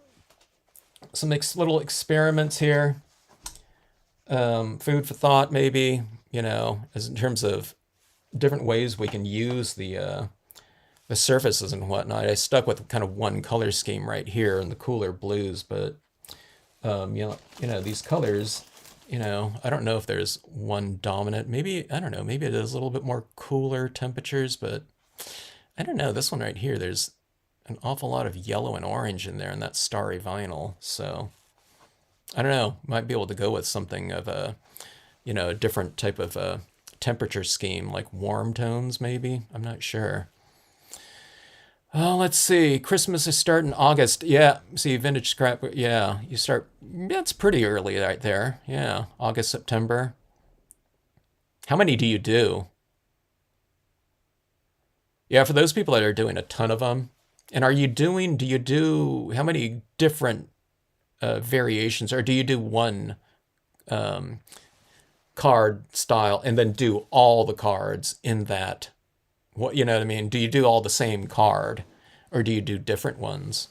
some little experiments here. Food for thought, maybe, as in terms of different ways we can use the surfaces and whatnot. I stuck with kind of one color scheme right here in the cooler blues, but these colors, I don't know if there's one dominant. Maybe, I don't know, maybe it is a little bit more cooler temperatures, but I don't know. This one right here, there's an awful lot of yellow and orange in there in that starry vinyl. So I don't know, might be able to go with something of a different type of temperature scheme, like warm tones, maybe. I'm not sure. Oh, let's see. Christmas is starting August. Yeah, see, vintage scrap. Yeah, you start. That's pretty early right there. Yeah, August, September. How many do you do? Yeah, for those people that are doing a ton of them. And do you do, how many different variations, or do you do one um, card style and then do all the cards in that? What, you know what I mean? Do you do all the same card, or do you do different ones?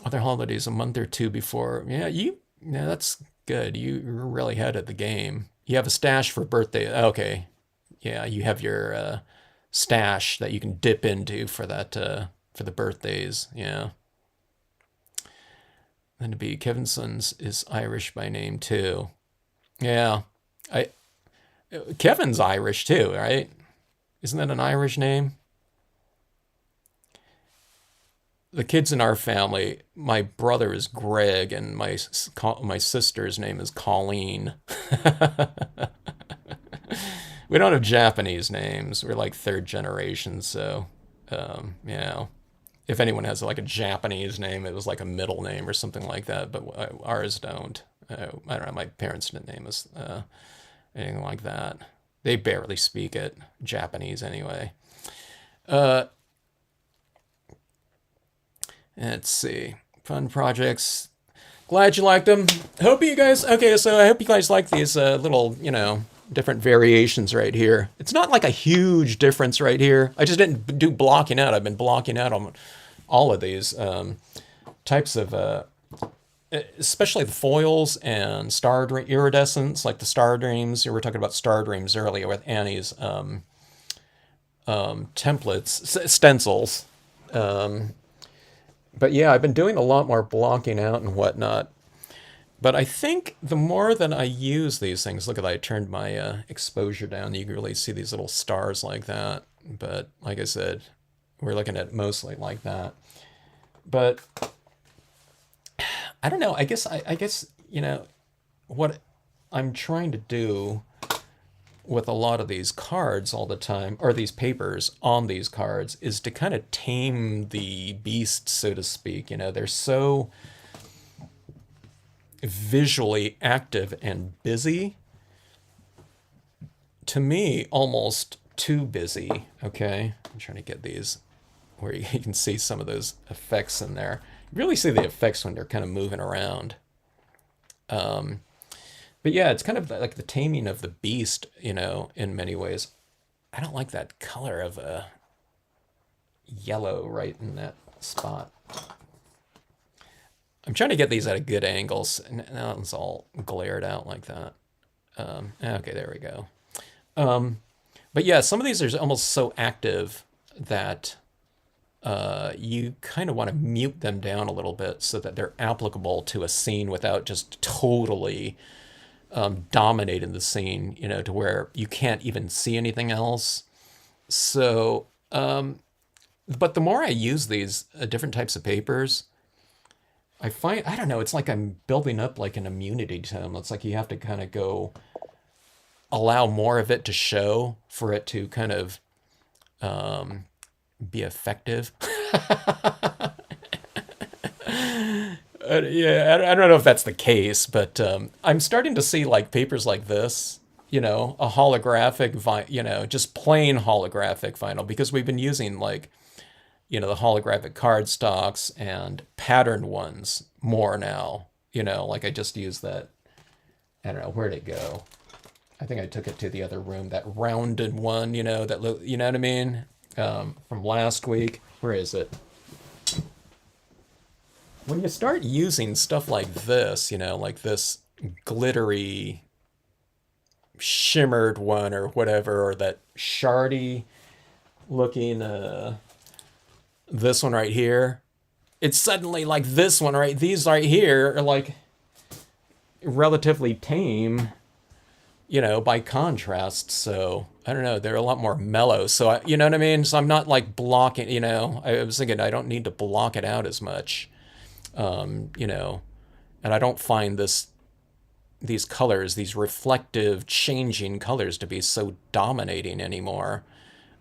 Other holidays a month or two before. Yeah, that's good. You're really ahead of the game. You have a stash for birthday. Okay, yeah, you have your stash that you can dip into for that for the birthdays. Yeah. Then to be Kevinson's is Irish by name too. Yeah, I Kevin's Irish too, right? Isn't that an Irish name? The kids in our family, my brother is Greg, and my sister's name is Colleen. We don't have Japanese names. We're like third generation, so yeah. If anyone has like a Japanese name, it was like a middle name or something like that, but ours don't. I don't know. My parents didn't name us anything like that. They barely speak it Japanese anyway. Uh, let's see. Fun projects. Glad you liked them. Hope you guys. Okay, so I hope you guys like these little, different variations right here. It's not like a huge difference right here. I just didn't do blocking out. I've been blocking out on all of these types of, especially the foils and iridescence, like the Star Dreams. You were talking about Star Dreams earlier with Annie's templates, stencils. But yeah, I've been doing a lot more blocking out and whatnot. But I think the more that I use these things, look at that, I turned my exposure down. You can really see these little stars like that. But like I said, we're looking at mostly like that. But I don't know. I guess what I'm trying to do with a lot of these cards all the time, or these papers on these cards, is to kind of tame the beast, so to speak. They're so visually active and busy to me, almost too busy. Okay, I'm trying to get these where you can see some of those effects in there. You really see the effects when they're kind of moving around. But yeah, it's kind of like the taming of the beast, in many ways. I don't like that color of yellow right in that spot. I'm trying to get these at a good angles, and now it's all glared out like that. Okay, there we go. But yeah, some of these are almost so active that you kind of want to mute them down a little bit so that they're applicable to a scene without just totally dominating the scene, to where you can't even see anything else. So, but the more I use these different types of papers, I find, I don't know, it's like I'm building up like an immunity to them. It's like you have to kind of go allow more of it to show for it to kind of be effective. Yeah, I don't know if that's the case, but I'm starting to see like papers like this, a holographic, just plain holographic vinyl, because we've been using like, the holographic cardstocks and patterned ones more now. Like I just used that. I don't know, where'd it go? I think I took it to the other room. That rounded one, that you know what I mean, from last week. Where is it? When you start using stuff like this, like this glittery, shimmered one or whatever, or that shardy looking, this one right here, it's suddenly like this one, right? These right here are like relatively tame, by contrast. So I don't know, they're a lot more mellow. So you know what I mean? So I'm not like blocking, I was thinking I don't need to block it out as much. And I don't find these colors, these reflective, changing colors, to be so dominating anymore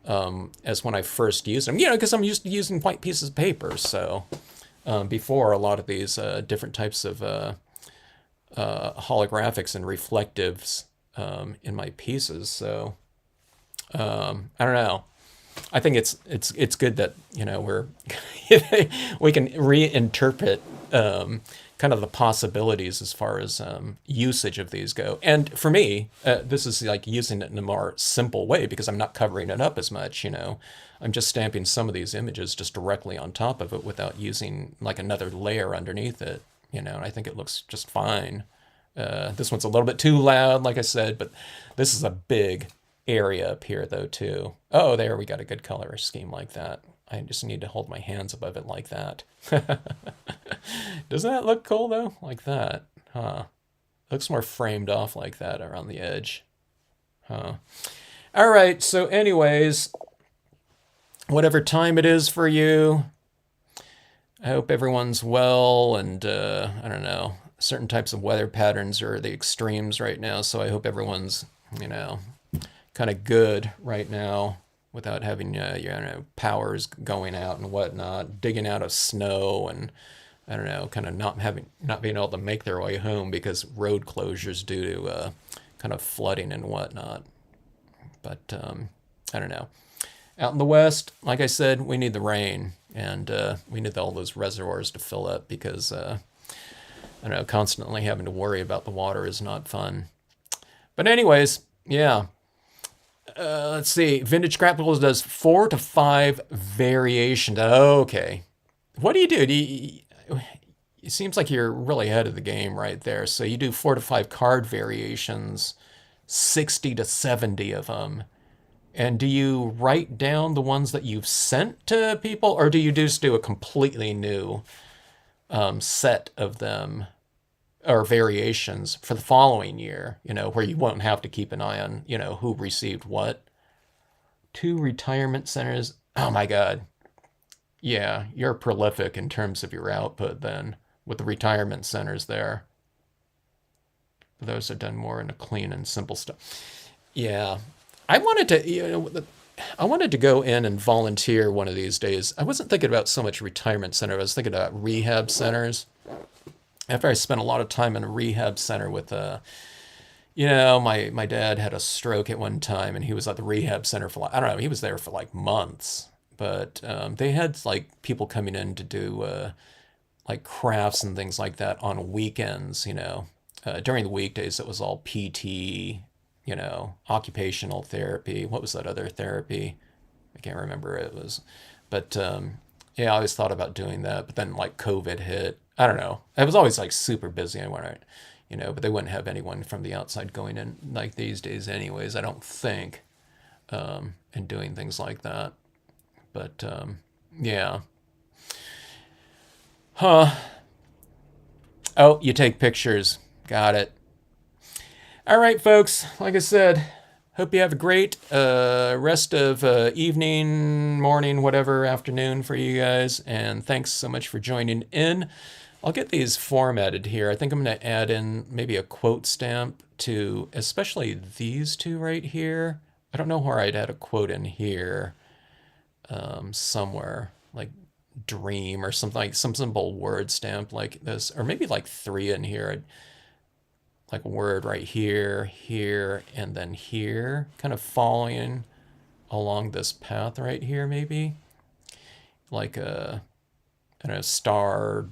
as when I first used them. Because I'm used to using white pieces of paper. So before, a lot of these different types of holographics and reflectives in my pieces. So I don't know. I think it's good that we're we can reinterpret kind of the possibilities as far as usage of these go. And for me, this is like using it in a more simple way because I'm not covering it up as much. I'm just stamping some of these images just directly on top of it without using like another layer underneath it. And I think it looks just fine. This one's a little bit too loud, like I said, but this is a big area up here though too. Oh, there, we got a good color scheme like that. I just need to hold my hands above it like that. Doesn't that look cool though? Like that, huh? Looks more framed off like that around the edge, huh? All right, so anyways, whatever time it is for you, I hope everyone's well, and I don't know, certain types of weather patterns are the extremes right now, so I hope everyone's, kind of good right now without having powers going out and whatnot, digging out of snow, and I don't know, kind of not being able to make their way home because road closures due to kind of flooding and whatnot. But I don't know. Out in the west, like I said, we need the rain, and we need all those reservoirs to fill up because I don't know, constantly having to worry about the water is not fun. But anyways, yeah. Let's see. Vintage Scrapbooks does 4 to 5 variations. Okay. What do you do? It seems like you're really ahead of the game right there. So you do 4 to 5 card variations, 60 to 70 of them. And do you write down the ones that you've sent to people, or do you just do a completely new set of them or variations for the following year, where you won't have to keep an eye on, who received what? 2 retirement centers. Oh my God. Yeah, you're prolific in terms of your output then with the retirement centers there. Those are done more in a clean and simple stuff. Yeah. I wanted to go in and volunteer one of these days. I wasn't thinking about so much retirement center. I was thinking about rehab centers. After I spent a lot of time in a rehab center with my dad had a stroke at one time, and he was at the rehab center for like, I don't know, he was there for like months. But they had like people coming in to do like crafts and things like that on weekends. During the weekdays it was all PT, occupational therapy. What was that other therapy? I can't remember it was, but yeah, I always thought about doing that. But then like COVID hit. I don't know. I was always like super busy. I went, but they wouldn't have anyone from the outside going in like these days, anyways. I don't think, and doing things like that. But yeah, huh? Oh, you take pictures. Got it. All right, folks. Like I said, hope you have a great rest of evening, morning, whatever, afternoon for you guys. And thanks so much for joining in. I'll get these formatted here. I think I'm going to add in maybe a quote stamp to especially these two right here. I don't know where I'd add a quote in here, somewhere like dream or something, like some simple word stamp like this, or maybe like three in here, like a word right here, here, and then here, kind of following along this path right here, maybe like a, I don't know, star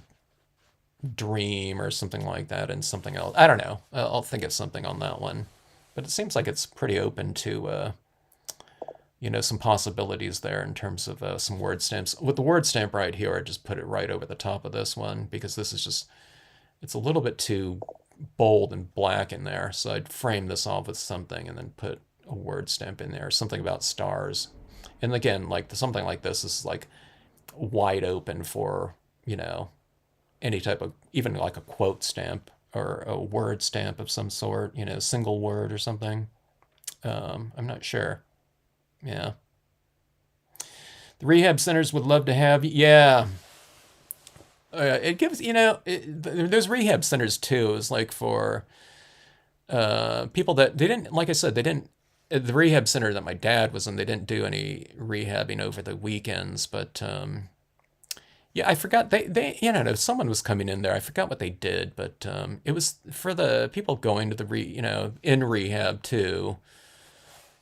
dream or something like that, and something else. I don't know. I'll think of something on that one. But it seems like it's pretty open to, some possibilities there in terms of some word stamps. With the word stamp right here, I just put it right over the top of this one because this is just, it's a little bit too bold and black in there. So I'd frame this off with something and then put a word stamp in there, something about stars. And again, like something like this is like wide open for, any type of, even like a quote stamp or a word stamp of some sort, single word or something. I'm not sure. Yeah. The rehab centers would love to have, yeah. It gives, there's rehab centers too. It's like for people that they didn't, like I said, they didn't, the rehab center that my dad was in, they didn't do any rehabbing over the weekends, but yeah, I forgot they someone was coming in there. I forgot what they did, but it was for the people going to the in rehab too,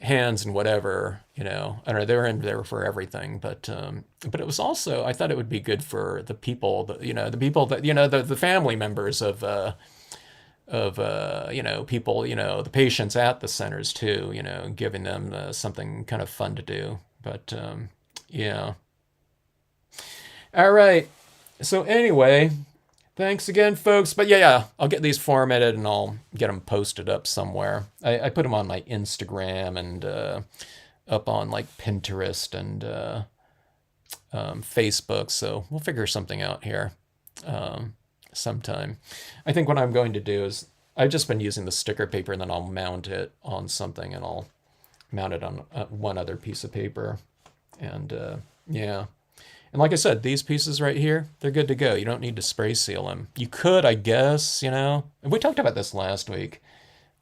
hands and whatever. I don't know. They were in there for everything, but it was also, I thought it would be good for the people that the people that the family members of people, the patients at the centers too. Giving them something kind of fun to do. But yeah. All right. So anyway, thanks again, folks. But yeah, I'll get these formatted and I'll get them posted up somewhere. I put them on my Instagram and up on like Pinterest and Facebook. So we'll figure something out here sometime. I think what I'm going to do is I've just been using the sticker paper and then I'll mount it on something and I'll mount it on one other piece of paper. And yeah. And like I said, these pieces right here, they're good to go. You don't need to spray seal them. You could, I guess, And we talked about this last week.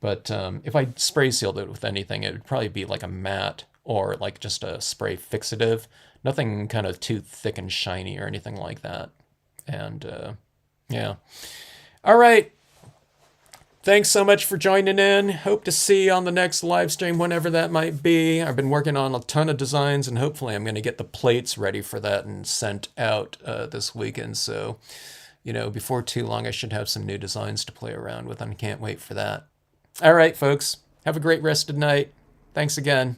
But if I spray sealed it with anything, it would probably be like a matte or like just a spray fixative. Nothing kind of too thick and shiny or anything like that. And yeah. All right. Thanks so much for joining in. Hope to see you on the next live stream, whenever that might be. I've been working on a ton of designs, and hopefully I'm going to get the plates ready for that and sent out this weekend. So, before too long, I should have some new designs to play around with, and I can't wait for that. All right, folks. Have a great rest of the night. Thanks again.